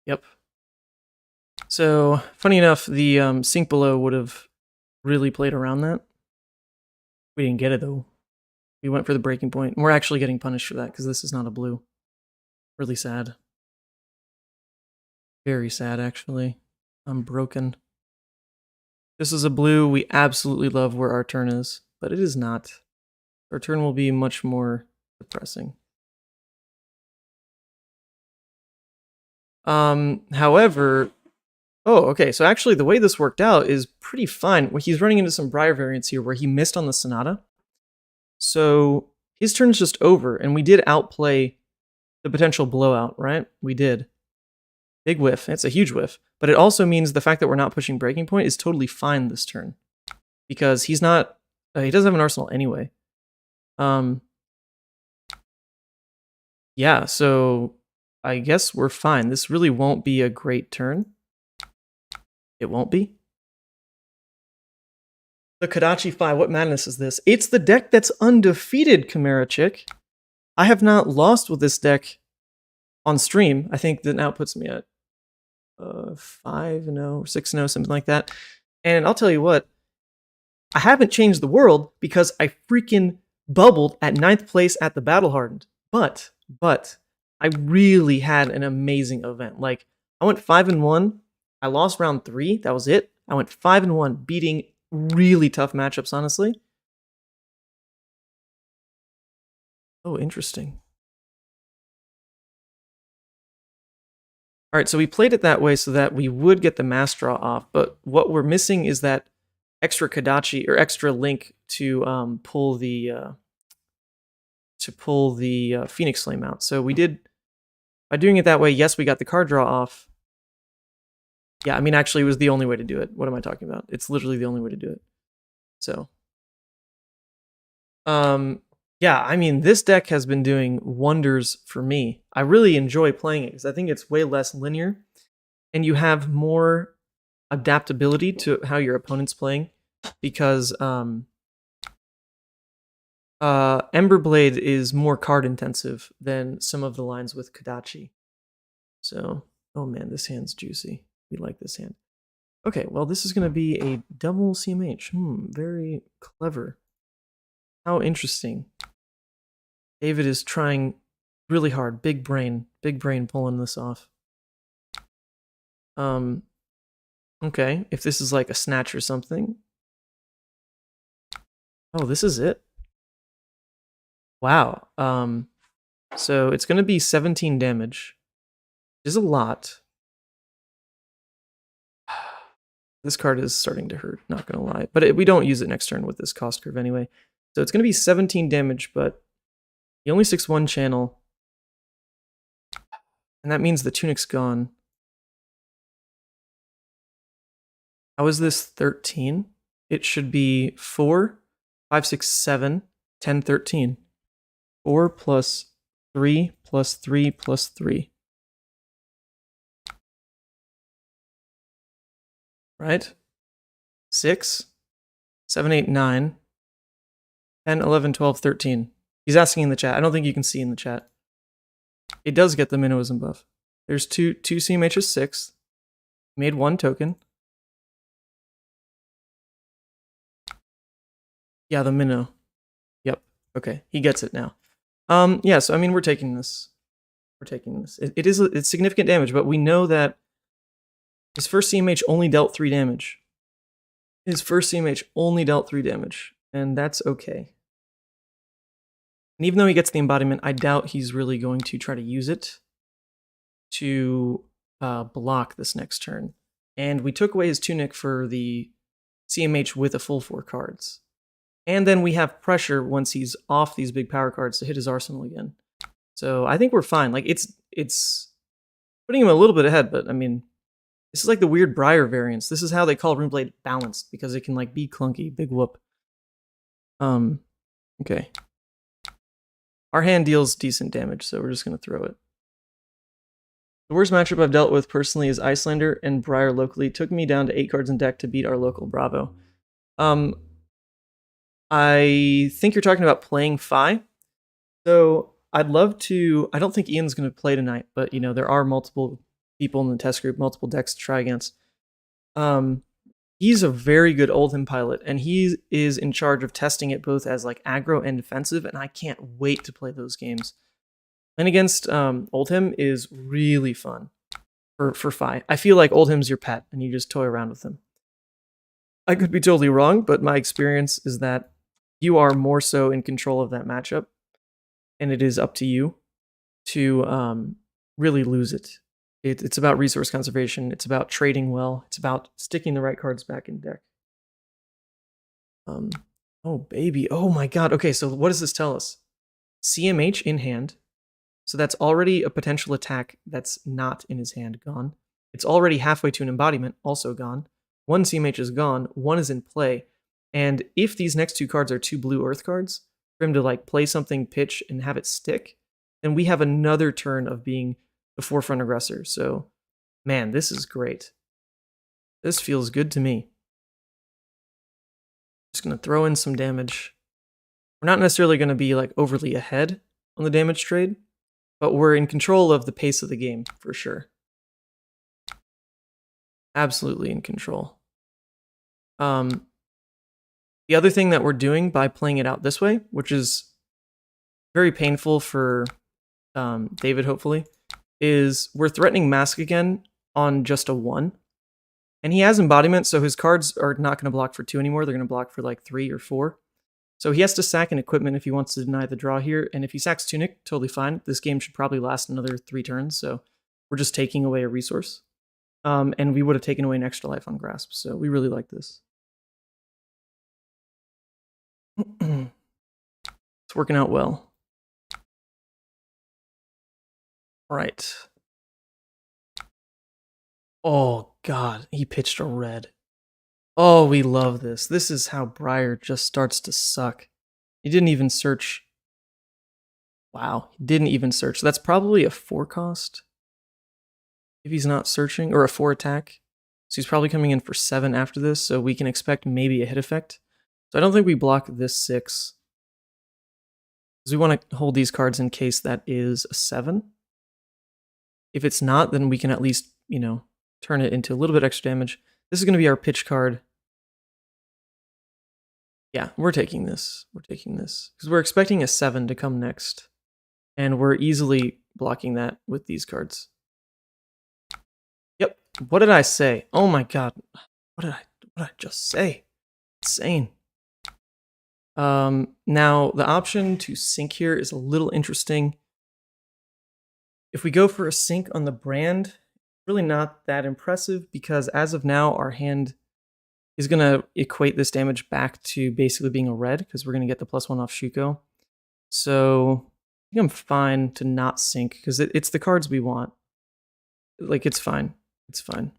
Yep. So, funny enough, the Sink Below would have really played around that. We didn't get it, though. We went for the breaking point. And we're actually getting punished for that, because this is not a blue. Really sad. Very sad, actually. I'm broken. This is a blue. We absolutely love where our turn is, but it is not. Our turn will be much more depressing. However, oh, okay. So actually, the way this worked out is pretty fine. Well, he's running into some Briar variants here where he missed on the Sonata. So his turn's just over, and we did outplay the potential blowout, right? We did. Big whiff. It's a huge whiff. But it also means the fact that we're not pushing breaking point is totally fine this turn. Because he's not... he doesn't have an arsenal anyway. Yeah, so I guess we're fine. This really won't be a great turn. It won't be. The Kodachi 5, what madness is this? It's the deck that's undefeated, Chimera Chick. I have not lost with this deck on stream. I think that now puts me at 5-0, 6-0, something like that. And I'll tell you what, I haven't changed the world because I freaking bubbled at 9th place at the Battle Hardened. But I really had an amazing event. Like, I went 5-1. I lost round 3. That was it. I went 5-1, beating really tough matchups, honestly. Oh, interesting. All right, so we played it that way so that we would get the mass draw off, but what we're missing is that extra Kodachi or extra link to pull the Phoenix Flame out. So we did, by doing it that way, yes, we got the card draw off. Yeah, I mean, actually, it was the only way to do it. What am I talking about? It's literally the only way to do it. So, yeah, I mean, this deck has been doing wonders for me. I really enjoy playing it because I think it's way less linear, and you have more adaptability to how your opponent's playing because Emberblade is more card intensive than some of the lines with Kodachi. So, oh man, this hand's juicy. We like this hand. Okay, well, this is going to be a double CMH. Very clever. How interesting. David is trying really hard. Big brain pulling this off. Okay, if this is like a snatch or something. Oh, this is it. Wow. So it's going to be 17 damage. Which is a lot. This card is starting to hurt, not going to lie. But we don't use it next turn with this cost curve anyway. So it's going to be 17 damage, but he only 6-1 channel. And that means the tunic's gone. How is this 13? It should be 4, 5, 6, 7, 10, 13. 4 plus 3 plus 3 plus 3. Right? 6, 7, 8, 9, 10, 11, 12, 13. He's asking in the chat. I don't think you can see in the chat. It does get the Minnowism buff. There's two CMHs 6. Made 1 token. Yeah, the Minnow. Yep. Okay, he gets it now. Yeah, so I mean, we're taking this. We're taking this. It's significant damage, but we know that his first CMH only dealt 3 damage. His first CMH only dealt 3 damage, and that's okay. And even though he gets the embodiment, I doubt he's really going to try to use it to block this next turn. And we took away his tunic for the CMH with a full 4 cards. And then we have pressure once he's off these big power cards to hit his arsenal again. So I think we're fine. Like, it's putting him a little bit ahead, but I mean, this is like the weird Briar variants. This is how they call Runeblade balanced, because it can like be clunky. Big whoop. Okay. Our hand deals decent damage, so we're just going to throw it. The worst matchup I've dealt with personally is Icelander and Briar locally. Took me down to 8 cards in deck to beat our local Bravo. I think you're talking about playing Fi. So I'd love to... I don't think Ian's going to play tonight, but you know, there are multiple people in the test group, multiple decks to try against. He's a very good Oldhim pilot, and he is in charge of testing it both as like aggro and defensive, and I can't wait to play those games. And against Oldhim is really fun for Fi. I feel like Oldhim's your pet, and you just toy around with him. I could be totally wrong, but my experience is that you are more so in control of that matchup, and it is up to you to really lose it. It's about resource conservation. It's about trading well. It's about sticking the right cards back in deck. Oh baby, oh my god. Okay, so what does this tell us? CMH in hand. So that's already a potential attack that's not in his hand gone. It's already halfway to an embodiment, also gone. One CMH is gone, one is in play. And if these next two cards are two blue earth cards, for him to like play something, pitch, and have it stick, then we have another turn of being the forefront aggressor. So, man, this is great. This feels good to me. Just gonna throw in some damage. We're not necessarily gonna be like overly ahead on the damage trade, but we're in control of the pace of the game for sure. Absolutely in control. The other thing that we're doing by playing it out this way, which is very painful for David, hopefully, is we're threatening Mask again on just a 1. And he has embodiment, so his cards are not going to block for 2 anymore. They're going to block for like 3 or 4. So he has to sack an equipment if he wants to deny the draw here. And if he sacks Tunic, totally fine. This game should probably last another 3 turns, so we're just taking away a resource. And we would have taken away an extra life on Grasp, so we really like this. It's working out well. All right. Oh, God, he pitched a red. Oh, we love this. This is how Briar just starts to suck. He didn't even search. Wow, he didn't even search. That's probably a 4 cost. If he's not searching, or a 4 attack. So he's probably coming in for 7 after this, so we can expect maybe a hit effect. So I don't think we block this 6. Because we want to hold these cards in case that is a 7. If it's not, then we can at least, you know, turn it into a little bit extra damage. This is going to be our pitch card. Yeah, we're taking this. We're taking this. Because we're expecting a 7 to come next. And we're easily blocking that with these cards. Yep. What did I say? Oh my god. What did I just say? Insane. Now, the option to sink here is a little interesting. If we go for a sink on the brand, really not that impressive because as of now, our hand is going to equate this damage back to basically being a red because we're going to get the +1 off Shuko. So I think I'm fine to not sink because it's the cards we want. Like, it's fine. It's fine.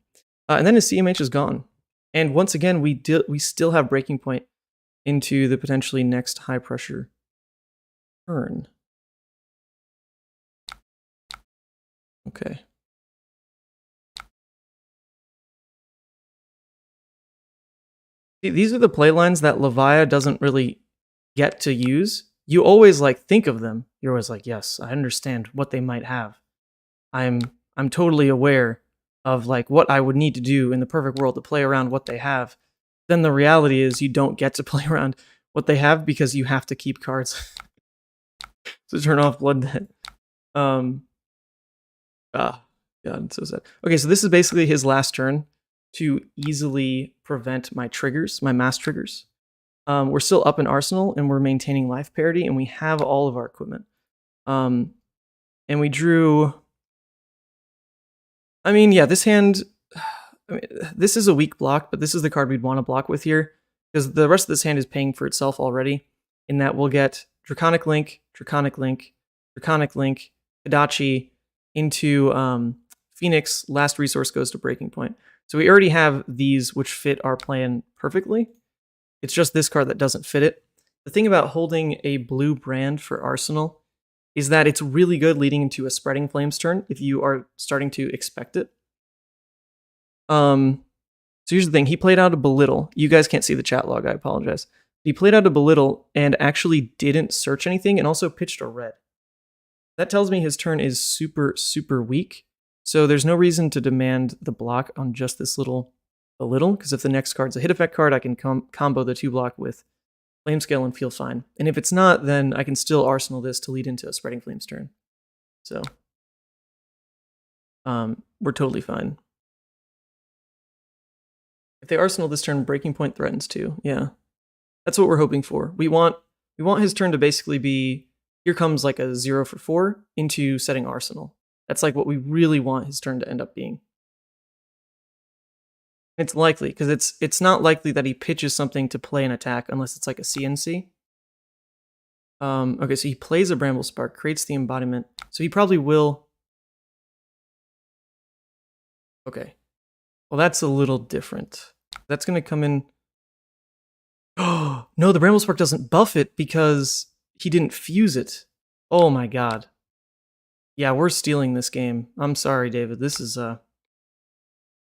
And then his CMH is gone. And once again, we still have breaking point into the potentially next high pressure turn. Okay. See, these are the play lines that Levia doesn't really get to use. You always like think of them. You're always like, yes, I understand what they might have. I'm totally aware of like what I would need to do in the perfect world to play around what they have. Then the reality is you don't get to play around what they have because you have to keep cards to turn off Blood Debt. God, it's so sad. Okay, so this is basically his last turn to easily prevent my triggers, my mass triggers. We're still up in Arsenal and we're maintaining life parity and we have all of our equipment. And we drew... I mean, yeah, this hand... I mean, this is a weak block, but this is the card we'd want to block with here because the rest of this hand is paying for itself already in that we'll get Draconic Link, Draconic Link, Draconic Link, Hidachi into Phoenix. Last resource goes to Breaking Point. So we already have these which fit our plan perfectly. It's just this card that doesn't fit it. The thing about holding a blue brand for Arsenal is that it's really good leading into a Spreading Flames turn if you are starting to expect it. So here's the thing. He played out a Belittle. You guys can't see the chat log. I apologize. He played out a Belittle and actually didn't search anything and also pitched a red. That tells me his turn is super, super weak. So there's no reason to demand the block on just this little Belittle, because if the next card's a hit effect card, I can combo the 2 block with Flame Scale and feel fine. And if it's not, then I can still Arsenal this to lead into a Spreading Flames turn. So we're totally fine. If they Arsenal this turn, Breaking Point threatens too. Yeah. That's what we're hoping for. We want his turn to basically be, here comes like a 0 for 4 into setting Arsenal. That's like what we really want his turn to end up being. It's likely, because it's not likely that he pitches something to play an attack unless it's like a CNC. Okay, so he plays a Bramble Spark, creates the embodiment. So he probably will... Okay. Well, that's a little different. That's going to come in... Oh, no, the Bramble Spark doesn't buff it because he didn't fuse it. Oh my god. Yeah, we're stealing this game. I'm sorry, David. This is a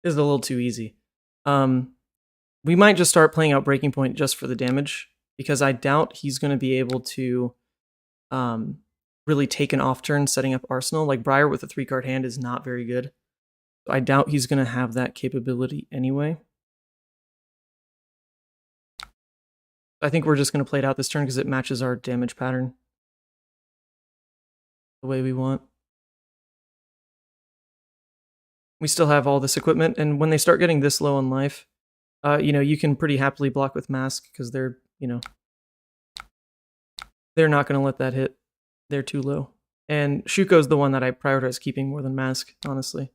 little too easy. We might just start playing out Breaking Point just for the damage, because I doubt he's going to be able to really take an off turn setting up Arsenal. Like, Briar with a 3-card hand is not very good. I doubt he's going to have that capability anyway. I think we're just going to play it out this turn because it matches our damage pattern the way we want. We still have all this equipment, and when they start getting this low on life, you can pretty happily block with Mask because they're not going to let that hit. They're too low. And Shuko's the one that I prioritize keeping more than Mask, honestly.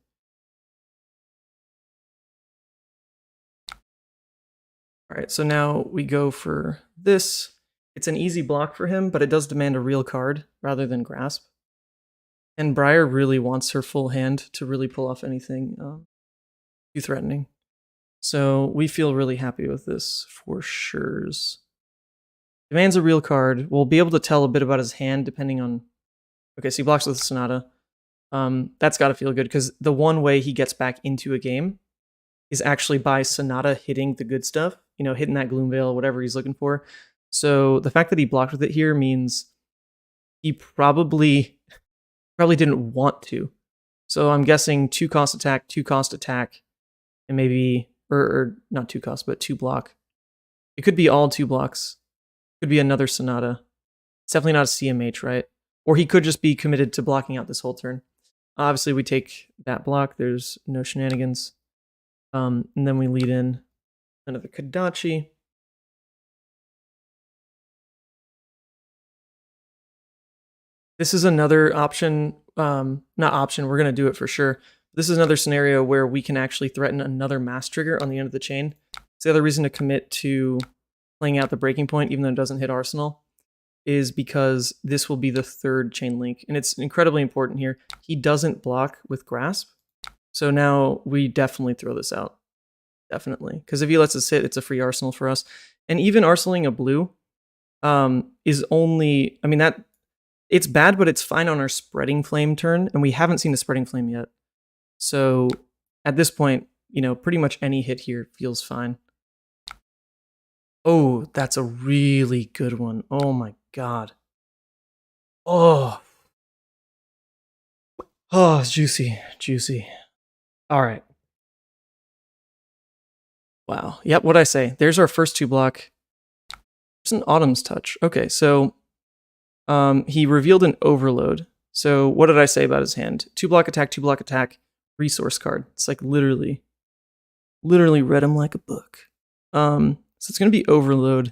All right, so now we go for this. It's an easy block for him, but it does demand a real card rather than Grasp. And Briar really wants her full hand to really pull off anything too threatening. So we feel really happy with this for sure. Demands a real card. We'll be able to tell a bit about his hand depending on... Okay, so he blocks with Sonata. That's got to feel good, because the one way he gets back into a game is actually by Sonata hitting the good stuff. Hitting that Gloom Veil, whatever he's looking for. So the fact that he blocked with it here means he probably didn't want to. So I'm guessing 2-cost attack, 2-cost attack, and maybe... Or not 2 cost, but 2 block. It could be all 2 blocks. Could be another Sonata. It's definitely not a CMH, right? Or he could just be committed to blocking out this whole turn. Obviously, we take that block. There's no shenanigans. And then we lead in another Kodachi. This is another option. Not option. We're going to do it for sure. This is another scenario where we can actually threaten another mass trigger on the end of the chain. It's the other reason to commit to playing out the Breaking Point, even though it doesn't hit Arsenal, is because this will be the 3rd chain link. And it's incredibly important here. He doesn't block with Grasp. So now we definitely throw this out. Definitely. Because if he lets us hit, it's a free Arsenal for us. And even Arsenaling a blue is only... I mean, it's bad, but it's fine on our Spreading Flame turn. And we haven't seen a Spreading Flame yet. So at this point, pretty much any hit here feels fine. Oh, that's a really good one. Oh my god. Oh, juicy, juicy. All right. Wow. Yep, what'd I say? There's our first 2 block. There's an Autumn's Touch. Okay, so he revealed an Overload. So what did I say about his hand? 2 block attack, 2 block attack. Resource card. It's like literally read him like a book. So it's going to be Overload.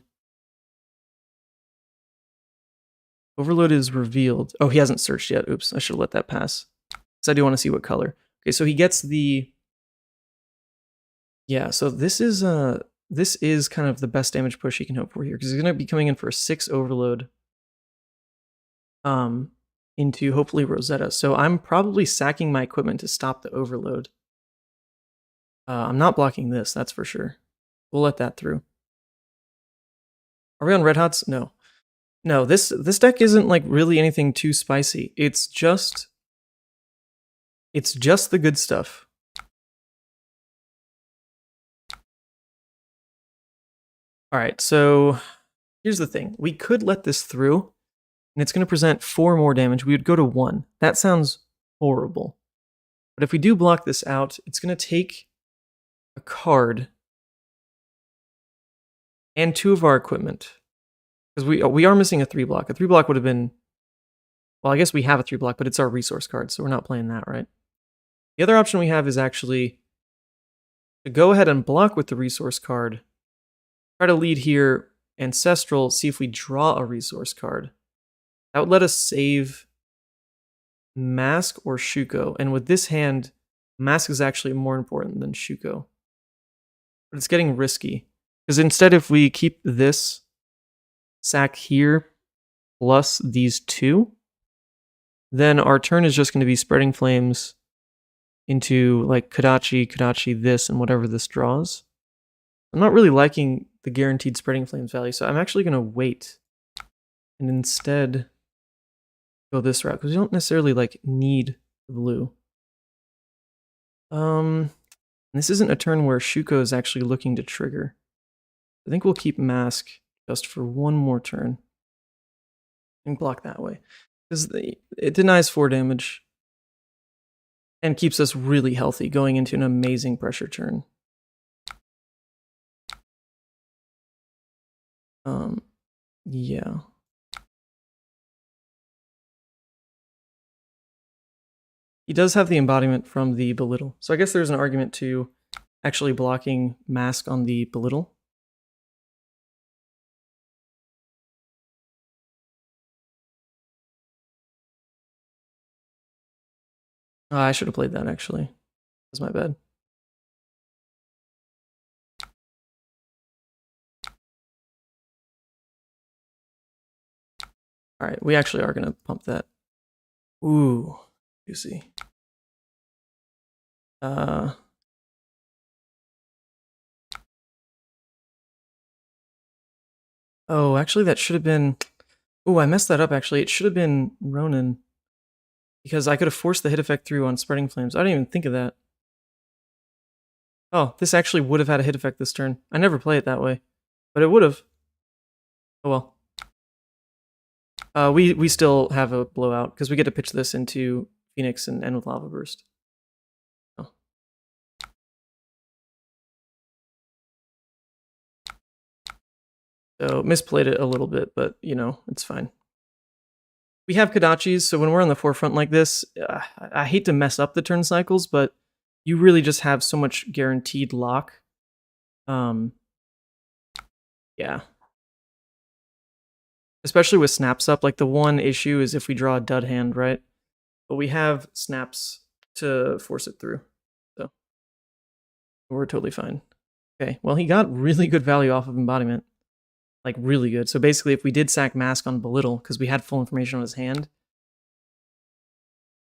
Overload is revealed. Oh, he hasn't searched yet. Oops, I should have let that pass. Because I do want to see what color. Okay, so he gets the... Yeah, so this is kind of the best damage push he can hope for here, because he's going to be coming in for a 6 Overload. Into hopefully Rosetta. So I'm probably sacking my equipment to stop the Overload. I'm not blocking this, that's for sure. We'll let that through. Are we on Red Hots? No. No, this deck isn't like really anything too spicy. It's just the good stuff. All right, so here's the thing. We could let this through, and it's going to present 4 more damage. We would go to 1. That sounds horrible. But if we do block this out, it's going to take a card and 2 of our equipment. Because we are missing a 3 block. A 3 block would have been... Well, I guess we have a 3 block, but it's our resource card, so we're not playing that, right? The other option we have is actually to go ahead and block with the resource card. Try to lead here Ancestral, see if we draw a resource card. That would let us save Mask or Shuko. And with this hand, Mask is actually more important than Shuko. But it's getting risky. Because instead, if we keep this sack here plus these two, then our turn is just going to be spreading flames into like Kodachi, this, and whatever this draws. I'm not really liking the guaranteed spreading flames value, so I'm actually going to wait and instead go this route because we don't necessarily like need the blue. This isn't a turn where Shuko is actually looking to trigger. I think we'll keep Mask just for one more turn and block that way because it denies 4 damage and keeps us really healthy going into an amazing pressure turn. Yeah. He does have the embodiment from the Belittle. So I guess there's an argument to actually blocking Mask on the Belittle. I should have played that, actually. That's my bad. All right, we actually are going to pump that. Ooh, juicy. Oh, actually, that should have been... Ooh, I messed that up, actually. It should have been Ronin. Because I could have forced the hit effect through on Spreading Flames. I didn't even think of that. Oh, this actually would have had a hit effect this turn. I never play it that way. But it would have. Oh well. We still have a blowout, because we get to pitch this into Phoenix and end with Lava Burst. Oh. So, misplayed it a little bit, but, you know, it's fine. We have Kodachis, so when we're on the forefront like this, I hate to mess up the turn cycles, but you really just have so much guaranteed lock. Yeah. Especially with snaps up, like the one issue is if we draw a dud hand, right? But we have snaps to force it through, so we're totally fine. Okay, well, he got really good value off of embodiment. Like, really good. So basically, if we did sack Mask on Belittle, because we had full information on his hand,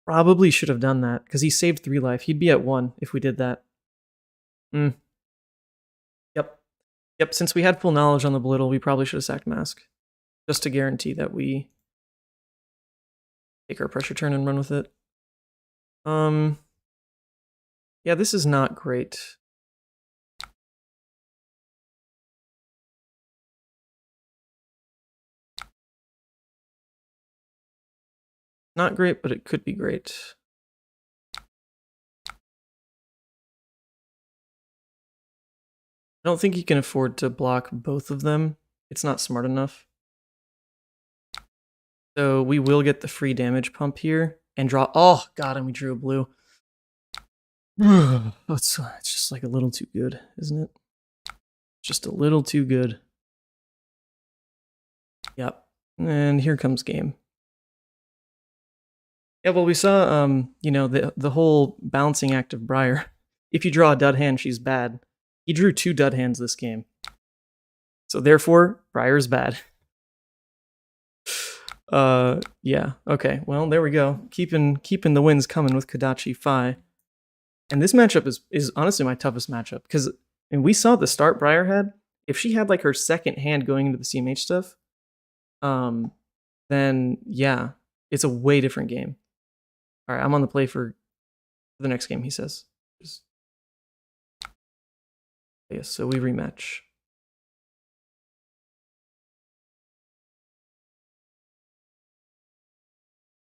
probably should have done that, because he saved 3 life. He'd be at 1 if we did that. Yep, since we had full knowledge on the Belittle, we probably should have sacked Mask. Just to guarantee that we take our pressure turn and run with it. Yeah, this is not great. Not great, but it could be great. I don't think he can afford to block both of them. It's not smart enough. So we will get the free damage pump here and draw. Oh, God, and we drew a blue. It's just like a little too good, isn't it? Just a little too good. Yep. And here comes game. Yeah, well, we saw, you know, the whole balancing act of Briar. If you draw a dud hand, she's bad. He drew 2 dud hands this game. So therefore, Briar's bad. Yeah, okay. Well, there we go. Keeping the wins coming with Kodachi Fi. And this matchup is honestly my toughest matchup, because we saw at the start Briar had. If she had like her second hand going into the CMH stuff, then yeah, it's a way different game. All right, I'm on the play for the next game, he says. Yes, so we rematch.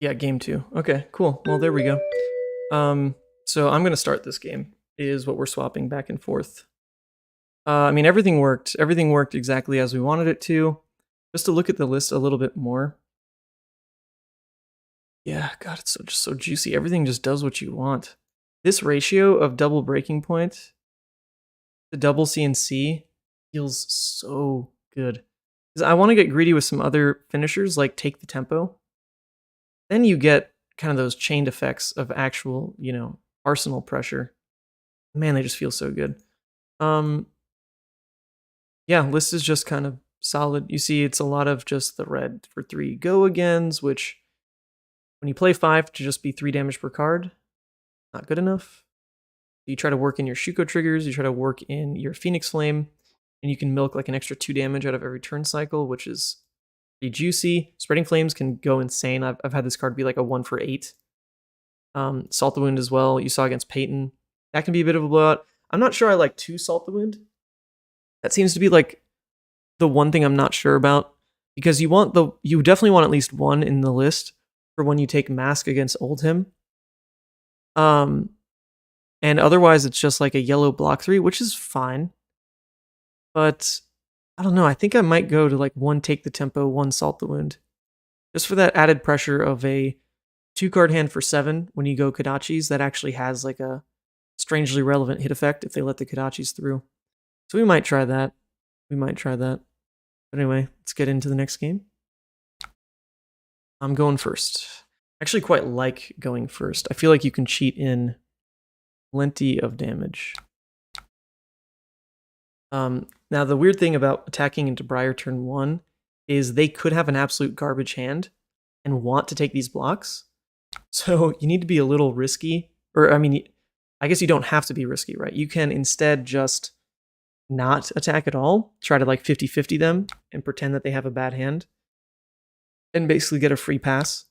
Yeah, game 2. Okay, cool. Well, there we go. So I'm gonna start this game, is what we're swapping back and forth. I mean, everything worked. Everything worked exactly as we wanted it to. Just to look at the list a little bit more. Yeah, God, it's just so juicy. Everything just does what you want. This ratio of double breaking point to double CNC feels so good. Because I want to get greedy with some other finishers, like take the tempo. Then you get kind of those chained effects of actual, you know, arsenal pressure. Man, they just feel so good. Yeah, list is just kind of solid. You see, it's a lot of just the red for 3 go agains, which when you play 5 to just be 3 damage per card, not good enough. You try to work in your Shuko triggers, you try to work in your Phoenix Flame, and you can milk like an extra 2 damage out of every turn cycle, which is pretty juicy. Spreading Flames can go insane. I've had this card be like a 1 for 8. Salt the Wound as well. You saw against Peyton. That can be a bit of a blowout. I'm not sure I like 2 Salt the Wound. That seems to be like the one thing I'm not sure about, because you definitely want at least 1 in the list for when you take Mask against Oldhim. And otherwise it's just like a yellow block 3, which is fine. But I don't know, I think I might go to like 1 Take the Tempo, 1 Salt the Wound. Just for that added pressure of a 2-card hand for 7 when you go Kodachis that actually has like a strangely relevant hit effect if they let the Kodachis through. So we might try that. But anyway, let's get into the next game. I'm going first. I actually quite like going first. I feel like you can cheat in plenty of damage. Now, the weird thing about attacking into Briar turn 1 is they could have an absolute garbage hand and want to take these blocks. So you need to be a little risky. Or, I mean, I guess you don't have to be risky, right? You can instead just not attack at all, try to like 50-50 them and pretend that they have a bad hand and basically get a free pass.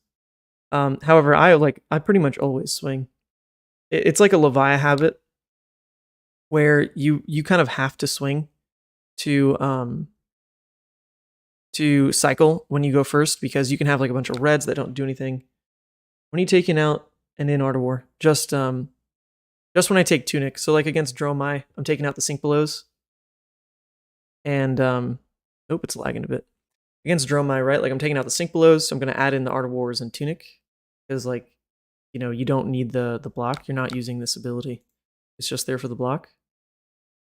However, I pretty much always swing. It's like a Levia habit where you kind of have to swing to cycle when you go first, because you can have like a bunch of reds that don't do anything. When you taking out an in Art of War, just when I take Tunic, so like against Dromai, I'm taking out the Sink Belows. And it's lagging a bit. Against Dromai, right? Like I'm taking out the Sink Belows, so I'm gonna add in the Art of Wars and Tunic. Because like, you know, you don't need the block. You're not using this ability. It's just there for the block.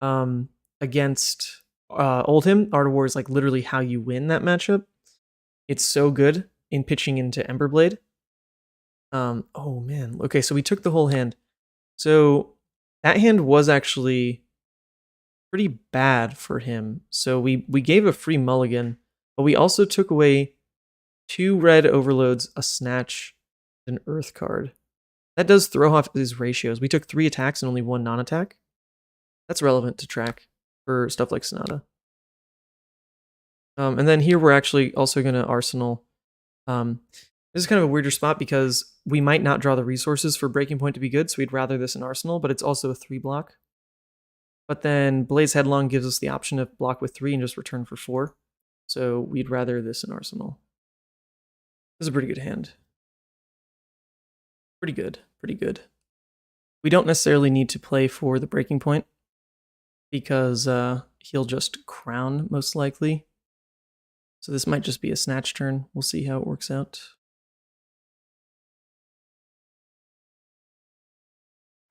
Against Oldhim, Art of War is like literally how you win that matchup. It's so good in pitching into Emberblade. Oh man. Okay, so we took the whole hand. So that hand was actually pretty bad for him. So we gave a free mulligan, but we also took away 2 red overloads, a snatch, an earth card. That does throw off these ratios. We took 3 attacks and only 1 non-attack. That's relevant to track for stuff like Sonata. And then here we're actually also going to Arsenal. This is kind of a weirder spot because we might not draw the resources for Breaking Point to be good, so we'd rather this in Arsenal, but it's also a 3 block. But then Blaze Headlong gives us the option to block with 3 and just return for 4. So we'd rather this in Arsenal. This is a pretty good hand. Pretty good. We don't necessarily need to play for the Breaking Point because he'll just crown most likely. So this might just be a snatch turn. We'll see how it works out.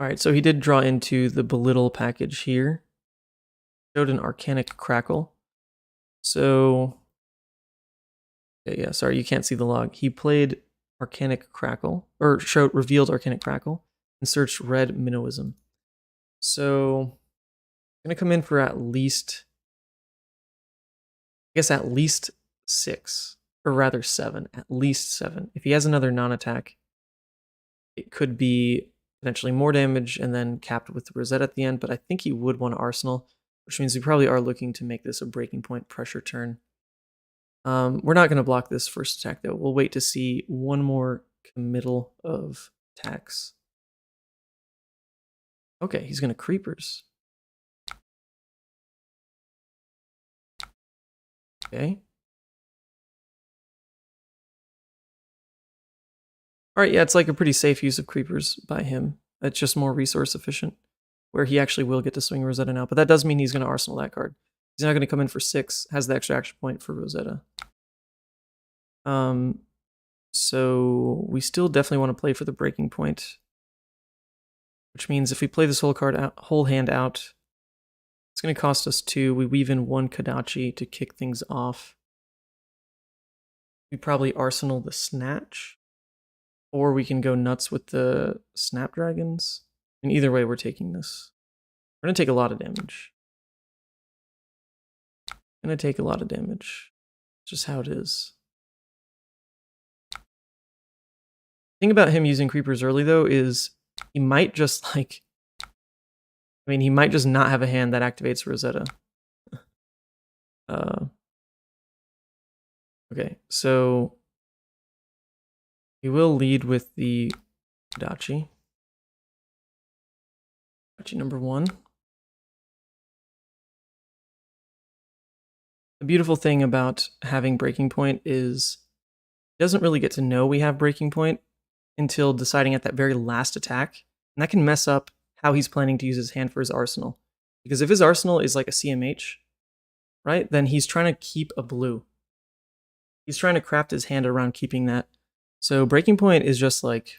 All right, so he did draw into the Belittle package here. Showed an Arcanic Crackle. So, yeah, sorry, you can't see the log. He played Arcanic Crackle, or revealed Arcanic Crackle, and searched Red Minnowism. So, I'm going to come in for at least 6, or rather 7, at least 7. If he has another non-attack, it could be potentially more damage and then capped with the Rosette at the end, but I think he would want to Arsenal, which means we probably are looking to make this a Breaking Point pressure turn. We're not going to block this first attack, though. We'll wait to see one more committal of attacks. Okay, he's going to Creepers. Okay. Alright, yeah, it's like a pretty safe use of Creepers by him. It's just more resource efficient, where he actually will get to swing Rosetta now. But that does mean he's going to Arsenal that card. He's not going to come in for 6, has the extra action point for Rosetta. So we still definitely want to play for the Breaking Point, which means if we play this whole hand out, it's going to cost us 2. We weave in 1 Kodachi to kick things off. We probably Arsenal the Snatch. Or we can go nuts with the Snapdragons. And either way, we're taking this. We're going to take a lot of damage. Going to take a lot of damage. Just how it is. Thing about him using creepers early, though, is he might just, like... I mean, he might just not have a hand that activates Rosetta. Okay, so... we will lead with the Dachi. Dachi number 1. The beautiful thing about having Breaking Point is he doesn't really get to know we have Breaking Point until deciding at that very last attack. And that can mess up how he's planning to use his hand for his arsenal. Because if his arsenal is like a CMH, right, then he's trying to keep a blue. He's trying to craft his hand around keeping that. So Breaking Point is just like,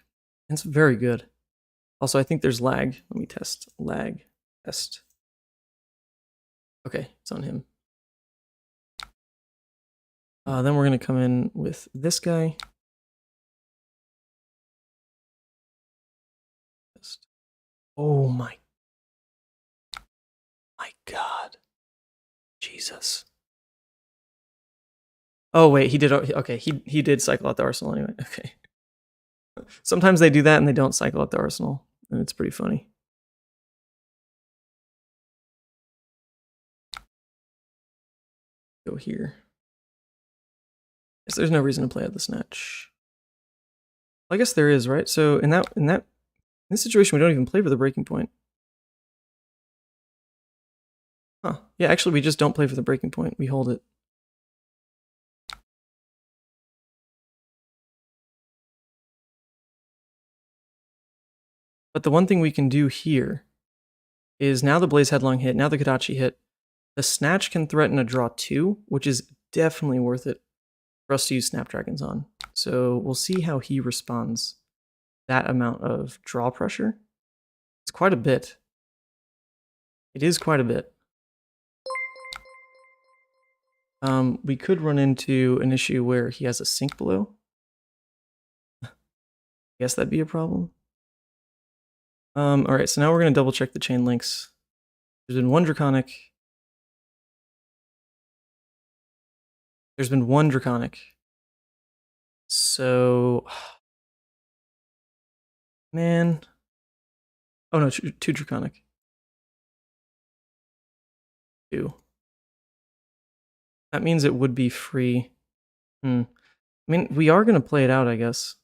it's very good. Also, I think there's lag. Let me test. Lag. Test. Okay, it's on him. Then we're going to come in with this guy. Oh my god. Jesus. Oh wait, he did, okay, he did cycle out the arsenal anyway. Okay. Sometimes they do that and they don't cycle out the arsenal, and it's pretty funny. Go here. Guess there's no reason to play out the snatch. I guess there is, right? So in this situation, we don't even play for the Breaking Point. Huh. Yeah, actually, we just don't play for the Breaking Point. We hold it. But the one thing we can do here is now the Blaze Headlong hit, now the Kodachi hit. The Snatch can threaten a draw 2, which is definitely worth it for us to use Snapdragons on. So we'll see how he responds. That amount of draw pressure. It's quite a bit. It is quite a bit. We could run into an issue where he has a sink below. I guess that'd be a problem. Alright, so now we're going to double check the chain links. There's been one Draconic. There's been one Draconic. So... man. Oh no, 2 Draconic. 2. That means it would be free. I mean, we are going to play it out, I guess.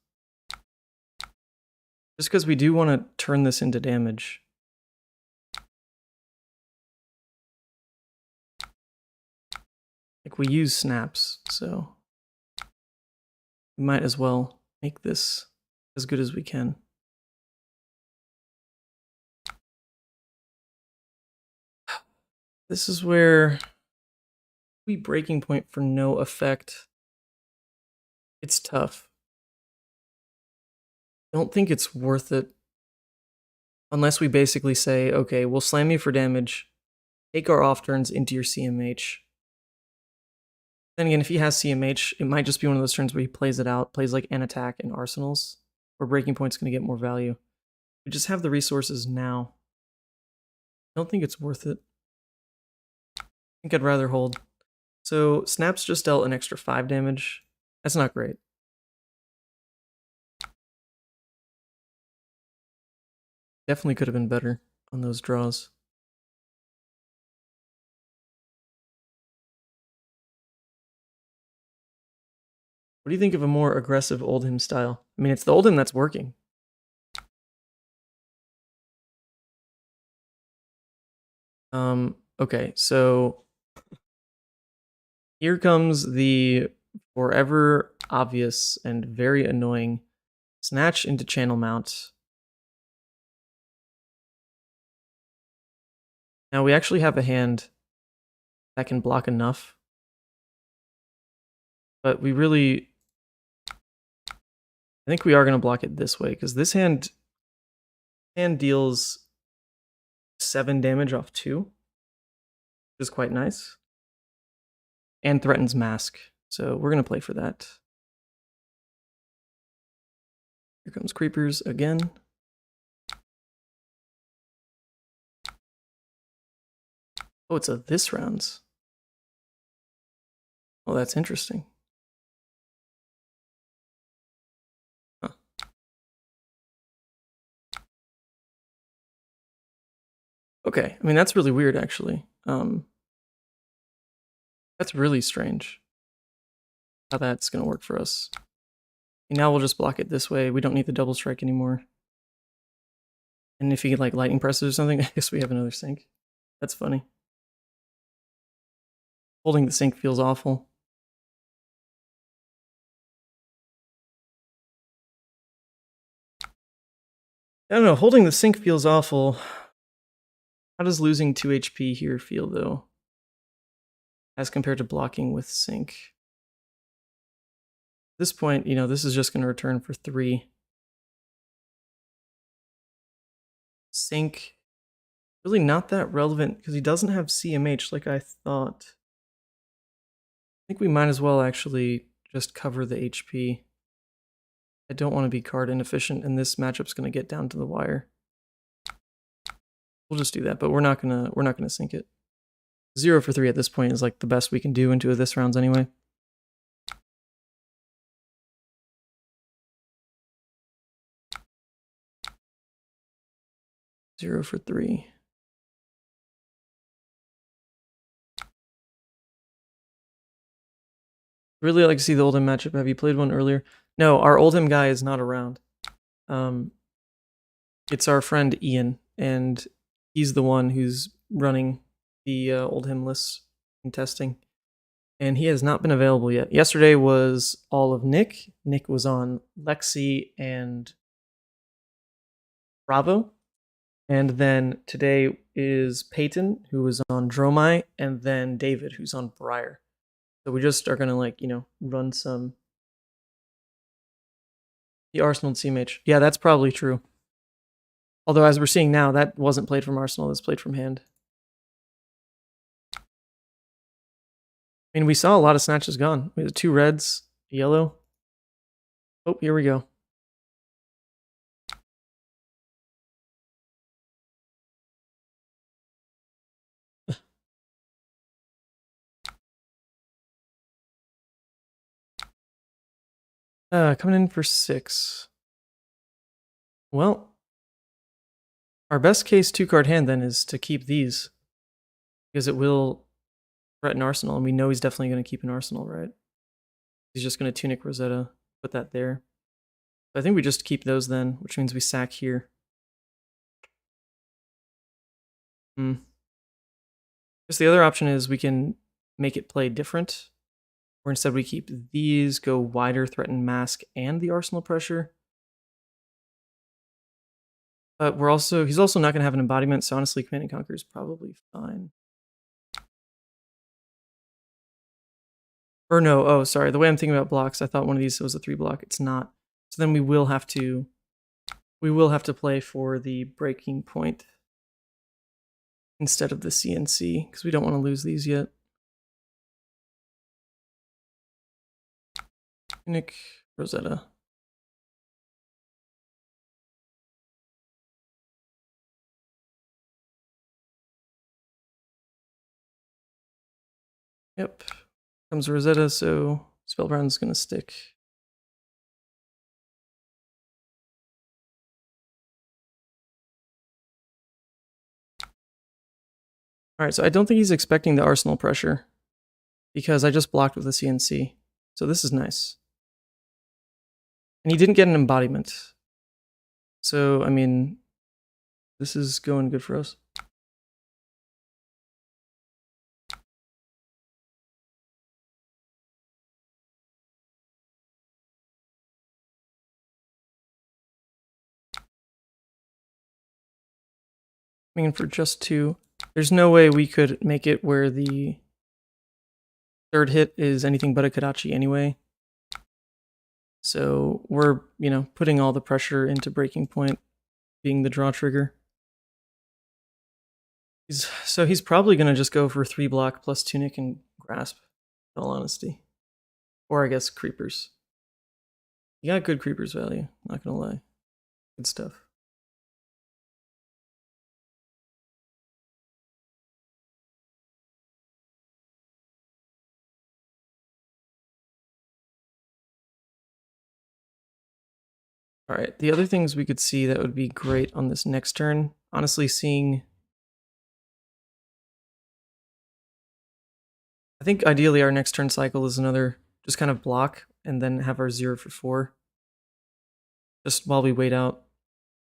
Just because we do want to turn this into damage. Like, we use snaps, so... we might as well make this as good as we can. This is where we Breaking Point for no effect. It's tough. I don't think it's worth it. Unless we basically say, okay, we'll slam you for damage, take our off turns into your CMH. Then again, if he has CMH, it might just be one of those turns where he plays it out, plays like an attack and arsenals, where Breaking Point's going to get more value. We just have the resources now. I don't think it's worth it. I think I'd rather hold. So Snaps just dealt an extra 5 damage. That's not great. Definitely could have been better on those draws. What do you think of a more aggressive Oldhim style? I mean, it's the Oldhim that's working. Okay, so here comes the forever obvious and very annoying Snatch into Channel Mount. Now we actually have a hand that can block enough. But we really... I think we are going to block it this way, because this hand deals 7 damage off 2, which is quite nice. And threatens Mask, so we're going to play for that. Here comes creepers again. Oh, it's a this rounds. Oh, that's interesting. Huh. Okay, I mean, that's really weird, actually. That's really strange how that's going to work for us. And now we'll just block it this way. We don't need the double strike anymore. And if you get like lightning presses or something, I guess we have another sink. That's funny. Holding the sink feels awful. I don't know, holding the sink feels awful. How does losing 2 HP here feel, though? As compared to blocking with sink. At this point, you know, this is just going to return for 3. Sink, really not that relevant, because he doesn't have CMH like I thought. I think we might as well actually just cover the HP. I don't want to be card inefficient, and this matchup's going to get down to the wire. We'll just do that, but we're not gonna sink it. 0 for 3 at this point is like the best we can do into this rounds anyway. Zero for 3. Really like to see the Oldham matchup. Have you played one earlier? No, our Oldham guy is not around. It's our friend Ian, and he's the one who's running the Oldham list and testing. And he has not been available yet. Yesterday was all of Nick. Nick was on Lexi and Bravo. And then today is Peyton, who was on Dromai, and then David, who's on Briar. So we just are going to, like, you know, run some... The Arsenal CMH. Yeah, that's probably true. Although, as we're seeing now, that wasn't played from Arsenal, that's played from hand. I mean, we saw a lot of snatches gone. We had 2 reds, a yellow. Oh, here we go. Coming in for 6. Well, our best case 2-card hand then is to keep these, because it will threaten Arsenal, and we know he's definitely going to keep an Arsenal, right? He's just going to Tunic Rosetta, put that there. So I think we just keep those then, which means we sack here. Just the other option is we can make it play different, or instead we keep these, go wider, threaten mask, and the Arsenal pressure. But he's also not going to have an embodiment, so honestly, Command and Conquer is probably fine. Or no, oh, sorry, the way I'm thinking about blocks, I thought one of these was a 3 block. It's not. So then we will have to play for the breaking point instead of the CNC, because we don't want to lose these yet. Tunic Rosetta. Yep. Comes Rosetta, so Spellbound's gonna stick. Alright, so I don't think he's expecting the Arsenal pressure, because I just blocked with the CNC. So this is nice. And he didn't get an embodiment. So, I mean, this is going good for us. I mean, for just 2, there's no way we could make it where the 3rd hit is anything but a Kadachi anyway. So we're, you know, putting all the pressure into breaking point being the draw trigger. So he's probably going to just go for 3 block plus Tunic and Grasp, in all honesty. Or I guess Creepers. You got good creepers value, not gonna lie. Good stuff. All right, the other things we could see that would be great on this next turn, honestly, seeing... I think ideally our next turn cycle is another just kind of block and then have our 0 for 4. Just while we wait out.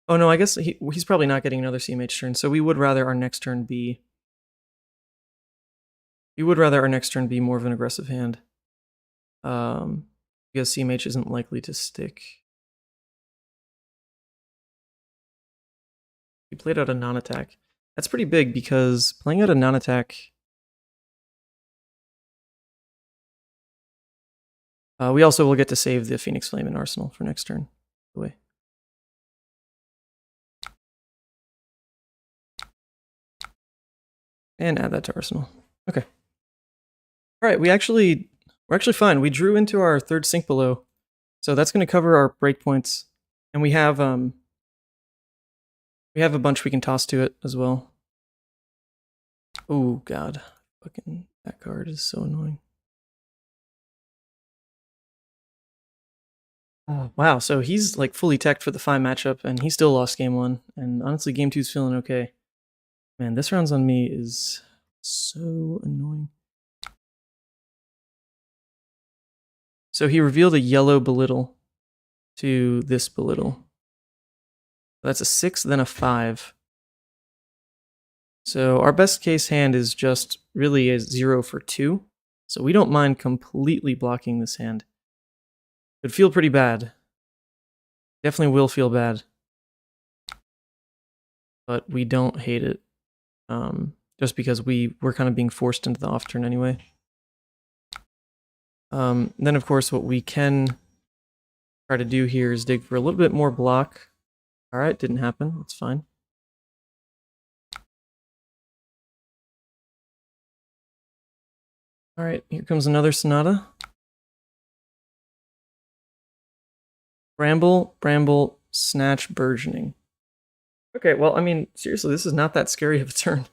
Oh no, I guess he's probably not getting another CMH turn, so we would rather our next turn be... We would rather our next turn be more of an aggressive hand. Because CMH isn't likely to stick. He played out a non-attack. That's pretty big because playing out a non-attack... we also will get to save the Phoenix Flame in Arsenal for next turn. By the way. And add that to Arsenal. Okay. Alright, we're actually fine. We drew into our third sink below. So that's going to cover our breakpoints. And we have a bunch we can toss to it as well. Oh god. Fucking that card is so annoying. Oh, wow, so he's like fully teched for the 5 matchup, and he still lost game 1. And honestly, game 2's feeling okay. Man, this round's on me is so annoying. So he revealed a yellow belittle to this belittle. That's a 6, then a 5. So our best case hand is just really a 0 for 2. So we don't mind completely blocking this hand. It would feel pretty bad. Definitely will feel bad. But we don't hate it. Just because we're kind of being forced into the off turn anyway. Then of course what we can try to do here is dig for a little bit more block. Alright, didn't happen. That's fine. Alright, here comes another Sonata. Bramble, Bramble, Snatch, Burgeoning. Okay, well, I mean, seriously, this is not that scary of a turn.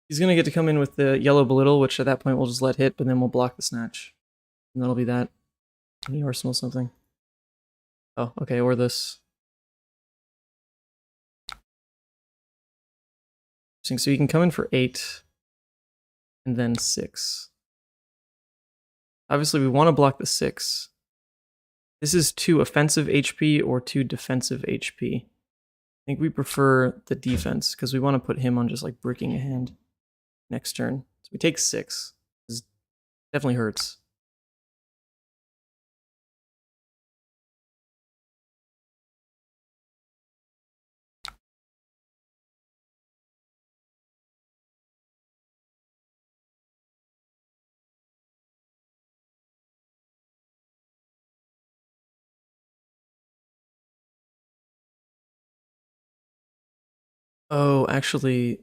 He's going to get to come in with the yellow belittle, which at that point we'll just let hit, but then we'll block the Snatch. And that'll be that. Any Arsenal something. Oh, okay, or this. So you can come in for 8, and then 6. Obviously, we want to block the 6. This is 2 offensive HP or 2 defensive HP. I think we prefer the defense, because we want to put him on just like bricking a hand next turn. So we take 6. This definitely hurts. Oh, actually...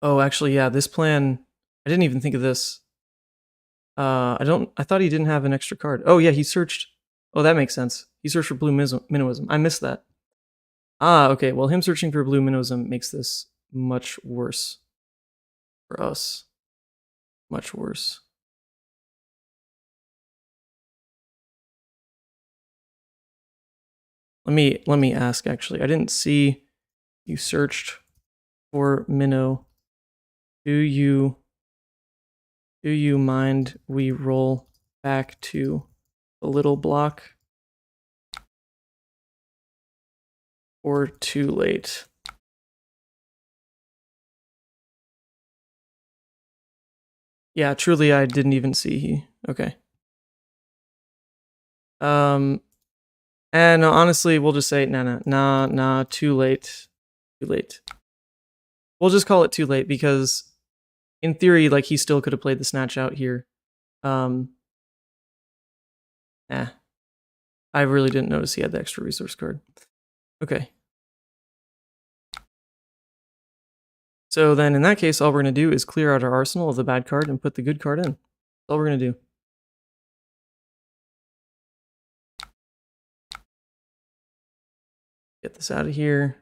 Oh, actually, yeah, this plan... I didn't even think of this. I thought he didn't have an extra card. Oh, yeah, he searched... Oh, that makes sense. He searched for blue minnowism. I missed that. Ah, okay, well, him searching for blue minnowism makes this much worse. For us. Much worse. Let me ask, actually. I didn't see you searched for minnow. Do you mind we roll back to the little block? Or too late? Yeah, truly I didn't even see he. Okay. And no, honestly, we'll just say nah, too late. Too late. We'll just call it too late because in theory, like he still could have played the Snatch out here. I really didn't notice he had the extra resource card. Okay. So then in that case, all we're going to do is clear out our arsenal of the bad card and put the good card in. all we're gonna do. Get this out of here.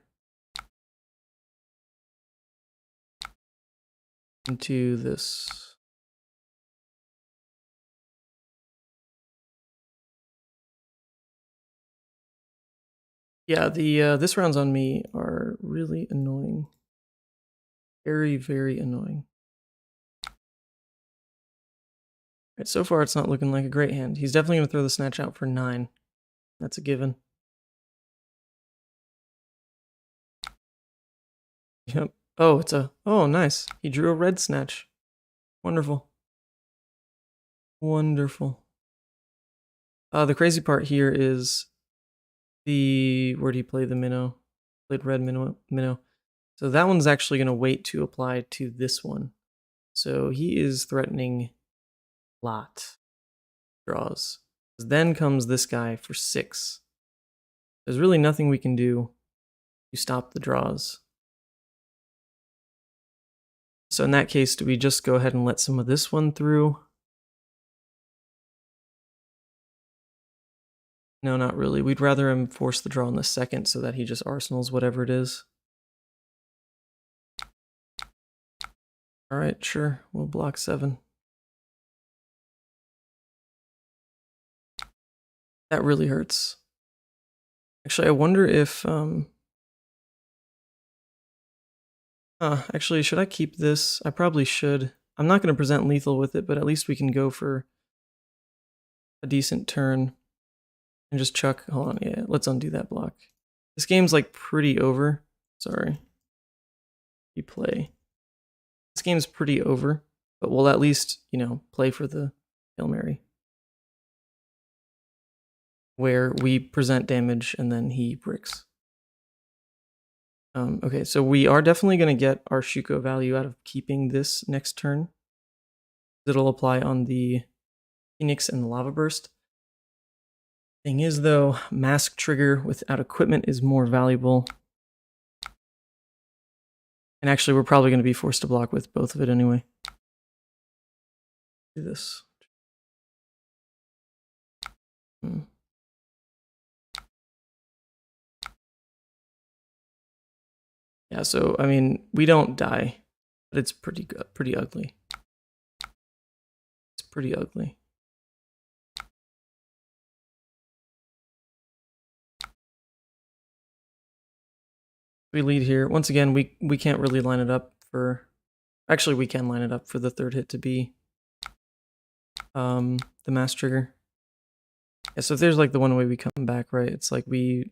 Into this. Yeah, the this rounds on me are really annoying. Very, very annoying. Right, so far it's not looking like a great hand. He's definitely gonna throw the snatch out for 9. That's a given. Yep. Oh, it's a... Oh, nice. He drew a red snatch. Wonderful. Wonderful. The crazy part here is the... Where do you play the minnow? Played red minnow. So that one's actually going to wait to apply to this one. So he is threatening lot draws. Then comes this guy for 6. There's really nothing we can do to stop the draws. So in that case, do we just go ahead and let some of this one through? No, not really. We'd rather him force the draw in the second so that he just arsenals whatever it is. Alright, sure. We'll block 7. That really hurts. Actually, I wonder if... actually, should I keep this? I probably should. I'm not going to present lethal with it, but at least we can go for a decent turn. And just chuck... Hold on, yeah, let's undo that block. This game's like pretty over. Sorry. You play. This game's pretty over, but we'll at least, you know, play for the Hail Mary. Where we present damage and then he bricks. Okay, so we are definitely going to get our Shuko value out of keeping this next turn. It'll apply on the Phoenix and the Lava Burst. Thing is, though, Mask Trigger without equipment is more valuable. And actually, we're probably going to be forced to block with both of it anyway. Do this. Yeah, so, I mean, we don't die, but it's pretty good, pretty ugly. It's pretty ugly. We lead here. Once again, we can't really line it up for... Actually, we can line it up for the third hit to be the Mass Trigger. Yeah, so if there's like the one way we come back, right? It's like we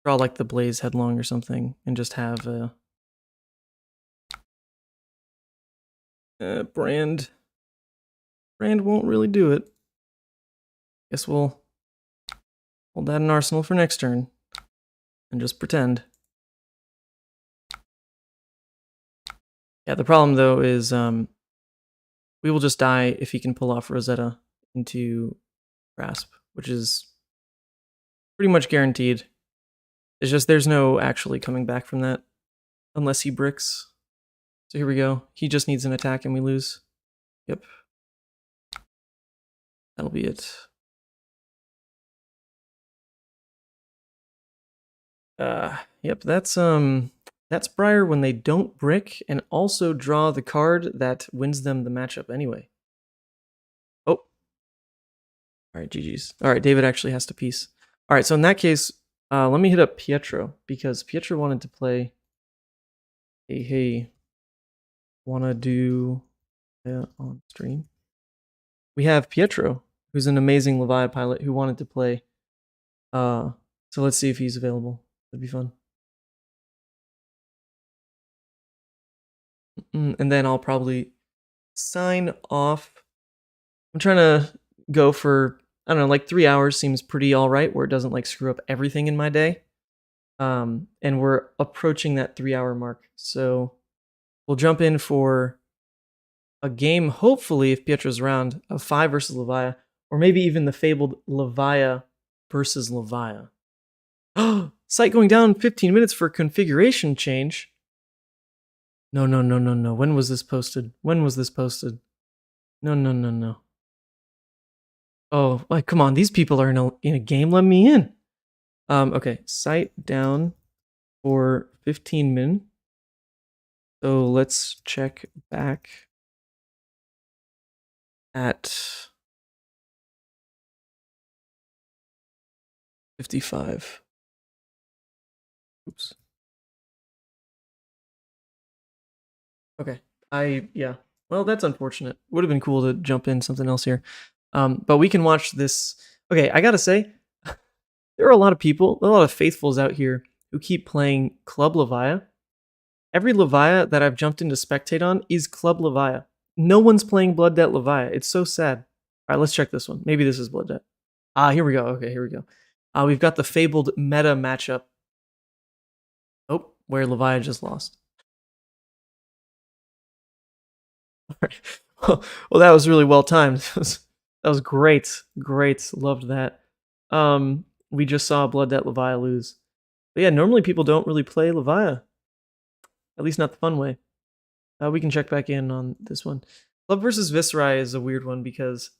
draw like the Blaze Headlong or something and just have a Brand won't really do it. Guess we'll hold that in arsenal for next turn and just pretend. Yeah, the problem though is we will just die if he can pull off Rosetta into Grasp, which is pretty much guaranteed. It's just there's no actually coming back from that unless he bricks. So here we go. He just needs an attack and we lose. Yep. That'll be it. Yep, that's Briar when they don't brick and also draw the card that wins them the matchup anyway. Oh. Alright, GG's. Alright, David actually has to piece. Alright, so in that case, let me hit up Pietro, because Pietro wanted to play... Hey, wanna do on stream? We have Pietro, who's an amazing Levia pilot who wanted to play. So let's see if he's available. That'd be fun. And then I'll probably sign off. I'm trying to go for, I don't know, like 3 hours seems pretty alright, where it doesn't like screw up everything in my day. And we're approaching that 3-hour mark. So we'll jump in for a game, hopefully, if Pietro's around, of 5 versus Levia, or maybe even the fabled Levia versus Levia. Site going down 15 minutes for configuration change. No. When was this posted? No. Oh, like, come on. These people are in a game. Let me in. Okay. Sight down for 15 min. So let's check back at 55. Oops. Okay. Yeah. Well, that's unfortunate. Would have been cool to jump in something else here. But we can watch this. Okay, I gotta say, there are a lot of people, a lot of faithfuls out here who keep playing Club Levia. Every Levia that I've jumped into spectate on is Club Levia. No one's playing Blood Debt Levia. It's so sad. All right, let's check this one. Maybe this is Blood Debt. Here we go. Okay, here we go. We've got the fabled meta matchup. Oh, where Levia just lost. Well, that was really well timed. That was great. Great. Loved that. We just saw Blood Debt Levia lose. But yeah, normally people don't really play Levia. At least not the fun way. We can check back in on this one. Club versus Viserai is a weird one because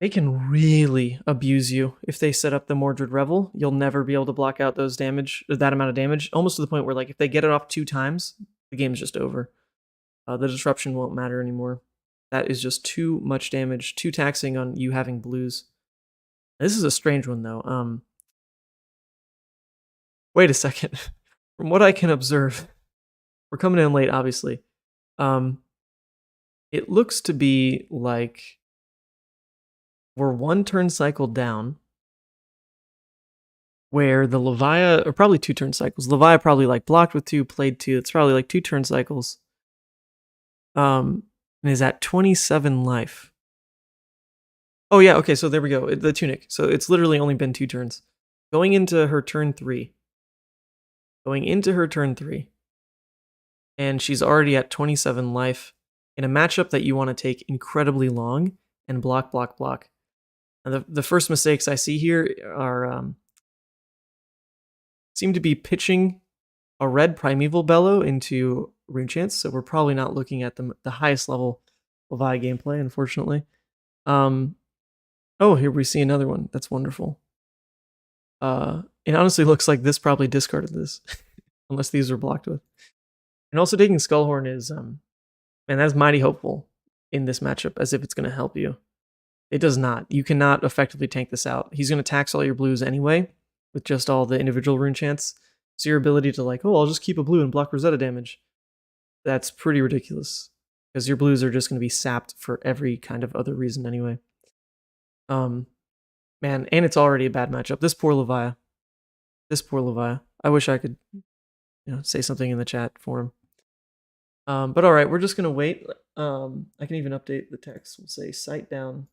they can really abuse you if they set up the Mordred Revel. You'll never be able to block out that amount of damage, almost to the point where like if they get it off 2 times, the game's just over. The disruption won't matter anymore. That is just too much damage, too taxing on you having blues. This is a strange one though. Wait a second. From what I can observe, we're coming in late, obviously. It looks to be like we're 1 turn cycle down, where the Levia, or probably 2 turn cycles. Levia probably like blocked with 2, played 2. It's probably like 2 turn cycles. And is at 27 life. Oh yeah, okay, so there we go. The Tunic. So it's literally only been 2 turns. Going into her turn 3. And she's already at 27 life in a matchup that you want to take incredibly long and block. And the first mistakes I see here are seem to be pitching a red Primeval Bellow into Rune Chance, so we're probably not looking at the highest level Levi gameplay, unfortunately. Oh, here we see another one. That's wonderful. It honestly looks like this probably discarded this, unless these are blocked with. And also taking Skullhorn is, man, that's mighty hopeful in this matchup, as if it's going to help you. It does not. You cannot effectively tank this out. He's going to tax all your blues anyway, with just all the individual rune chants. So your ability to like, oh, I'll just keep a blue and block Rosetta damage. That's pretty ridiculous. Because your blues are just going to be sapped for every kind of other reason anyway. Man, and it's already a bad matchup. This poor Levia. I wish I could, say something in the chat for him. But all right, we're just gonna wait. I can even update the text. We'll say sight down.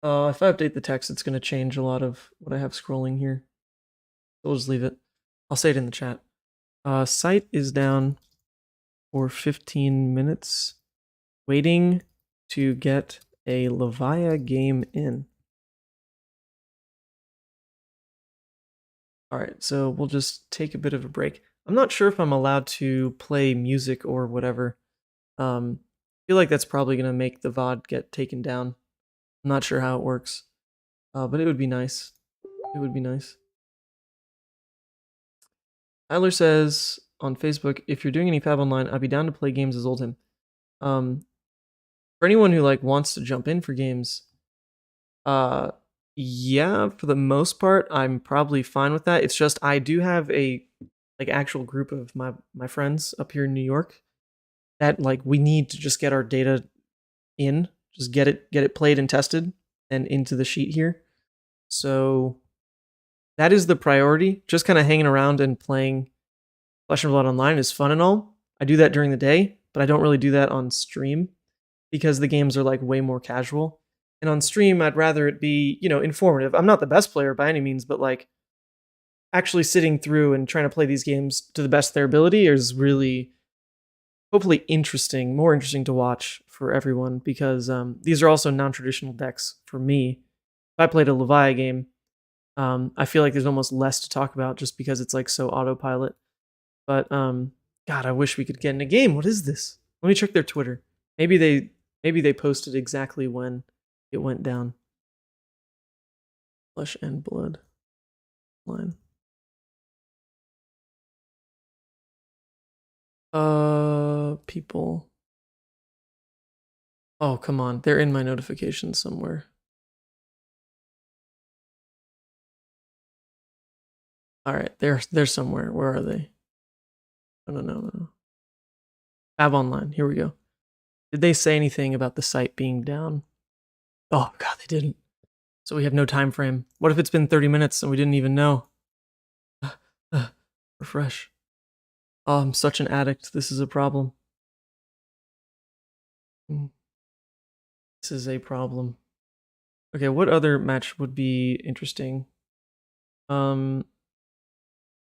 If I update the text, it's gonna change a lot of what I have scrolling here. So we'll just leave it. I'll say it in the chat. Sight is down for 15 minutes, waiting to get a Levia game in. All right, so we'll just take a bit of a break. I'm not sure if I'm allowed to play music or whatever. I feel like that's probably going to make the VOD get taken down. I'm not sure how it works, but it would be nice. Tyler says on Facebook, if you're doing any Fab Online, I'd be down to play games as Oldhim. For anyone who wants to jump in for games, yeah, for the most part, I'm probably fine with that. It's just I do have a actual group of my friends up here in New York that we need to just get our data in, just get it played and tested and into the sheet here. So that is the priority. Just kind of hanging around and playing Flesh and Blood Online is fun and all. I do that during the day, but I don't really do that on stream because the games are way more casual. And on stream, I'd rather it be, informative. I'm not the best player by any means, but actually sitting through and trying to play these games to the best of their ability is really, hopefully, more interesting to watch for everyone because these are also non-traditional decks for me. If I played a Levia game, I feel like there's almost less to talk about just because it's so autopilot. But God, God, I wish we could get in a game. What is this? Let me check their Twitter. Maybe they posted exactly when it went down. Flesh and blood line. People. Oh, come on. They're in my notifications somewhere. All right, they're somewhere. Where are they? No. Fab Online. Here we go. Did they say anything about the site being down? Oh God, they didn't. So we have no time frame. What if it's been 30 minutes and we didn't even know? Refresh. Oh, I'm such an addict. This is a problem. This is a problem. Okay, what other match would be interesting?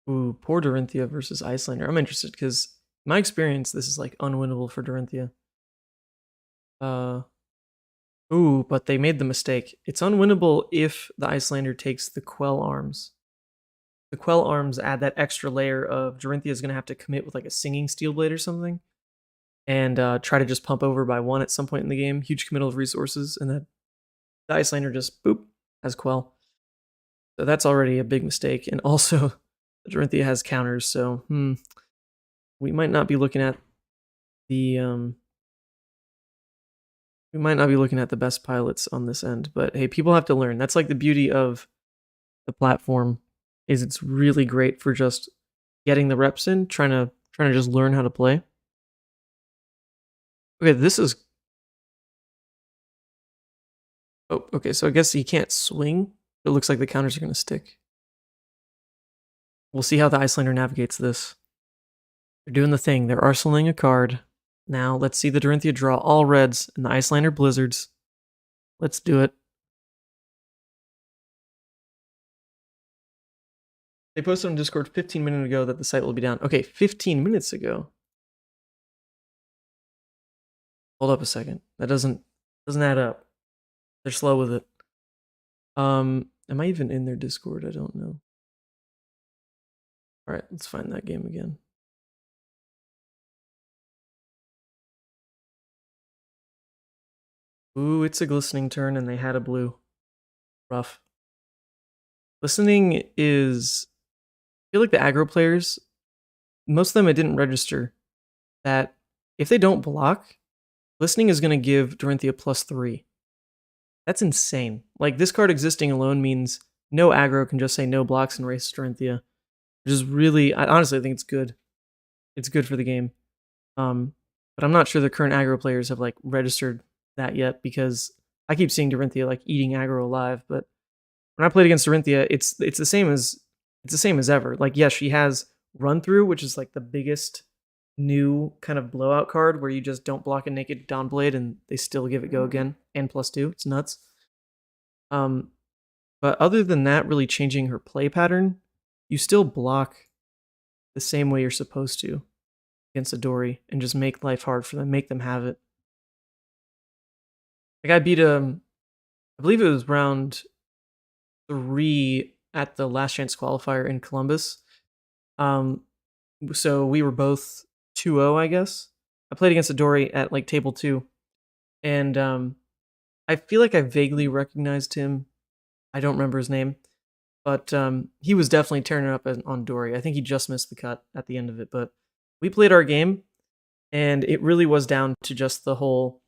Poor Dorinthia versus Icelander. I'm interested because my experience, this is like unwinnable for Dorinthia. But they made the mistake. It's unwinnable if the Icelander takes the Quell Arms. The Quell Arms add that extra layer of Dorinthia is going to have to commit with like a Singing Steel Blade or something, and try to just pump over by 1 at some point in the game. Huge committal of resources, and that the Icelander just boop has Quell. So that's already a big mistake. And also, Dorinthia has counters, so we might not be looking at the best pilots on this end. But hey, people have to learn. That's like the beauty of the platform, is it's really great for just getting the reps in, trying to just learn how to play. Okay, this is. Oh, okay, so I guess he can't swing. It looks like the counters are going to stick. We'll see how the Icelander navigates this. They're doing the thing. They're arsenaling a card. Now, let's see the Dorinthia draw all reds and the Icelander Blizzards. Let's do it. They posted on Discord 15 minutes ago that the site will be down. Okay, 15 minutes ago. Hold up a second. That doesn't add up. They're slow with it. Am I even in their Discord? I don't know. All right, let's find that game again. Ooh, it's a glistening turn, and they had a blue. Rough. Glistening is... I feel like the aggro players, most of them it didn't register that if they don't block, glistening is going to give Dorinthia +3. That's insane. Like, this card existing alone means no aggro can just say no blocks and race Dorinthia. Which is really... I honestly think it's good. It's good for the game. But I'm not sure the current aggro players have like registered that yet, because I keep seeing Dorinthia like eating aggro alive. But when I played against Dorinthia, it's the same as ever. Like, yes, she has run through, which is like the biggest new kind of blowout card where you just don't block a naked Dawnblade and they still give it go again and +2. It's nuts. But other than that, really changing her play pattern, you still block the same way you're supposed to against a Dory and just make life hard for them, make them have it. Like, I beat I believe it was round 3 at the last chance qualifier in Columbus. So we were both 2-0, I guess. I played against a Dory at like table 2, and I feel like I vaguely recognized him. I don't remember his name, but he was definitely tearing it up on Dory. I think he just missed the cut at the end of it, but we played our game, and it really was down to just the whole,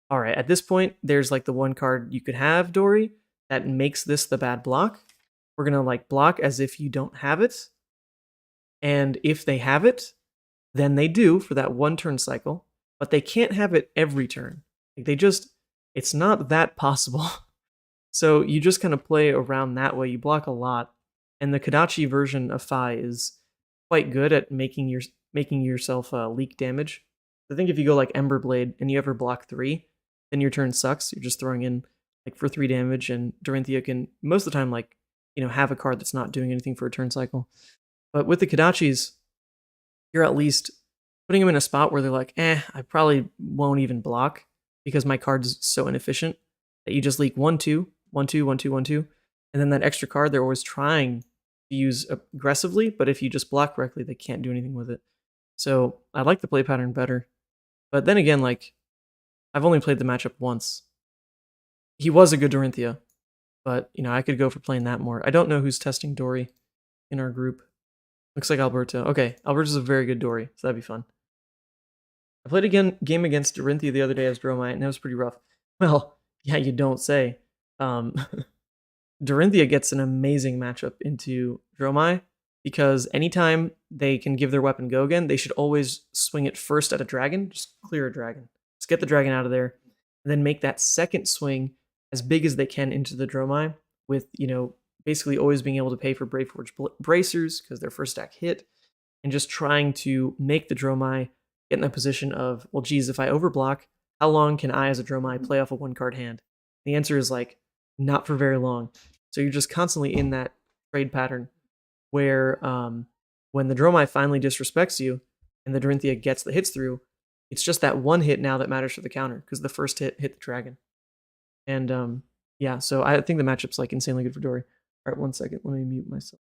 all right, at this point, there's like the one card you could have, Dory, that makes this the bad block. We're going to like block as if you don't have it. And if they have it, then they do for that one turn cycle, but they can't have it every turn. Like, it's not that possible. So you just kind of play around that way. You block a lot. And the Kodachi version of Fi is quite good at making yourself leak damage. I think if you go like Ember Blade and you ever block 3, then your turn sucks. You're just throwing in like for 3 damage, and Dorinthia can most of the time like, have a card that's not doing anything for a turn cycle. But with the Kodachis, you're at least putting them in a spot where they're like, I probably won't even block because my card's so inefficient that you just leak 1-2, 1-2, 1-2, 1-2, and then that extra card they're always trying to use aggressively, but if you just block correctly, they can't do anything with it. So I like the play pattern better. But then again, like, I've only played the matchup once. He was a good Dorinthia, but I could go for playing that more. I don't know who's testing Dory in our group. Looks like Alberto. Okay, Alberto's a very good Dory, so that'd be fun. I played a game against Dorinthia the other day as Dromai, and it was pretty rough. Well, yeah, you don't say. Um, Dorinthia gets an amazing matchup into Dromai because anytime they can give their weapon go again, they should always swing it first at a dragon. Just clear a dragon. Just get the dragon out of there, and then make that second swing as big as they can into the Dromai with, basically always being able to pay for Braveforge bracers because their first stack hit, and just trying to make the Dromai get in a position of, well, geez, if I overblock, how long can I as a Dromai play off a one card hand? The answer is like, not for very long. So you're just constantly in that trade pattern where when the Dromai finally disrespects you and the Dorinthia gets the hits through, it's just that one hit now that matters for the counter because the first hit the dragon. And yeah, so I think the matchup's like insanely good for Dory. All right, 1 second. Let me mute myself.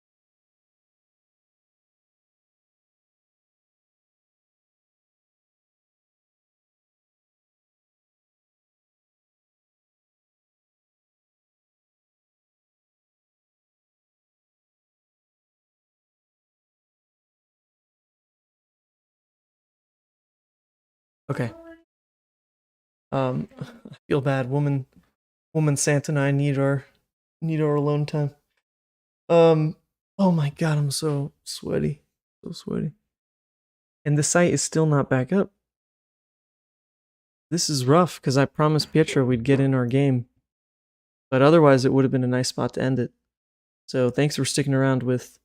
Okay. I feel bad. Woman Santa and I need our alone time. Oh my god, I'm so sweaty. So sweaty. And the site is still not back up. This is rough because I promised Pietro we'd get in our game. But otherwise it would have been a nice spot to end it. So thanks for sticking around with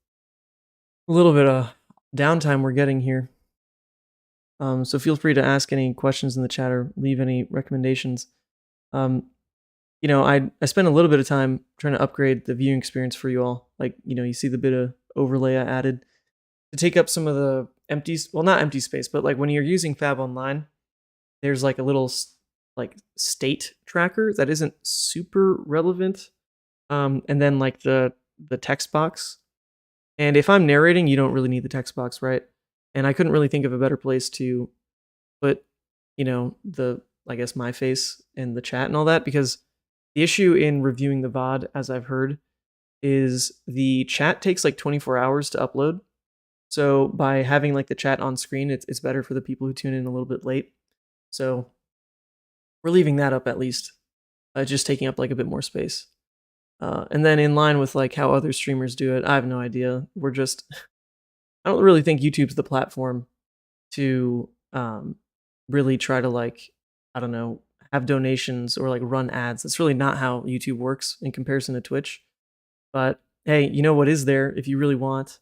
a little bit of downtime we're getting here. So feel free to ask any questions in the chat or leave any recommendations. I spent a little bit of time trying to upgrade the viewing experience for you all. Like, you see the bit of overlay I added to take up some of the not empty space, but like when you're using Fab Online, there's like a little like state tracker that isn't super relevant. And then like the text box. And if I'm narrating, you don't really need the text box, right? And I couldn't really think of a better place to put, the I guess my face and the chat and all that, because the issue in reviewing the VOD, as I've heard, is the chat takes like 24 hours to upload. So by having like the chat on screen, it's better for the people who tune in a little bit late. So we're leaving that up at least, just taking up like a bit more space. And then in line with like how other streamers do it, I have no idea. We're just, I don't really think YouTube's the platform to really try to like, I don't know, have donations or like run ads. That's really not how YouTube works in comparison to Twitch. But hey, you know what is there if you really want?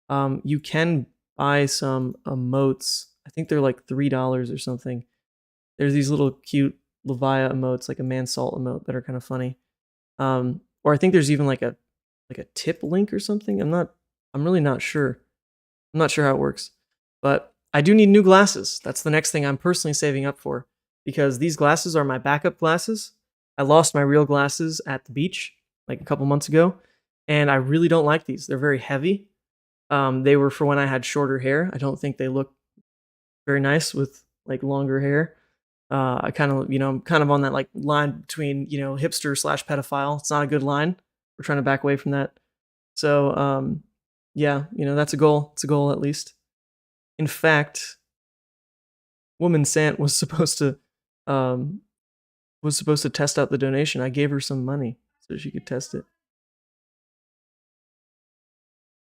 You can buy some emotes. I think they're like $3 or something. There's these little cute Levia emotes, like a man salt emote, that are kind of funny. Or I think there's even like a tip link or something. I'm really not sure. I'm not sure how it works. But I do need new glasses. That's the next thing I'm personally saving up for, because these glasses are my backup glasses. I lost my real glasses at the beach like a couple months ago, and I really don't like these. They're very heavy. They were for when I had shorter hair. I don't think they look very nice with like longer hair. I kind of, I'm kind of on that like line between, hipster / pedophile. It's not a good line. We're trying to back away from that. So, yeah, that's a goal. It's a goal at least. In fact, Woman Sant was supposed to test out the donation. I gave her some money so she could test it.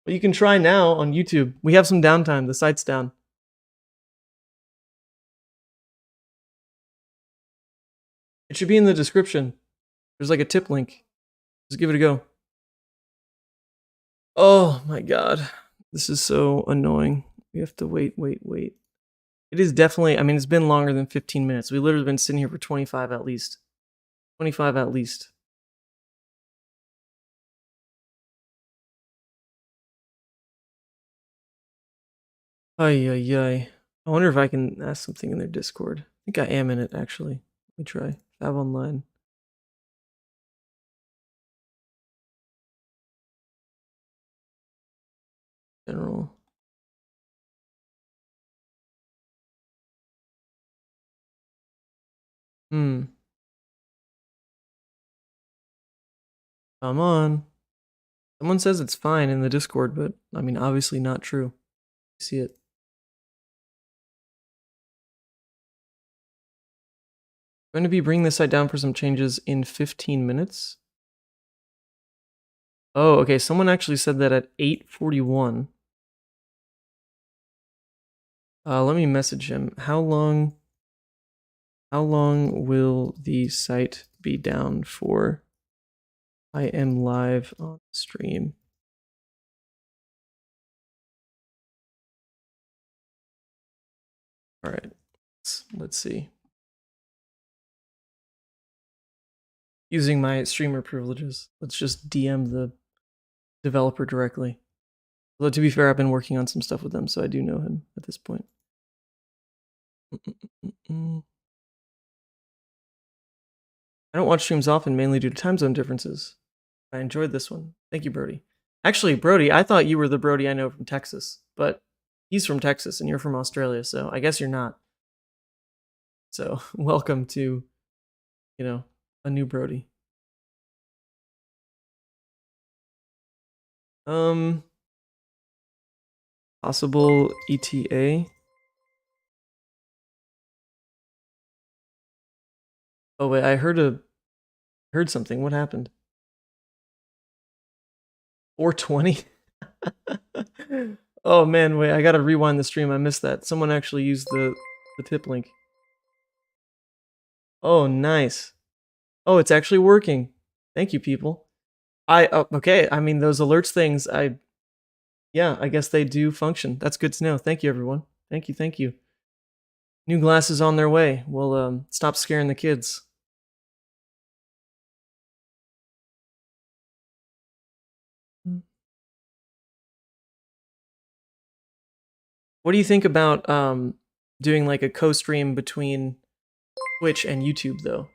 But you can try now on YouTube. We have some downtime. The site's down. It should be in the description. There's like a tip link. Just give it a go. Oh my god. This is so annoying. We have to wait. It is definitely, I mean, it's been longer than 15 minutes. We've literally been sitting here for 25 at least. 25 at least. Ay, ay, ay. I wonder if I can ask something in their Discord. I think I am in it, actually. Let me try. Fab Online. General. Hmm. Come on. Someone says it's fine in the Discord, but I mean, obviously not true. You see it. I'm going to be bringing this site down for some changes in 15 minutes. Oh, okay. Someone actually said that at 8:41. Let me message him. How long will the site be down for? I am live on stream. All right. Let's see. Using my streamer privileges. Let's just DM the developer directly. Although to be fair, I've been working on some stuff with them, so I do know him at this point. I don't watch streams often, mainly due to time zone differences. I enjoyed this one. Thank you, Brody. Actually, Brody, I thought you were the Brody I know from Texas, but he's from Texas and you're from Australia, so I guess you're not. So welcome to, a new Brody. Possible ETA. Oh wait, I heard something. What happened? 420? Oh man, wait, I gotta rewind the stream. I missed that. Someone actually used the tip link. Oh, nice. Oh, it's actually working. Thank you, people. Okay, I mean those alerts things, yeah, I guess they do function. That's good to know. Thank you, everyone. Thank you. New glasses on their way. We'll stop scaring the kids. What do you think about doing like a co-stream between Twitch and YouTube though?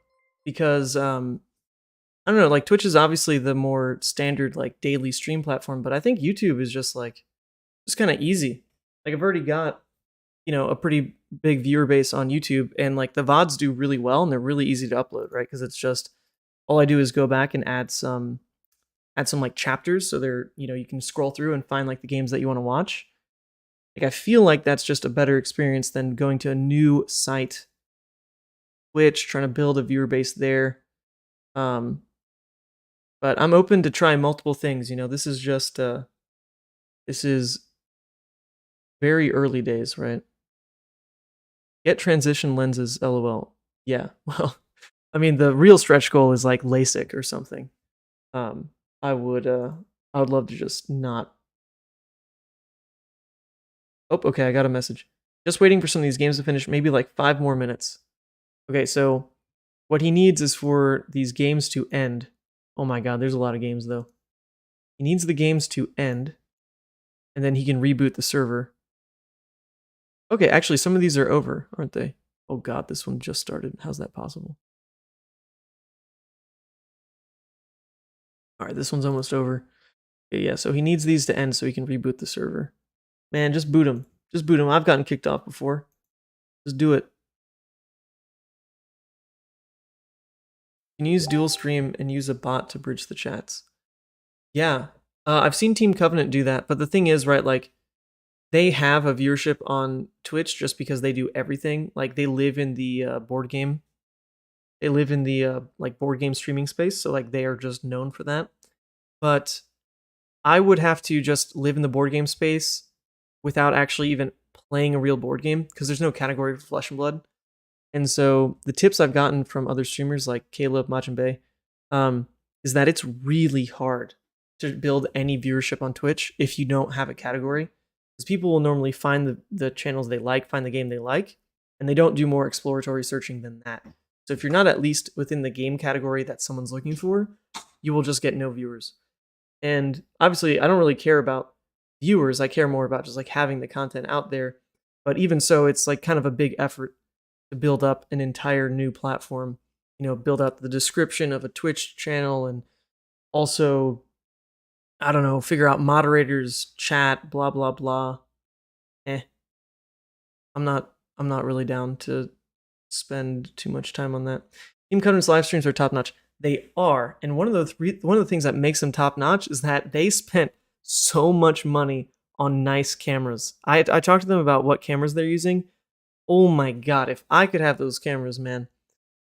Because I don't know, like Twitch is obviously the more standard like daily stream platform, but I think YouTube is just kind of easy. Like I've already got, a pretty big viewer base on YouTube, and like the VODs do really well and they're really easy to upload, right? Because it's just all I do is go back and add some like chapters, so they're, you can scroll through and find like the games that you want to watch. Like I feel like that's just a better experience than going to a new site, Twitch, trying to build a viewer base there. But I'm open to try multiple things. This is just this is very early days, right? Get transition lenses, lol. Yeah, well, I mean the real stretch goal is like LASIK or something. I would love to just not. Oh, okay, I got a message. Just waiting for some of these games to finish, maybe like 5 more minutes. Okay, so what he needs is for these games to end. Oh my god, there's a lot of games though. He needs the games to end, and then he can reboot the server. Okay, actually, some of these are over, aren't they? Oh god, this one just started. How's that possible? Alright, this one's almost over. Okay, yeah, so he needs these to end so he can reboot the server. Man, just boot him. Just boot him. I've gotten kicked off before. Just do it. You can use dual stream and use a bot to bridge the chats. Yeah, I've seen Team Covenant do that, but the thing is, right, like, they have a viewership on Twitch just because they do everything. Like, they live in the board game. They live in the like board game streaming space, so like they are just known for that. But I would have to just live in the board game space without actually even playing a real board game because there's no category for Flesh and Blood. And so the tips I've gotten from other streamers like Caleb, Machin Bay, is that it's really hard to build any viewership on Twitch if you don't have a category. Because people will normally find the channels they like, find the game they like, and they don't do more exploratory searching than that. So if you're not at least within the game category that someone's looking for, you will just get no viewers. And obviously, I don't really care about viewers. I care more about just like having the content out there. But even so, it's like kind of a big effort to build up an entire new platform, build out the description of a Twitch channel and also, I don't know, figure out moderators, chat, blah, blah, blah. I'm not really down to spend too much time on that. Team Covenant's live streams are top notch. They are, and one of the things that makes them top notch is that they spent so much money on nice cameras. I talked to them about what cameras they're using. Oh my god, if I could have those cameras, man,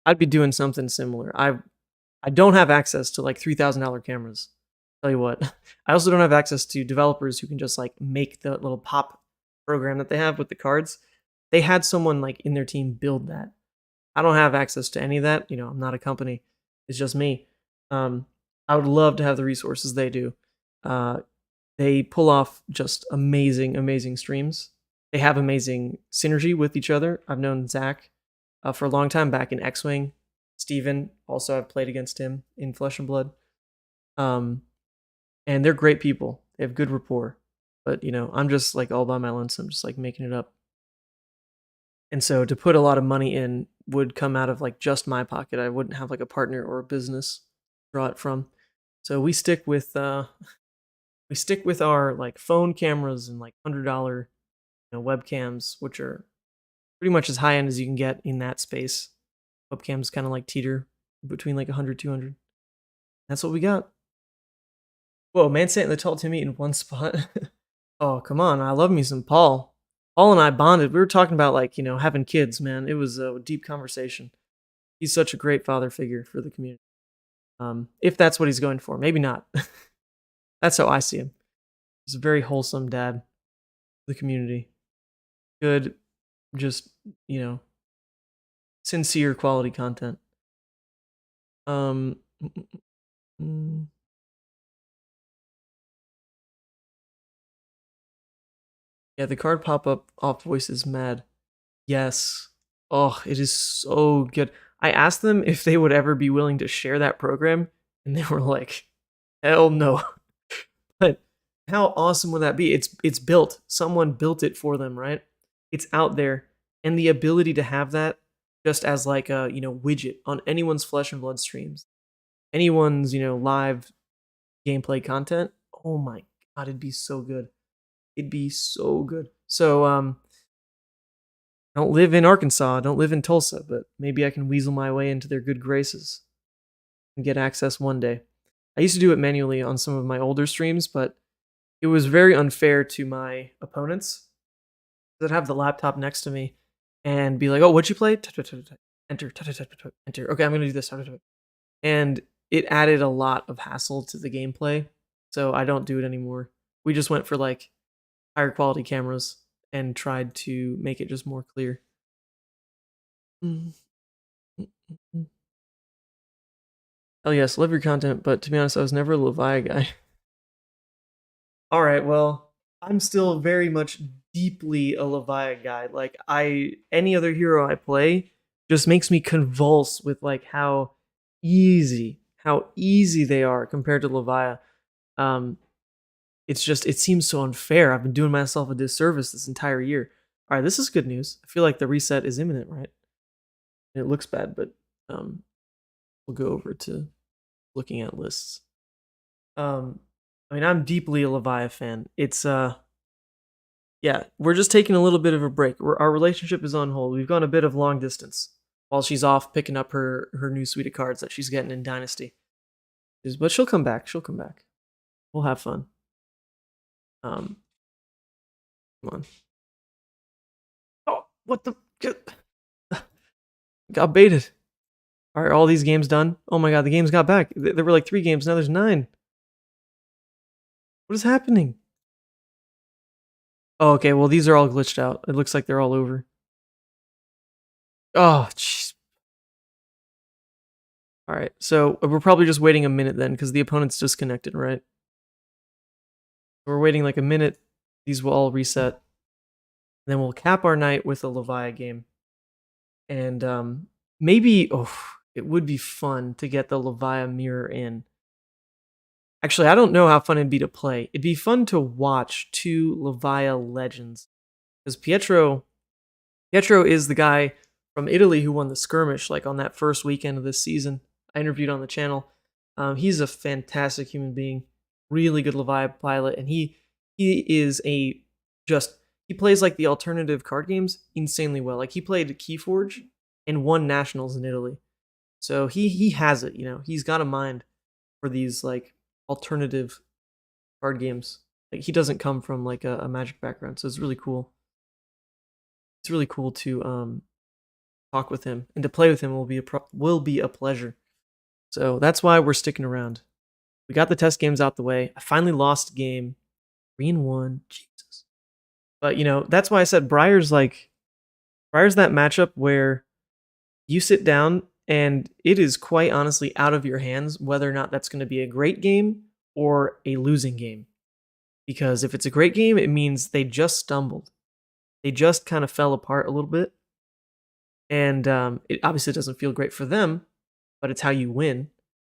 I'd be doing something similar. I don't have access to like $3,000 cameras. Tell you what, I also don't have access to developers who can just like make the little pop program that they have with the cards. They had someone like in their team build that. I don't have access to any of that. You know, I'm not a company. It's just me. I would love to have the resources they do. They pull off just amazing, amazing streams. They have amazing synergy with each other. I've known Zach for a long time back in X-Wing. Steven, also I've played against him in Flesh and Blood. And they're great people. They have good rapport. But, you know, I'm just like all by my lonesome, just like making it up. And so to put a lot of money in would come out of like just my pocket. I wouldn't have like a partner or a business to draw it from. So we stick with our like phone cameras and like $100 webcams, which are pretty much as high end as you can get in that space. Webcams kind of like teeter between like 100, 200. That's what we got. Whoa, man sat in the tall Timmy in one spot. Oh, come on. I love me some Paul. Paul and I bonded. We were talking about like, having kids, man. It was a deep conversation. He's such a great father figure for the community. If that's what he's going for. Maybe not. That's how I see him. He's a very wholesome dad for the community. Good, just, sincere quality content. Yeah, the card pop-up off voice is mad. Yes. Oh, it is so good. I asked them if they would ever be willing to share that program, and they were like, hell no. But how awesome would that be? It's built. Someone built it for them, right? It's out there. And the ability to have that just as like a, widget on anyone's Flesh and Blood streams, anyone's, live gameplay content. Oh my god, it'd be so good. It'd be so good. So, I don't live in Arkansas, I don't live in Tulsa, but maybe I can weasel my way into their good graces and get access one day. I used to do it manually on some of my older streams, but it was very unfair to my opponents that have the laptop next to me and be like, oh, what'd you play? Enter, enter. Okay, I'm going to do this. And it added a lot of hassle to the gameplay, so I don't do it anymore. We just went for like higher quality cameras and tried to make it just more clear. Oh yes, love your content, but to be honest, I was never a Levia guy. Alright, well, I'm still very much deeply a Levia guy. Like, any other hero I play just makes me convulse with like how easy they are compared to Levia. It seems so unfair. I've been doing myself a disservice this entire year. All right, this is good news. I feel like the reset is imminent, right? It looks bad, but we'll go over to looking at lists. I'm deeply a Levia fan. It's yeah, we're just taking a little bit of a break. Our relationship is on hold. We've gone a bit of long distance while she's off picking up her new suite of cards that she's getting in Dynasty. But she'll come back. She'll come back. We'll have fun. Come on. Oh, what the? Got baited. All right, all these games done. Oh my god, the games got back. There were like 3 games. Now there's 9. What is happening? Oh, okay. Well, these are all glitched out. It looks like they're all over. Oh, jeez. All right. So we're probably just waiting a minute then because the opponent's disconnected, right? We're waiting like a minute. These will all reset. And then we'll cap our night with a Levia game. And maybe, it would be fun to get the Levia mirror in. Actually, I don't know how fun it'd be to play. It'd be fun to watch 2 Levia legends. Because Pietro is the guy from Italy who won the skirmish, like on that first weekend of this season. I interviewed on the channel. He's a fantastic human being, really good Levia pilot, and he is he plays like the alternative card games insanely well. Like he played Keyforge, and won nationals in Italy. So he has it, you know. He's got a mind for these like alternative card games. Like he doesn't come from like a Magic background, so it's really cool. It's really cool to talk with him, and to play with him will be a pleasure. So that's why we're sticking around. We got the test games out the way. I finally lost a game, 3-1. Jesus. But you know, that's why I said Briar's that matchup where you sit down and it is quite honestly out of your hands whether or not that's going to be a great game or a losing game. Because if it's a great game, it means they just stumbled. They just kind of fell apart a little bit. And it obviously doesn't feel great for them, but it's how you win.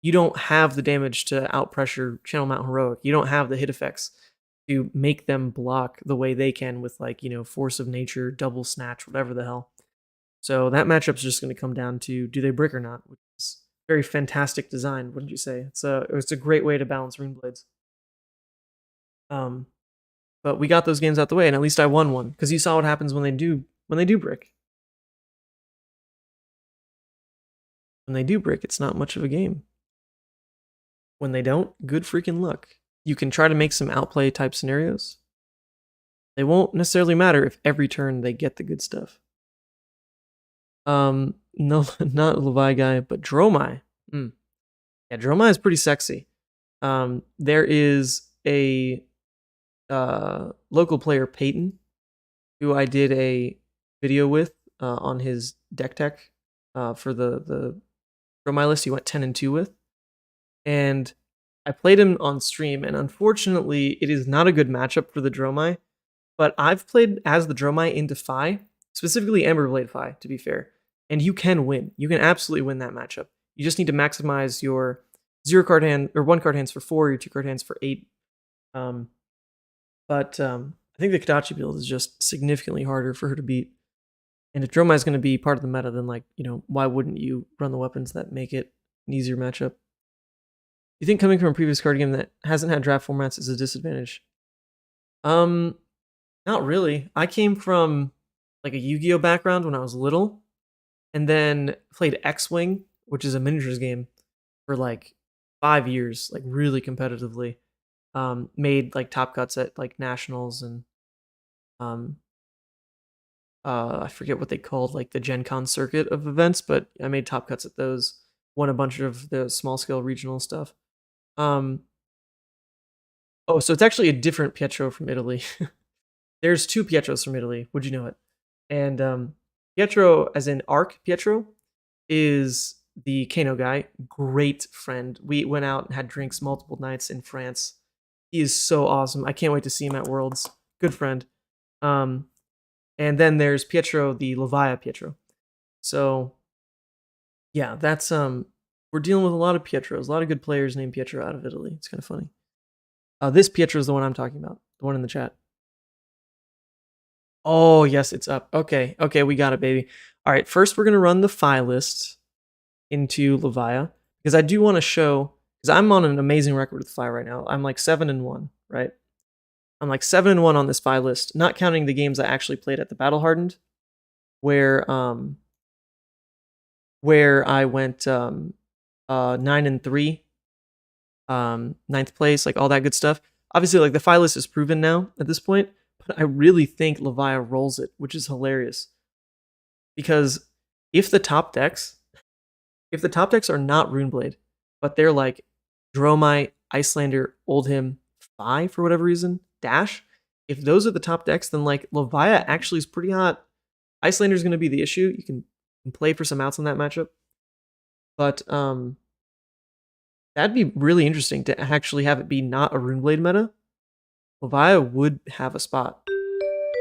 You don't have the damage to outpressure Channel Mount Heroic. You don't have the hit effects to make them block the way they can with, like, you know, Force of Nature, Double Snatch, whatever the hell. So that matchup's just going to come down to do they brick or not, which is very fantastic design, wouldn't you say? It's a great way to balance Rune Blades. But we got those games out the way, and at least I won one because you saw what happens when they do brick. When they do brick, it's not much of a game. When they don't, good freaking luck. You can try to make some outplay type scenarios. They won't necessarily matter if every turn they get the good stuff. No, not Levi guy, but Dromai. Yeah, Dromai is pretty sexy. There is a local player, Peyton, who I did a video with on his deck tech for the Dromai list. He went 10-2 with, and I played him on stream, and unfortunately, it is not a good matchup for the Dromai. But I've played as the Dromai into Fi, specifically Emberblade Fi, to be fair, and you can win. You can absolutely win that matchup. You just need to maximize your 0-card hand or 1-card hands for 4, your 2-card hands for 8. But I think the Kodachi build is just significantly harder for her to beat. And if Dromai is going to be part of the meta, then, like, you know, why wouldn't you run the weapons that make it an easier matchup? You think coming from a previous card game that hasn't had draft formats is a disadvantage? Not really. I came from like a Yu-Gi-Oh background when I was little, and then played X-Wing, which is a miniatures game, for like 5 years, like really competitively. Made like top cuts at like nationals and I forget what they called like the Gen Con circuit of events, but I made top cuts at those. Won a bunch of the small scale regional stuff. Oh, so it's actually a different Pietro from Italy. There's 2 Pietros from Italy. Would you know it? And Pietro, as in Arc Pietro, is the Kano guy. Great friend. We went out and had drinks multiple nights in France. He is so awesome. I can't wait to see him at Worlds. Good friend. And then there's Pietro, the Levia Pietro. So yeah, that's we're dealing with a lot of Pietros, a lot of good players named Pietro out of Italy. It's kind of funny. This Pietro is the one I'm talking about, the one in the chat. Oh, yes, it's up. Okay, we got it, baby. All right, first we're going to run the file list into Levia, because I do want to show, because I'm on an amazing record with file right now. I'm like 7-1, right? I'm like 7-1 on this file list, not counting the games I actually played at the Battle Hardened, where I went 9-3, 9th place, like all that good stuff. Obviously, like the file list is proven now at this point, but I really think Levia rolls it, which is hilarious. Because if the top decks are not Runeblade, but they're like Dromai, Icelander, Oldhim, Fi for whatever reason, Dash, if those are the top decks, then like Levia actually is pretty hot. Icelander is going to be the issue. You can play for some outs in that matchup. But that'd be really interesting to actually have it be not a Runeblade meta. Levia would have a spot.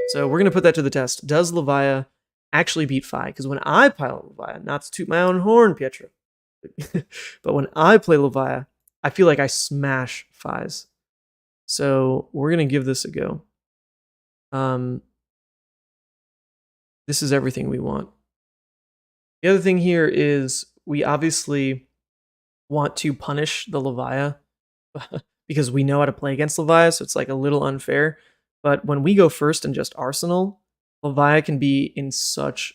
So we're going to put that to the test. Does Levia actually beat Fi? Because when I pilot Levia, not to toot my own horn, Pietro, but when I play Levia, I feel like I smash Fi's. So we're going to give this a go. This is everything we want. The other thing here is we obviously want to punish the Levia because we know how to play against Levia, so it's like a little unfair. But when we go first and just Arsenal, Levia can be in such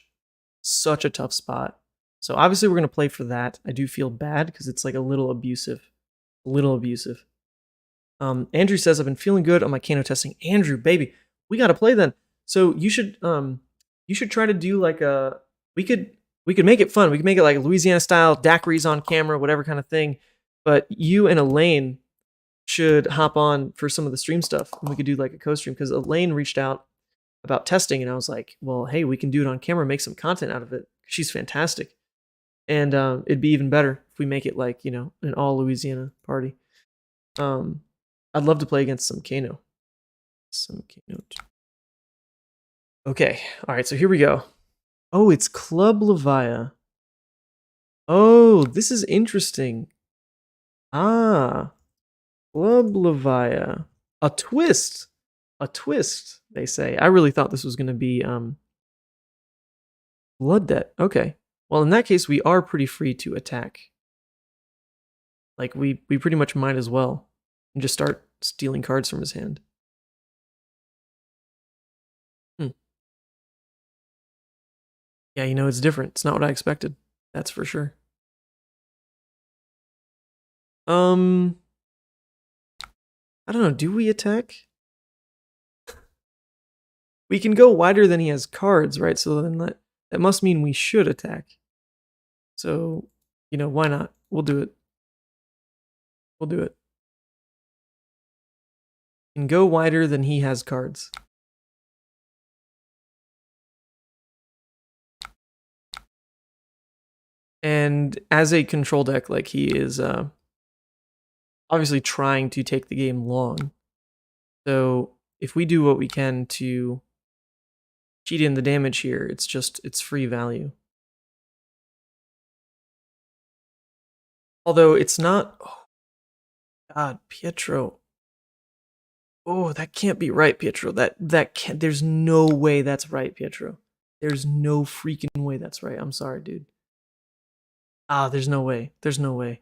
such a tough spot. So obviously we're gonna play for that. I do feel bad because it's like a little abusive. A little abusive. Andrew says I've been feeling good on my Kano testing. Andrew, baby, we gotta play then. So you should try to do like a we could make it fun. We could make it like Louisiana style, daiquiris on camera, whatever kind of thing. But you and Elaine should hop on for some of the stream stuff, and we could do like a co-stream because Elaine reached out about testing, and I was like, well, hey, we can do it on camera, make some content out of it. She's fantastic, and it'd be even better if we make it like an all Louisiana party. I'd love to play against some Kano. Okay, all right, so here we go. Oh, it's Club Levia. Oh, this is interesting. Ah, Club Levia. A twist. A twist, they say. I really thought this was going to be Blood Debt. Okay. Well, in that case, we are pretty free to attack. Like, we pretty much might as well. And just start stealing cards from his hand. Yeah, it's different. It's not what I expected. That's for sure. I don't know. Do we attack? We can go wider than he has cards, right? So then that must mean we should attack. So, why not? We'll do it. We'll do it. And go wider than he has cards. And as a control deck, like, he is obviously trying to take the game long. So if we do what we can to cheat in the damage here, it's free value. Although it's not. Oh, God, Pietro. Oh, that can't be right, Pietro. That can't. There's no way that's right, Pietro. There's no freaking way that's right. I'm sorry, dude. There's no way. There's no way.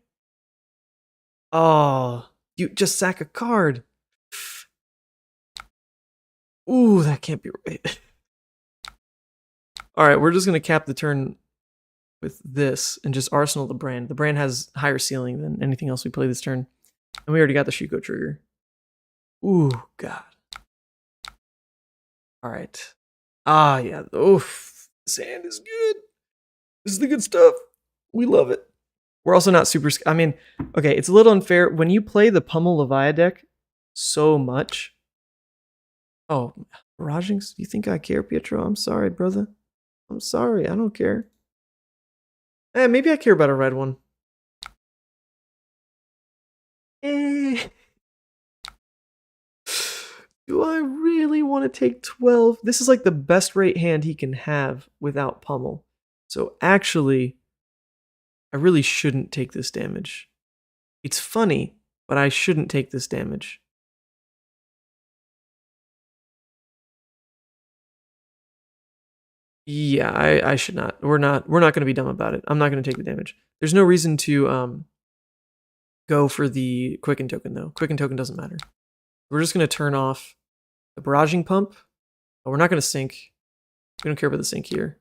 Oh, you just sack a card. Ooh, that can't be right. All right, we're just gonna cap the turn with this and just arsenal the brand. The brand has higher ceiling than anything else we play this turn, and we already got the Shuko trigger. Ooh, God. All right. Yeah. Oof. Sand is good. This is the good stuff. We love it. We're also not super. I mean, okay, it's a little unfair when you play the Pummel Levia deck so much. Oh, barragings? You think I care, Pietro? I'm sorry, brother. I'm sorry. I don't care. Maybe I care about a red one. Do I really want to take 12? This is like the best rate hand he can have without Pummel. So actually, I really shouldn't take this damage. It's funny, but I shouldn't take this damage. Yeah, I should not. We're not going to be dumb about it. I'm not going to take the damage. There's no reason to go for the Quicken token though. Quicken token doesn't matter. We're just going to turn off the barraging pump. But we're not going to sink. We don't care about the sink here.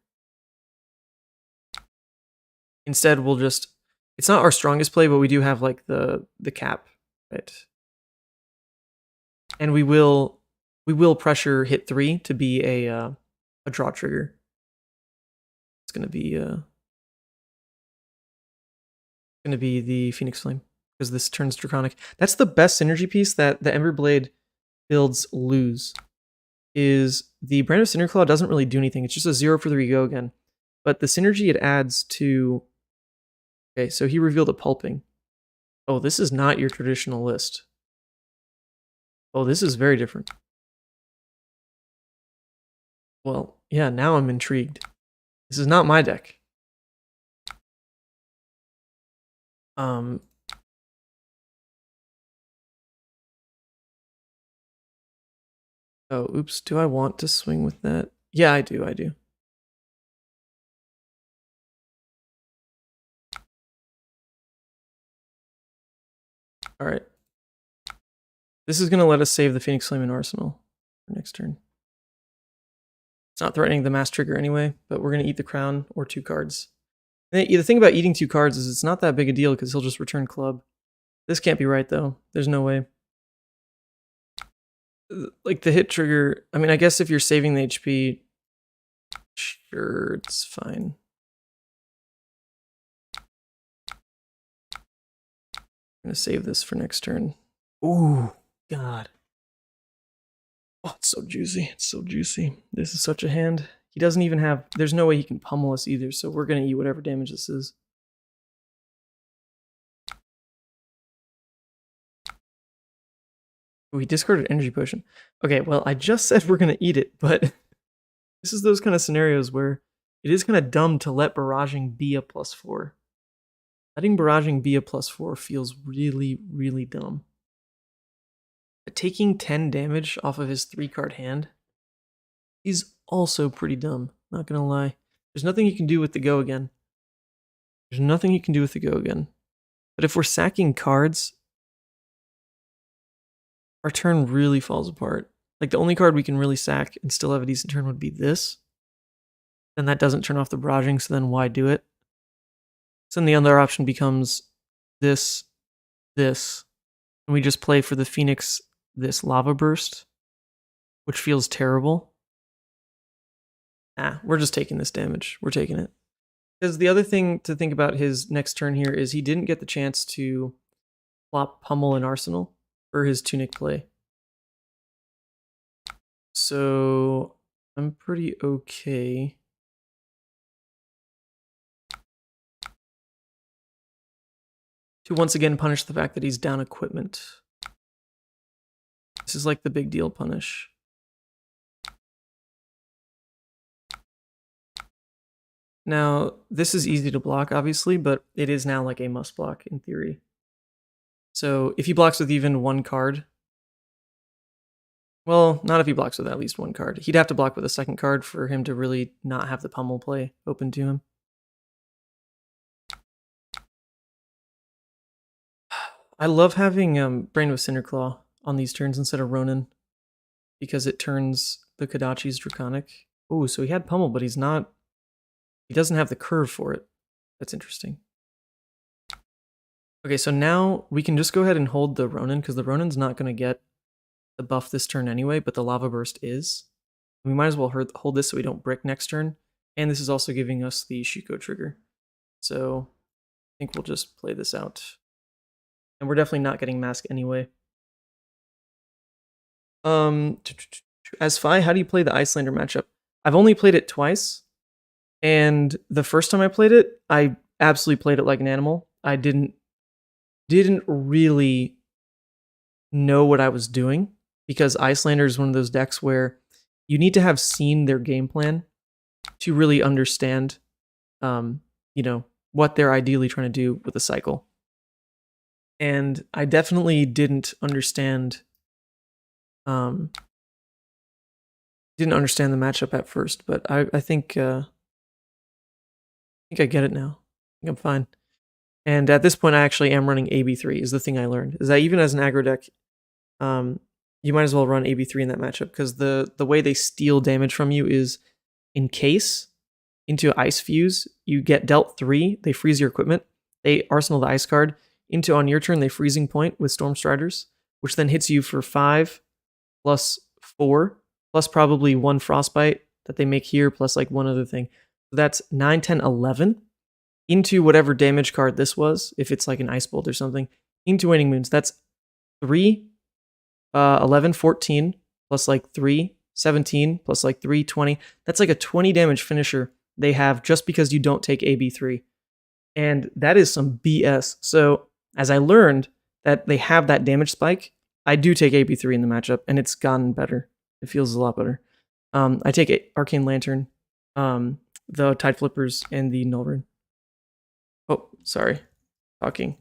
Instead, we'll just. It's not our strongest play, but we do have like the cap, right? And we will pressure hit 3 to be a draw trigger. It's gonna be the Phoenix Flame because this turns Draconic. That's the best synergy piece that the Emberblade builds lose. Is the Brand of Cinderclaw doesn't really do anything. It's just a 0 for 3 go again. But the synergy it adds to. Okay, so he revealed a pulping. Oh, this is not your traditional list. Oh, this is very different. Well, yeah, now I'm intrigued. This is not my deck. Oh, oops. Do I want to swing with that? Yeah, I do. All right. This is going to let us save the Phoenix Flame in Arsenal for next turn. It's not threatening the mass trigger anyway, but we're going to eat the crown or 2 cards. And the thing about eating 2 cards is it's not that big a deal because he'll just return club. This can't be right though. There's no way. Like the hit trigger, I mean, I guess if you're saving the HP, sure, it's fine. I'm going to save this for next turn. Ooh, God. Oh, it's so juicy. It's so juicy. This is such a hand. He doesn't even have... There's no way he can pummel us either, so we're going to eat whatever damage this is. Oh, he discarded Energy Potion. Okay, well, I just said we're going to eat it, but this is those kind of scenarios where it is kind of dumb to let Barraging be a +4. Letting Barraging be a +4 feels really, really dumb. But taking 10 damage off of his 3-card hand is also pretty dumb, not gonna lie. There's nothing you can do with the go again. There's nothing you can do with the go again. But if we're sacking cards, our turn really falls apart. Like the only card we can really sack and still have a decent turn would be this. Then that doesn't turn off the barraging, so then why do it? So then the other option becomes this, this. And we just play for the Phoenix this Lava Burst, which feels terrible. We're just taking this damage. We're taking it. Because the other thing to think about his next turn here is he didn't get the chance to flop Pummel and Arsenal for his Tunic play. So I'm pretty okay. To once again punish the fact that he's down equipment. This is like the big deal punish. Now, this is easy to block, obviously, but it is now like a must block in theory. So if he blocks with even 1 card, well, not if he blocks with at least 1 card. He'd have to block with a 2nd card for him to really not have the pummel play open to him. I love having Brain with Cinderclaw on these turns instead of Ronin, because it turns the Kodachi's Draconic. Oh, so he had pummel, but he doesn't have the curve for it. That's interesting. Okay, so now we can just go ahead and hold the Ronin, because the Ronin's not going to get the buff this turn anyway, but the Lava Burst is. We might as well hold this so we don't brick next turn. And this is also giving us the Shiko trigger. So I think we'll just play this out. And we're definitely not getting Mask anyway. As Fi, how do you play the Icelander matchup? I've only played it twice. And the first time I played it, I absolutely played it like an animal. I didn't really know what I was doing, because Icelander is one of those decks where you need to have seen their game plan to really understand, what they're ideally trying to do with the cycle. And I definitely didn't understand the matchup at first, but I think I get it now. I think I'm fine. And at this point, I actually am running AB3 is the thing I learned. Is that even as an aggro deck, you might as well run AB3 in that matchup, because the way they steal damage from you is in case into Ice Fuse, you get dealt 3, they freeze your equipment, they arsenal the ice card, into on your turn, they freezing point with Storm Striders, which then hits you for 5 plus 4, plus probably 1 Frostbite that they make here, plus like 1 other thing. So that's 9, 10, 11 into whatever damage card this was, if it's like an Ice Bolt or something, into Waning Moons. That's 3, 11, 14, plus like 3, 17, plus like 3, 20. That's like a 20 damage finisher they have just because you don't take AB3. And that is some BS. So as I learned that they have that damage spike, I do take AB3 in the matchup, and it's gotten better. It feels a lot better. I take Arcane Lantern, the Tide Flippers, and the Null Rune. Oh, sorry. Talking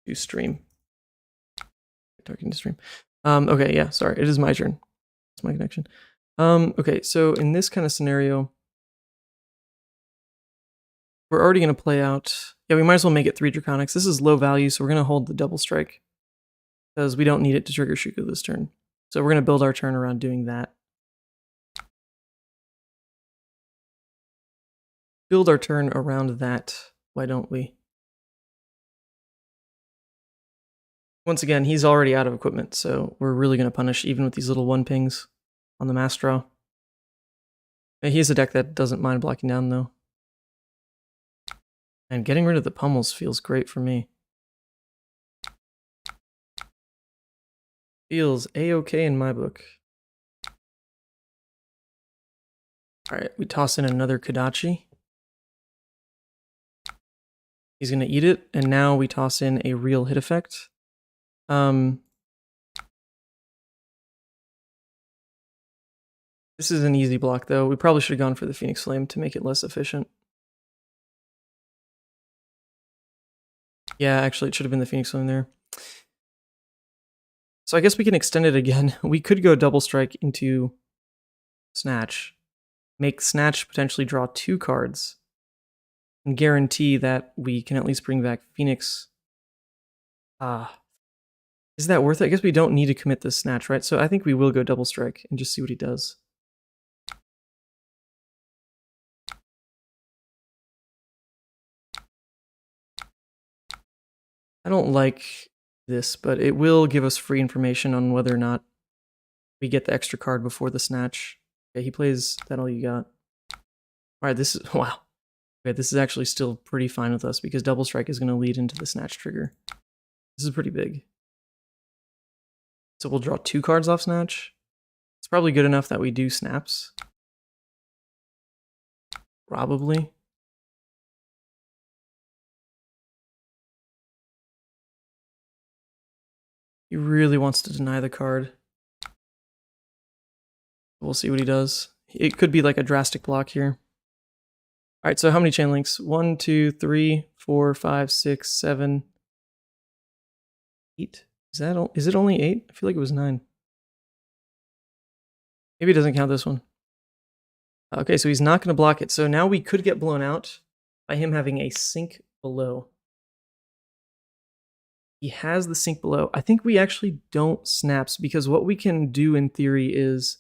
to stream. Okay, yeah, sorry. It is my turn. It's my connection. Okay, so in this kind of scenario, we're already going to play out... Yeah, we might as well make it 3 Draconics. This is low value, so we're going to hold the Double Strike, because we don't need it to trigger Shuko this turn. So we're going to build our turn around doing that. build our turn around that. Why don't we? Once again, he's already out of equipment, so we're really going to punish even with these little 1-pings on the mass draw. He has a deck that doesn't mind blocking down, though. And getting rid of the pummels feels great for me. Feels a-okay in my book. Alright, we toss in another Kodachi. He's going to eat it, and now we toss in a real hit effect. This is an easy block, though. We probably should have gone for the Phoenix Flame to make it less efficient. Yeah, actually, it should have been the Phoenix Flame there. So I guess we can extend it again. We could go double strike into Snatch. Make Snatch potentially draw 2 cards. And guarantee that we can at least bring back Phoenix. Is that worth it? I guess we don't need to commit this Snatch, right? So I think we will go double strike and just see what he does. I don't like this, but it will give us free information on whether or not we get the extra card before the Snatch. Okay, he plays That All You Got. Alright, this is... Wow. Okay, this is actually still pretty fine with us because double strike is going to lead into the Snatch trigger. This is pretty big. So we'll draw 2 cards off Snatch. It's probably good enough that we do snaps. Probably. He really wants to deny the card. We'll see what he does. It could be like a drastic block here. Alright, so how many chain links? 1, 2, 3, 4, 5, 6, 7, 8. Is it only 8? I feel like it was 9. Maybe it doesn't count this one. Okay, so he's not going to block it. So now we could get blown out by him having a sink below. He has the sink below. I think we actually don't snaps because what we can do in theory is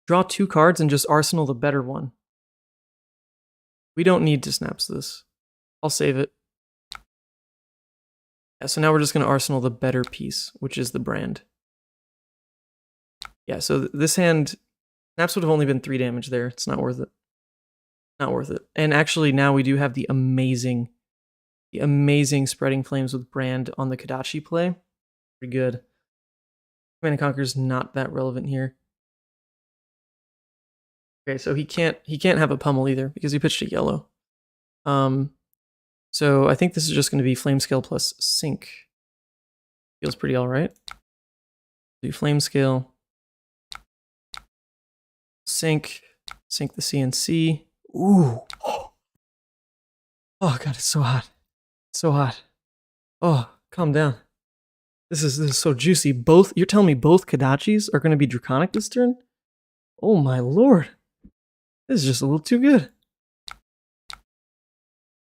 draw 2 cards and just arsenal the better one. We don't need to snaps this. I'll save it. Yeah, so now we're just going to arsenal the better piece, which is the brand. Yeah, so this hand, snaps would have only been 3 damage there. It's not worth it. Not worth it. And actually now we do have the amazing Spreading Flames with brand on the Kodachi play. Pretty good. Command and Conquer's not that relevant here. Okay, so he can't have a pummel either because he pitched a yellow. So I think this is just going to be Flame Scale plus Sink. Feels pretty alright. Do Flame Scale. Sink the CNC. Ooh. Oh god, it's so hot. So hot. Oh, calm down. This is so juicy. You're telling me both Kodachis are going to be Draconic this turn? Oh my lord. This is just a little too good.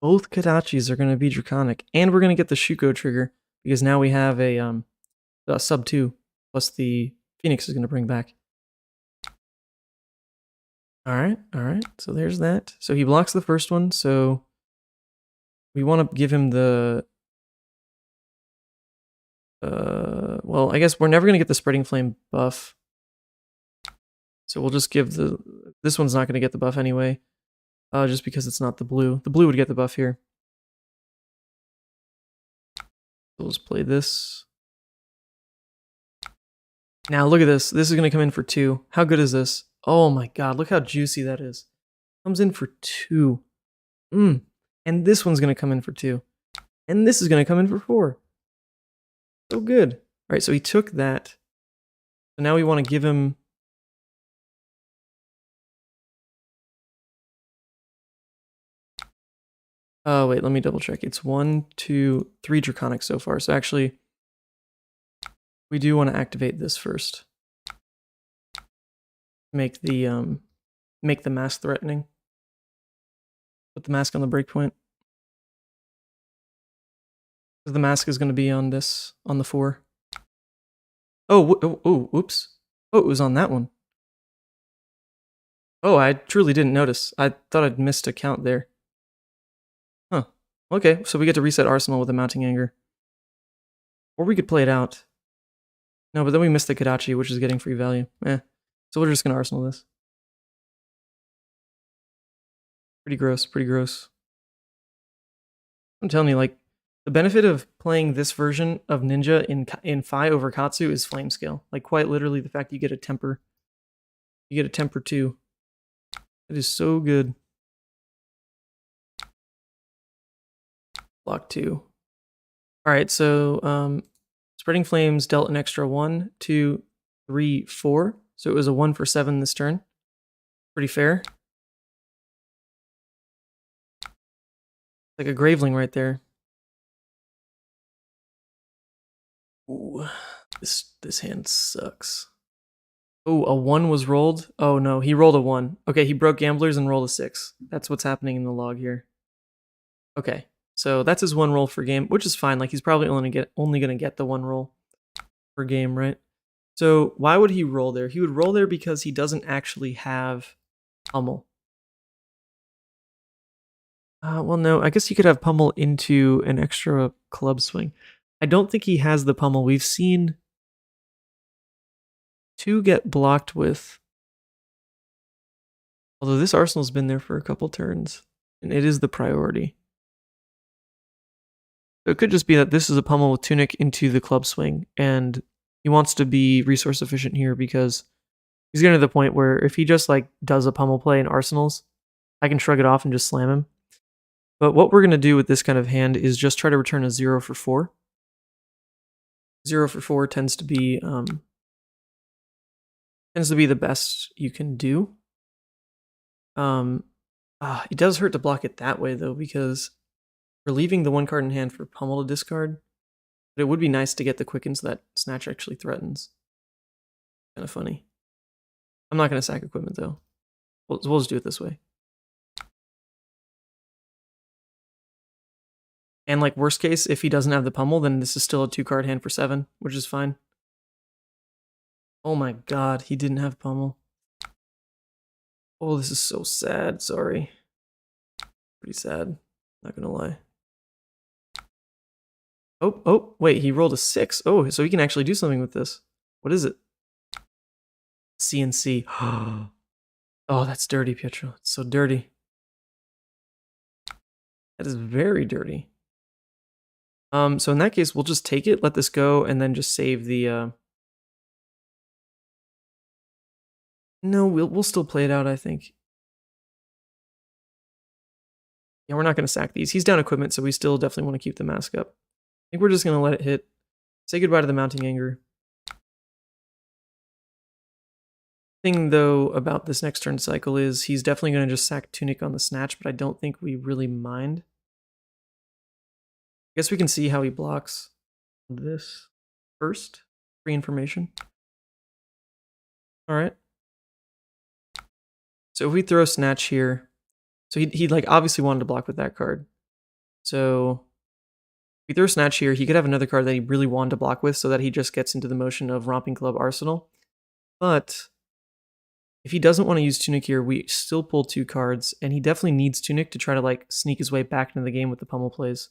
Both Kodachis are going to be Draconic. And we're going to get the Shuko trigger. Because now we have a sub 2. Plus the Phoenix is going to bring back. Alright. So there's that. So he blocks the first one. So we want to give him the... well, I guess we're never going to get the Spreading Flame buff. So we'll just give the... This one's not going to get the buff anyway. Just because it's not the blue. The blue would get the buff here. So we'll just play this. Now look at this. This is going to come in for 2. How good is this? Oh my god, look how juicy that is. Comes in for 2. And this one's going to come in for 2. And this is going to come in for 4. So good. Alright, so he took that. So now we want to give him... Oh, wait, let me double check. It's 1, 2, 3 Draconic so far. So actually, we do want to activate this first. Make the mask threatening. Put the mask on the breakpoint. Because the mask is going to be on this, on the 4. Oh, oops. Oh, it was on that one. Oh, I truly didn't notice. I thought I'd missed a count there. Okay, so we get to reset Arsenal with a Mounting Anger. Or we could play it out. No, but then we missed the Kodachi, which is getting free value. So we're just gonna Arsenal this. Pretty gross, pretty gross. I'm telling you, like, the benefit of playing this version of Ninja in Fi over Katsu is flame scale. Like, quite literally, the fact you get a temper. You get a temper too. It is so good. Block 2. Alright, so Spreading Flames dealt an extra 1, 2, 3, 4. So it was a 1 for 7 this turn. Pretty fair. Like a Graveling right there. Ooh, this hand sucks. Oh, a 1 was rolled? Oh no, he rolled a 1. Okay, he broke Gamblers and rolled a 6. That's what's happening in the log here. Okay, so that's his 1 roll for game, which is fine. Like, he's probably only gonna get the 1 roll per game, right? So why would he roll there? He would roll there because he doesn't actually have Pummel. Well, no, I guess he could have Pummel into an extra club swing. I don't think he has the Pummel. We've seen 2 get blocked with. Although this Arsenal's been there for a couple turns, and it is the priority. So it could just be that this is a Pummel with Tunic into the club swing, and he wants to be resource efficient here because he's getting to the point where if he just like does a Pummel play in Arsenals, I can shrug it off and just slam him. But what we're going to do with this kind of hand is just try to return a 0 for 4. 0 for 4 tends to be the best you can do. It does hurt to block it that way though, because we're leaving the 1 card in hand for Pummel to discard. But it would be nice to get the Quicken so that Snatch actually threatens. Kind of funny. I'm not going to sack equipment though. We'll just do it this way. And like worst case, if he doesn't have the Pummel, then this is still a 2 card hand for 7, which is fine. Oh my god, he didn't have Pummel. Oh, this is so sad, sorry. Pretty sad, not gonna lie. Oh, wait, he rolled a 6. Oh, so he can actually do something with this. What is it? CNC. Oh, that's dirty, Pietro. It's so dirty. That is very dirty. So in that case, we'll just take it, let this go, and then just save the No, we'll still play it out, I think. Yeah, we're not gonna sack these. He's down equipment, so we still definitely want to keep the mask up. I think we're just gonna let it hit. Say goodbye to the Mounting Anger. Thing though about this next turn cycle is he's definitely gonna just sack Tunic on the Snatch, but I don't think we really mind. I guess we can see how he blocks this first. Free information. Alright. So if we throw Snatch here, so he like obviously wanted to block with that card. So if we throw Snatch here, he could have another card that he really wanted to block with so that he just gets into the motion of Romping Club Arsenal. But if he doesn't want to use Tunic here, we still pull 2 cards, and he definitely needs Tunic to try to like sneak his way back into the game with the Pummel plays.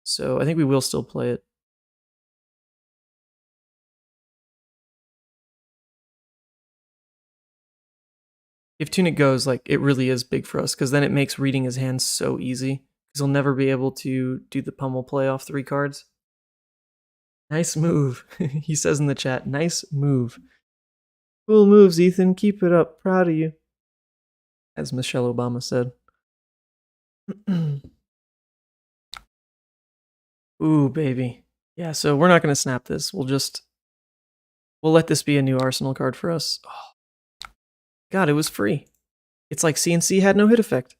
So I think we will still play it. If Tunic goes, like, it really is big for us, because then it makes reading his hands so easy, because he'll never be able to do the Pummel play off 3 cards. Nice move. He says in the chat, nice move. Cool moves, Ethan. Keep it up. Proud of you. As Michelle Obama said. Ooh, baby. Yeah, so we're not going to snap this. We'll let this be a new Arsenal card for us. Oh. God, it was free. It's like CNC had no hit effect.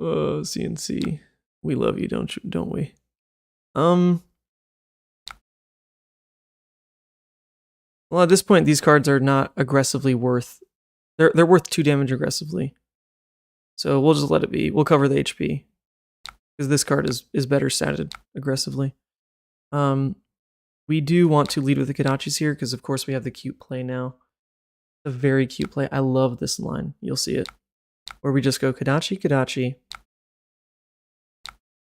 CNC. We love you, don't we? Well, at this point, these cards are not aggressively worth... They're worth 2 damage aggressively. So we'll just let it be. We'll cover the HP. Because this card is better statted aggressively. We do want to lead with the Kodachis here, because of course we have the cute play now. A very cute play. I love this line. You'll see it. Where we just go Kodachi, Kodachi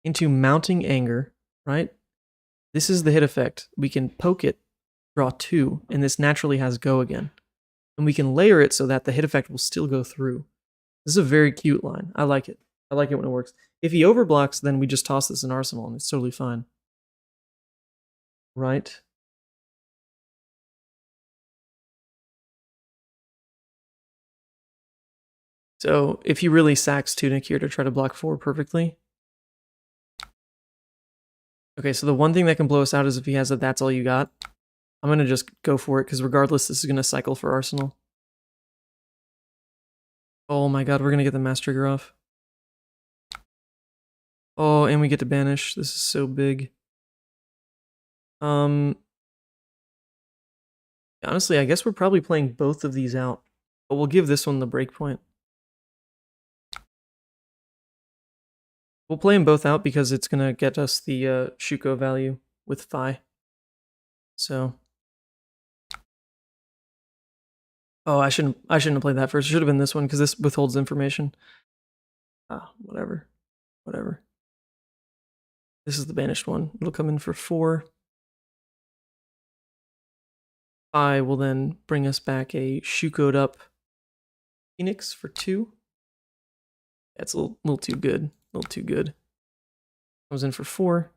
into Mounting Anger, right? This is the hit effect. We can poke it, draw 2, and this naturally has go again. And we can layer it so that the hit effect will still go through. This is a very cute line. I like it. I like it when it works. If he overblocks, then we just toss this in Arsenal, and it's totally fine. Right? So if he really sacks Tunic here to try to block 4 perfectly. Okay, so the one thing that can blow us out is if he has a that's all you got. I'm going to just go for it, because regardless, this is going to cycle for Arsenal. Oh my god, we're going to get the mass trigger off. Oh, and we get to banish. This is so big. Honestly, I guess we're probably playing both of these out. But we'll give this one the breakpoint. We'll play them both out because it's going to get us the Shuko value with Phi. So... Oh, I shouldn't have played that first. It should have been this one because this withholds information. Ah, whatever. Whatever. This is the banished one. It'll come in for 4. I will then bring us back a Shuko'd up Phoenix for 2. That's a little too good. A little too good. Comes in for 4.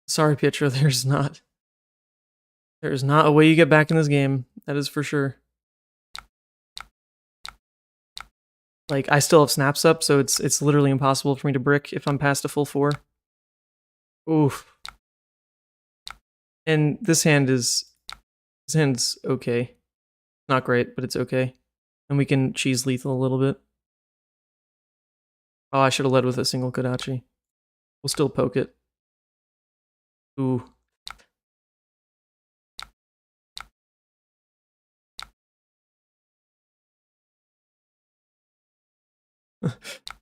Sorry, Pietro, there's not a way you get back in this game. That is for sure. Like, I still have snaps up, so it's literally impossible for me to brick if I'm past a full 4. Oof. And this hand's okay. Not great, but it's okay. And we can cheese lethal a little bit. Oh, I should have led with a single Kodachi. We'll still poke it. Ooh.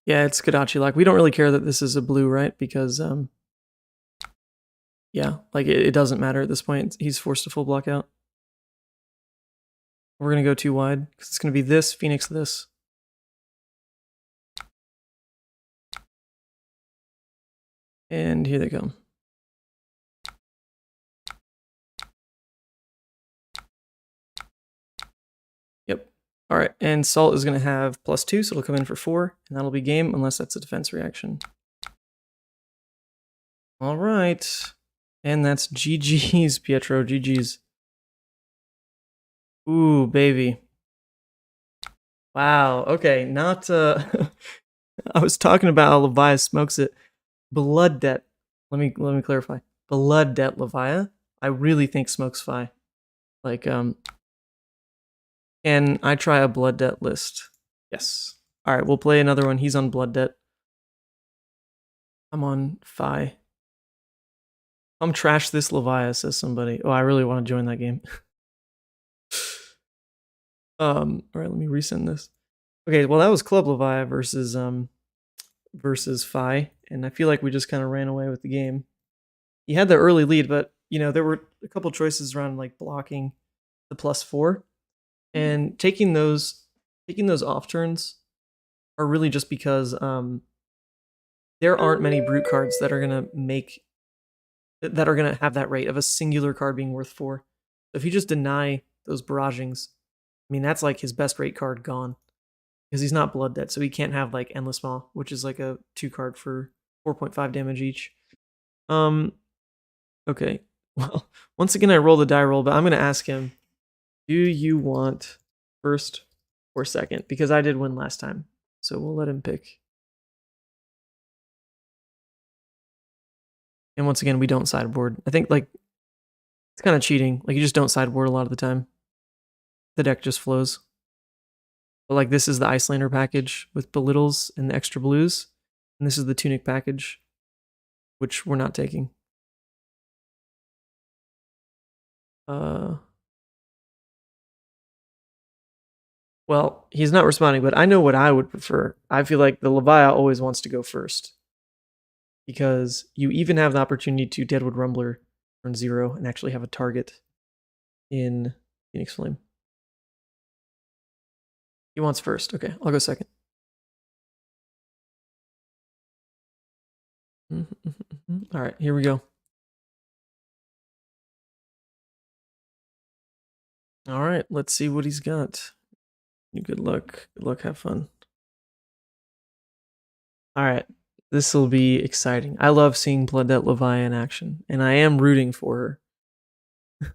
Yeah, it's Kodachi lock. We don't really care that this is a blue, right? Because, yeah, like it doesn't matter at this point. He's forced to full block out. We're going to go too wide because it's going to be this, Phoenix this. And here they come. Yep. All right, and Salt is going to have +2, so it'll come in for 4, and that'll be game unless that's a defense reaction. All right. And that's GG's, Pietro, GG's. Ooh, baby. Wow, okay, not, I was talking about how Levia smokes it. Blood Debt. Let me clarify. Blood Debt Levia, I really think smokes Phi. Like, can I try a Blood Debt list? Yes. Alright, we'll play another one. He's on Blood Debt. I'm on Phi. I'm trash this Levia, says somebody. Oh, I really want to join that game. Alright, let me resend this. Okay, well that was Club Levia versus Phi, and I feel like we just kind of ran away with the game. He had the early lead, but you know, there were a couple choices around like blocking the +4. And taking those off turns are really just because there aren't many brute cards that are gonna have that rate of a singular card being worth 4. So if you just deny those barragings, I mean that's like his best rate card gone. Because he's not Blood Debt, so he can't have like Endless Maw, which is like a 2 card for 4.5 damage each. Okay. Well, once again I roll the die roll, but I'm gonna ask him, do you want first or second? Because I did win last time. So we'll let him pick. And once again, we don't sideboard. I think like it's kind of cheating. Like you just don't sideboard a lot of the time. The deck just flows. But like this is the Icelander package with belittles and the extra blues. And this is the Tunic package, which we're not taking. Well, he's not responding, but I know what I would prefer. I feel like the Levia always wants to go first. Because you even have the opportunity to Deadwood Rumbler turn 0 and actually have a target in Phoenix Flame. He wants first. Okay, I'll go second. All right, here we go. All right, let's see what he's got. Good luck. Good luck. Have fun. All right, this will be exciting. I love seeing Peyton Laufenberg in action, and I am rooting for her,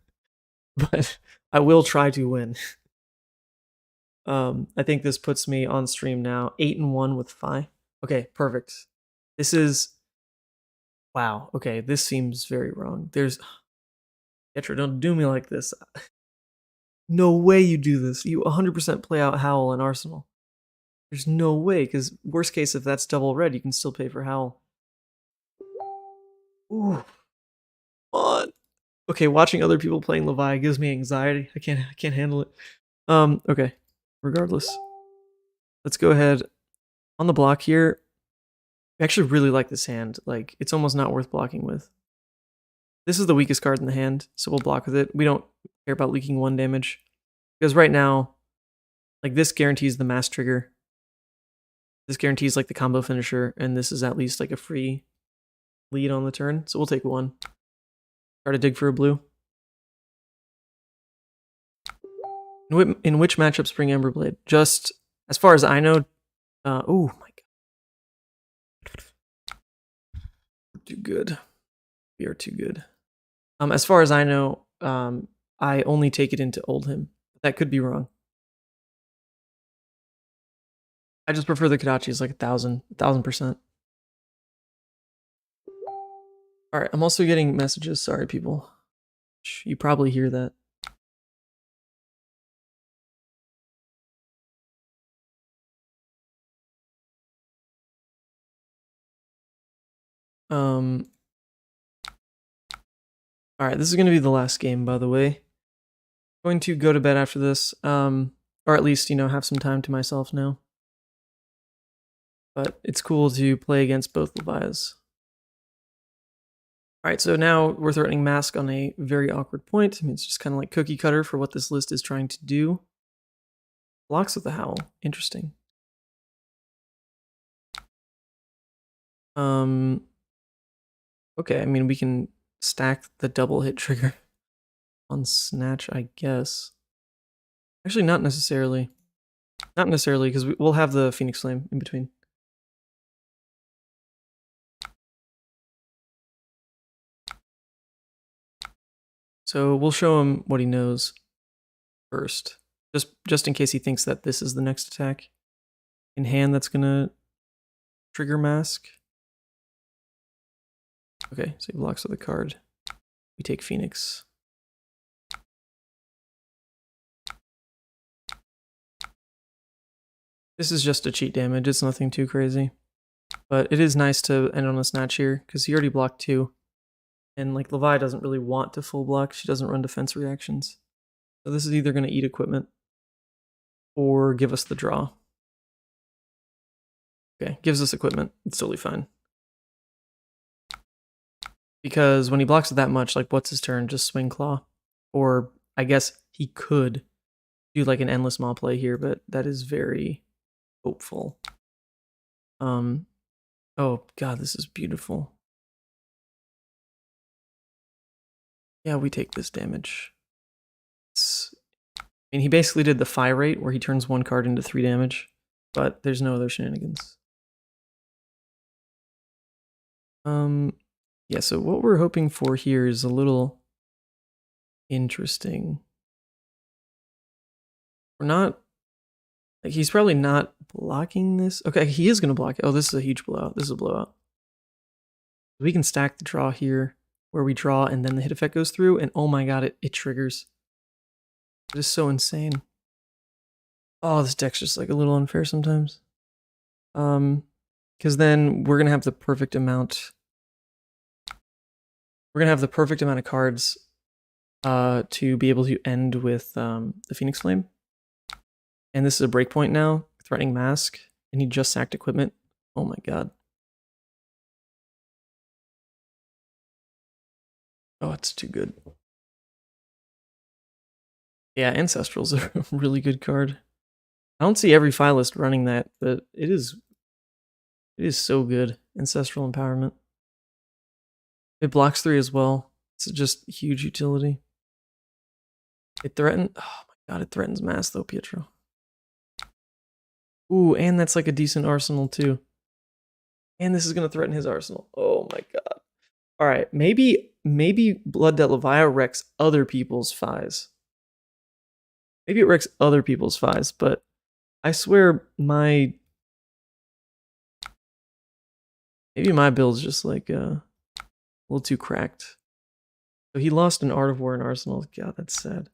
but I will try to win. I think this puts me on stream now 8-1 with Phi. Okay, perfect. This is wow. Okay, this seems very wrong. There's Petra, don't do me like this. No way you do this. You 100% play out Howl and Arsenal. There's no way, because worst case, if that's double red, you can still pay for Howl. Ooh. Come on. Okay, watching other people playing Levi gives me anxiety. I can't handle it. Okay. Regardless. Let's go ahead. On the block here, I actually really like this hand. Like, it's almost not worth blocking with. This is the weakest card in the hand, so we'll block with it. We don't care about leaking 1 damage. Because right now, like, this guarantees the mass trigger. This guarantees, like, the combo finisher, and this is at least, like, a free lead on the turn. So we'll take 1. Try to dig for a blue. In which matchups bring Emberblade? Just, as far as I know, oh my god. We're too good. We are too good. As far as I know, I only take it into Oldhim. That could be wrong. I just prefer the Kodachis like 1,000%. Alright, I'm also getting messages. Sorry, people. You probably hear that. Alright, this is going to be the last game, by the way. Going to go to bed after this, or at least, you know, have some time to myself now. But it's cool to play against both Levias. Alright, so now we're threatening Mask on a very awkward point. I mean, it's just kind of like cookie cutter for what this list is trying to do. Blocks with the Howl. Interesting. Okay, I mean, we can stack the double hit trigger on Snatch, I guess. Actually, not necessarily. Not necessarily, because we'll have the Phoenix Flame in between. So we'll show him what he knows first, just in case he thinks that this is the next attack in hand that's gonna trigger Mask. Okay, so he blocks with a card. We take Phoenix. This is just a cheat damage, it's nothing too crazy. But it is nice to end on a Snatch here, because he already blocked 2. And like Levi doesn't really want to full block, she doesn't run defense reactions. So this is either going to eat equipment or give us the draw. Okay, gives us equipment, it's totally fine. Because when he blocks it that much, like what's his turn? Just swing claw. Or I guess he could do like an endless maw play here, but that is very hopeful. Oh god, this is beautiful. Yeah, we take this damage. I mean, he basically did the Phi rate where he turns 1 card into 3 damage, but there's no other shenanigans. Yeah, so what we're hoping for here is a little interesting. We're not, like, he's probably not blocking this. Okay, he is going to block it. Oh, this is a huge blowout. This is a blowout. We can stack the draw here where we draw and then the hit effect goes through, and oh my god, it triggers. It is so insane. Oh, this deck's just like a little unfair sometimes. Because then we're going to have the perfect amount. We're going to have the perfect amount of cards to be able to end with the Phoenix Flame. And this is a breakpoint now, threatening Mask, and he just sacked equipment. Oh my god. Oh, it's too good. Yeah, Ancestral's a really good card. I don't see every finalist running that, but it is so good. Ancestral Empowerment. It blocks 3 as well. It's just huge utility. It threatens. Oh my god, it threatens mass though, Pietro. Ooh, and that's like a decent arsenal too. And this is gonna threaten his arsenal. Oh my god. Alright, maybe Blood Debt Levia wrecks other people's Fies. Maybe it wrecks other people's Fies, but I swear maybe my build's just like a little too cracked. So he lost an Art of War and Arsenal. God, that's sad.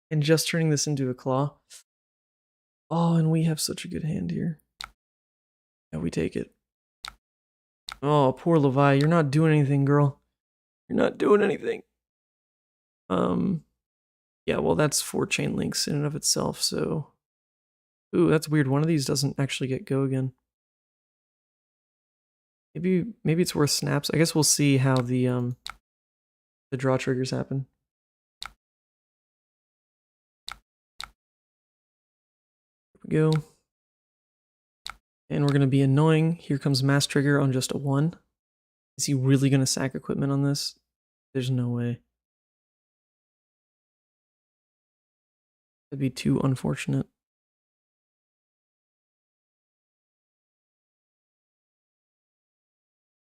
And just turning this into a claw. Oh, and we have such a good hand here. Yeah, we take it. Oh, poor Levi. You're not doing anything, girl. You're not doing anything. Yeah, well, that's 4 chain links in and of itself, so... Ooh, that's weird. One of these doesn't actually get go again. Maybe it's worth snaps. I guess we'll see how the draw triggers happen. Here we go. And we're gonna be annoying. Here comes mass trigger on just a 1. Is he really gonna sack equipment on this? There's no way. That'd be too unfortunate.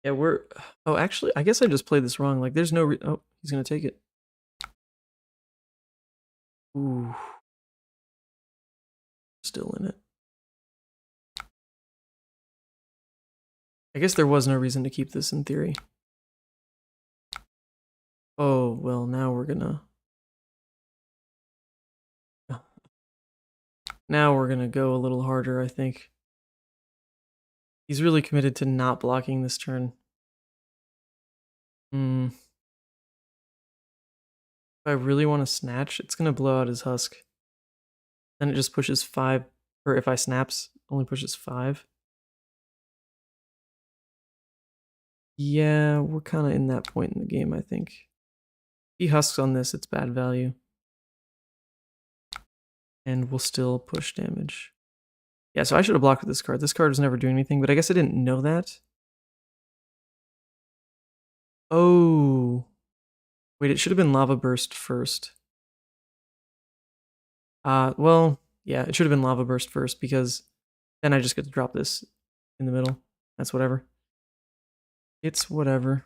Yeah, we're... Oh, actually, I guess I just played this wrong. Like, there's no... Oh, he's gonna take it. Ooh. Still in it. I guess there was no reason to keep this in theory. Oh, well, now we're gonna... Now we're gonna go a little harder, I think. He's really committed to not blocking this turn. If I really want to snatch, it's gonna blow out his husk. Then it just pushes 5, or if I snaps, only pushes 5. Yeah, we're kind of in that point in the game, I think. If he husks on this, it's bad value. And we'll still push damage. Yeah, so I should have blocked with this card. This card was never doing anything, but I guess I didn't know that. Oh. Wait, it should have been Lava Burst first. Well, yeah, it should have been Lava Burst first because then I just get to drop this in the middle. That's whatever. It's whatever.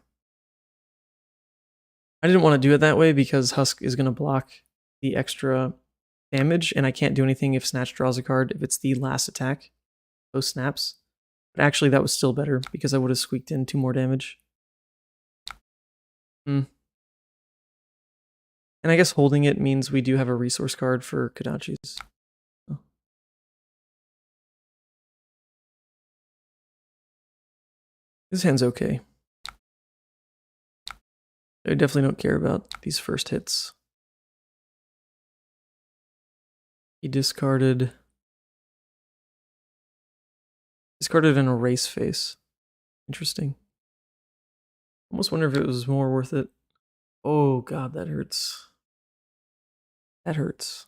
I didn't want to do it that way because Husk is going to block the extra damage, and I can't do anything if Snatch draws a card if it's the last attack. Those snaps. But actually, that was still better because I would have squeaked in 2 more damage. And I guess holding it means we do have a resource card for Kodachi's. Oh. His hand's okay. I definitely don't care about these first hits. He discarded an erase face. Interesting. Almost wonder if it was more worth it. Oh god, that hurts. That hurts.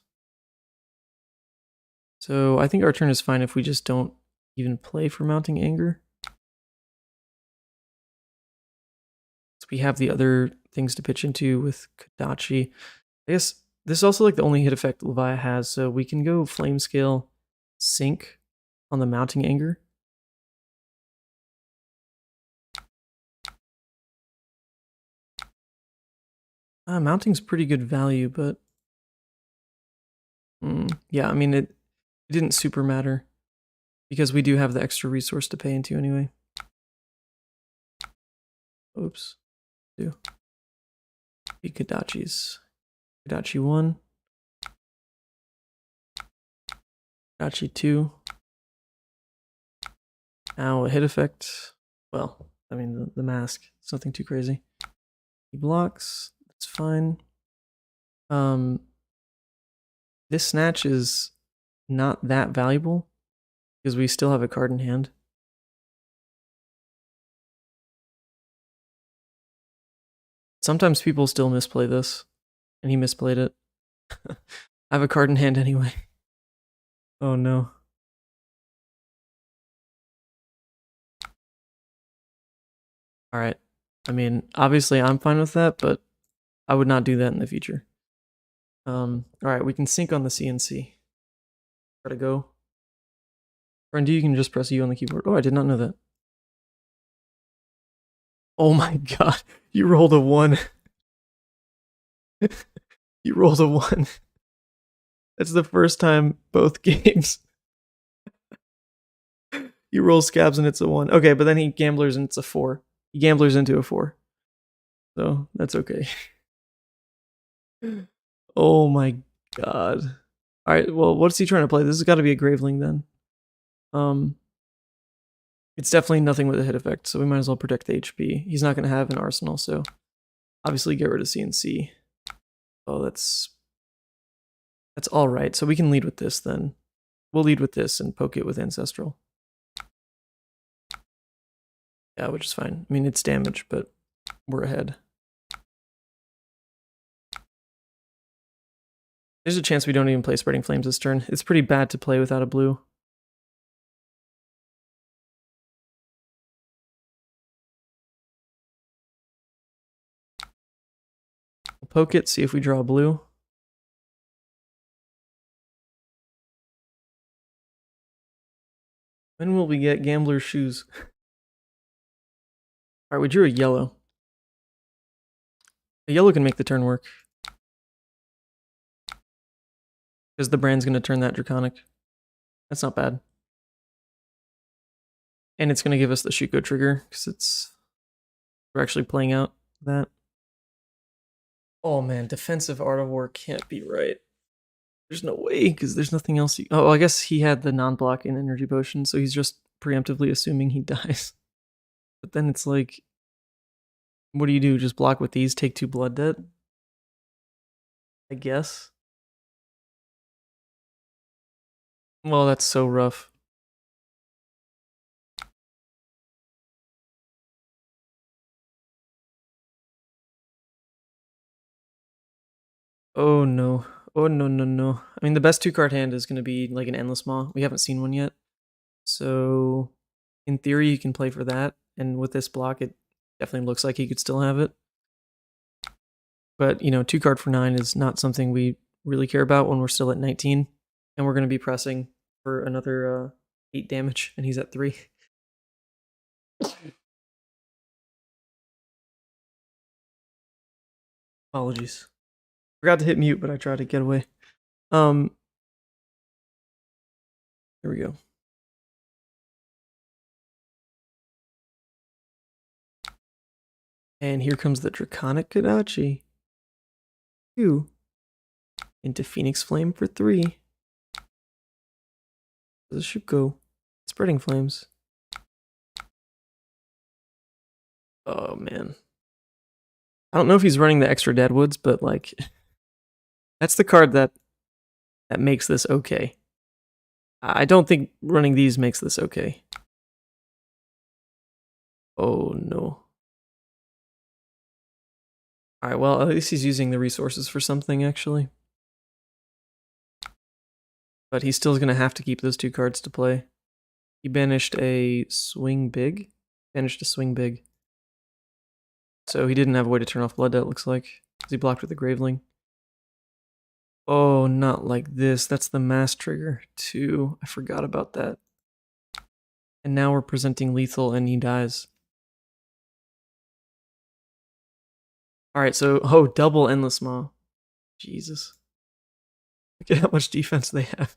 So I think our turn is fine if we just don't even play for Mounting Anger. So we have the other things to pitch into with Kodachi. I guess this is also like the only hit effect Levia has, so we can go Flame Scale Sync on the Mounting Anger. Mounting's pretty good value, but yeah, I mean it didn't super matter because we do have the extra resource to pay into anyway. Oops. Two. Kodachi's. Kodachi 1. Kodachi 2. Now a hit effect. Well, I mean the mask. It's nothing too crazy. He blocks. That's fine. This snatch is not that valuable because we still have a card in hand. Sometimes people still misplay this, and he misplayed it. I have a card in hand anyway. Oh no. Alright. I mean, obviously I'm fine with that, but I would not do that in the future. Alright, we can sync on the CNC. Try to go. Friend, you can just press U on the keyboard. Oh, I did not know that. Oh my god, you rolled a 1. You rolled a 1. That's the first time both games. You roll scabs and it's a 1. Okay, but then he gamblers and it's a 4. He gamblers into a 4. So that's okay. Oh my god. Alright, well, what's he trying to play? This has got to be a Graveling then. It's definitely nothing with a hit effect, so we might as well protect the HP. He's not going to have an arsenal, so obviously get rid of CNC. Oh, that's alright. So we can lead with this then. We'll lead with this and poke it with Ancestral. Yeah, which is fine. I mean, it's damage, but we're ahead. There's a chance we don't even play Spreading Flames this turn. It's pretty bad to play without a blue. We'll poke it, see if we draw blue. When will we get Gambler's Shoes? Alright, we drew a yellow. A yellow can make the turn work. Because the brand's going to turn that Draconic. That's not bad. And it's going to give us the Shuko trigger, because we're actually playing out that. Oh man, defensive Art of War can't be right. There's no way, because there's nothing else. Oh, I guess he had the non-block in Energy Potion, so he's just preemptively assuming he dies. But then it's like, what do you do? Just block with these, take 2 blood debt? I guess. Well, that's so rough. Oh no. Oh no, no, no. I mean, the best 2-card hand is going to be like an Endless Maw. We haven't seen one yet. So, in theory, you can play for that. And with this block, it definitely looks like he could still have it. But, you know, 2-card for 9 is not something we really care about when we're still at 19. And we're going to be pressing for another 8 damage, and he's at 3. Apologies. Forgot to hit mute, but I tried to get away. Here we go. And here comes the Draconic Kodachi. 2. Into Phoenix Flame for 3. This should go. Spreading Flames. Oh man. I don't know if he's running the extra Deadwoods, but like that's the card that makes this okay. I don't think running these makes this okay. Oh no. Alright, well, at least he's using the resources for something, actually. But he's still going to have to keep those 2 cards to play. He banished a Swing Big. Banished a Swing Big. So he didn't have a way to turn off Blood Debt, looks like. Because he blocked with the Graveling. Oh, not like this. That's the Mass trigger, too. I forgot about that. And now we're presenting lethal and he dies. Alright, so, oh, double Endless Maw. Jesus. Look at how much defense they have.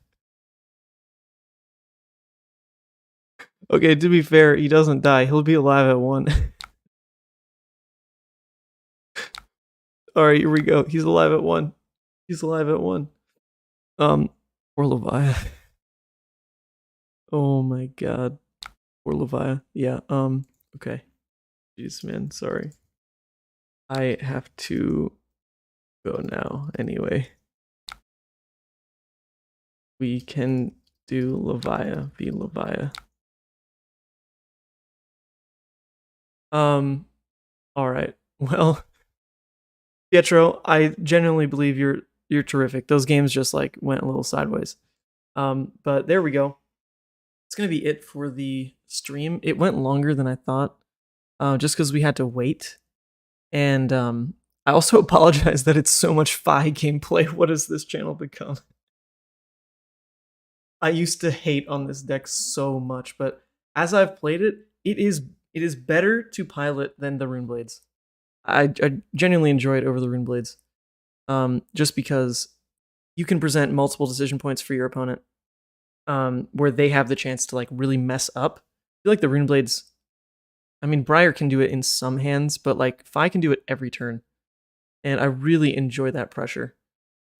Okay, to be fair, he doesn't die. He'll be alive at 1. Alright, here we go. He's alive at 1. He's alive at 1. Poor Levia. Oh my god. Poor Levia. Yeah, okay. Jeez, man, sorry. I have to go now, anyway. We can do Levia, v Levia. Alright. Well, Pietro, I genuinely believe you're you're terrific. Those games just like went a little sideways. But there we go. It's gonna be it for the stream. It went longer than I thought, just because we had to wait. And I also apologize that it's so much Fi gameplay. What has this channel become? I used to hate on this deck so much, but as I've played it, it is better to pilot than the Rune Blades. I genuinely enjoy it over the Rune Blades, just because you can present multiple decision points for your opponent, where they have the chance to like really mess up. I feel like the Rune Blades, I mean, Briar can do it in some hands, but like Fi can do it every turn, and I really enjoy that pressure.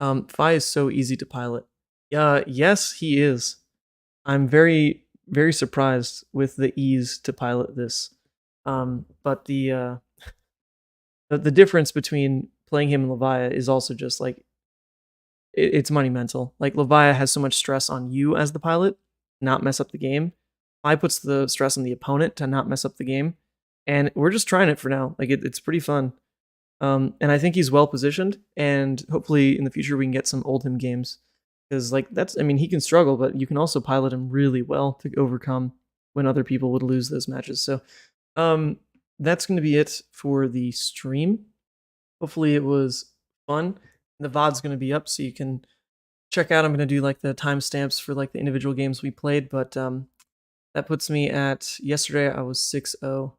Fi is so easy to pilot. Yes, he is. I'm very, very surprised with the ease to pilot this. But the difference between playing him and Levia is also just like it's monumental. Like Levia has so much stress on you as the pilot, not mess up the game. Fi puts the stress on the opponent to not mess up the game, and we're just trying it for now. Like it's pretty fun. And I think he's well positioned, and hopefully in the future we can get some Oldhim games. Because like I mean, he can struggle, but you can also pilot him really well to overcome when other people would lose those matches. So that's going to be it for the stream. Hopefully it was fun. The VOD's going to be up, so you can check out. I'm going to do like the timestamps for like the individual games we played, but that puts me at yesterday I was 6-0.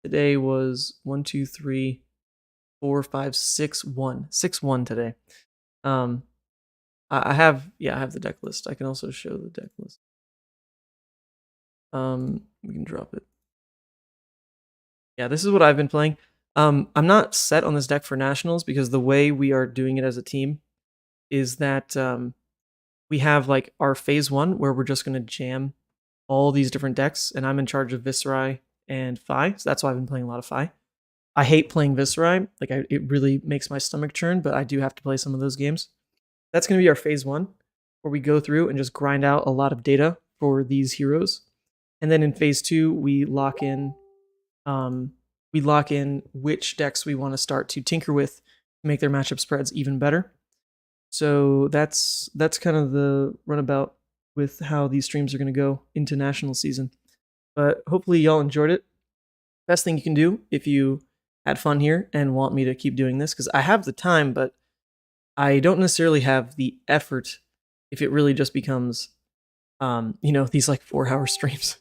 Today was 1, 2, 3, 4, 5, 6, 1. 6-1 today. I have the deck list. I can also show the deck list. We can drop it. Yeah, this is what I've been playing. I'm not set on this deck for nationals because the way we are doing it as a team is that we have like our phase 1 where we're just gonna jam all these different decks, and I'm in charge of Viserai and Fi, so that's why I've been playing a lot of Fi. I hate playing Viserai. Like it really makes my stomach churn, but I do have to play some of those games. That's going to be our phase 1, where we go through and just grind out a lot of data for these heroes. And then in phase 2, we lock in which decks we want to start to tinker with to make their matchup spreads even better. So that's kind of the runabout with how these streams are going to go into national season. But hopefully y'all enjoyed it. Best thing you can do if you had fun here and want me to keep doing this, because I have the time, but I don't necessarily have the effort if it really just becomes, these like 4-hour streams.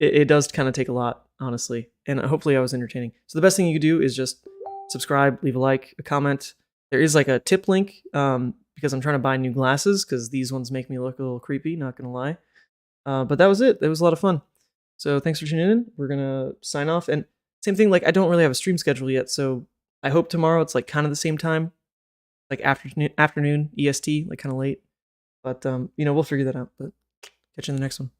It does kind of take a lot, honestly, and hopefully I was entertaining. So the best thing you can do is just subscribe, leave a like, a comment. There is like a tip link, because I'm trying to buy new glasses because these ones make me look a little creepy, not gonna lie. But that was it. It was a lot of fun. So thanks for tuning in. We're gonna sign off, and same thing, like I don't really have a stream schedule yet, so I hope tomorrow it's like kind of the same time, like afternoon EST, like kind of late. But we'll figure that out. But catch you in the next one.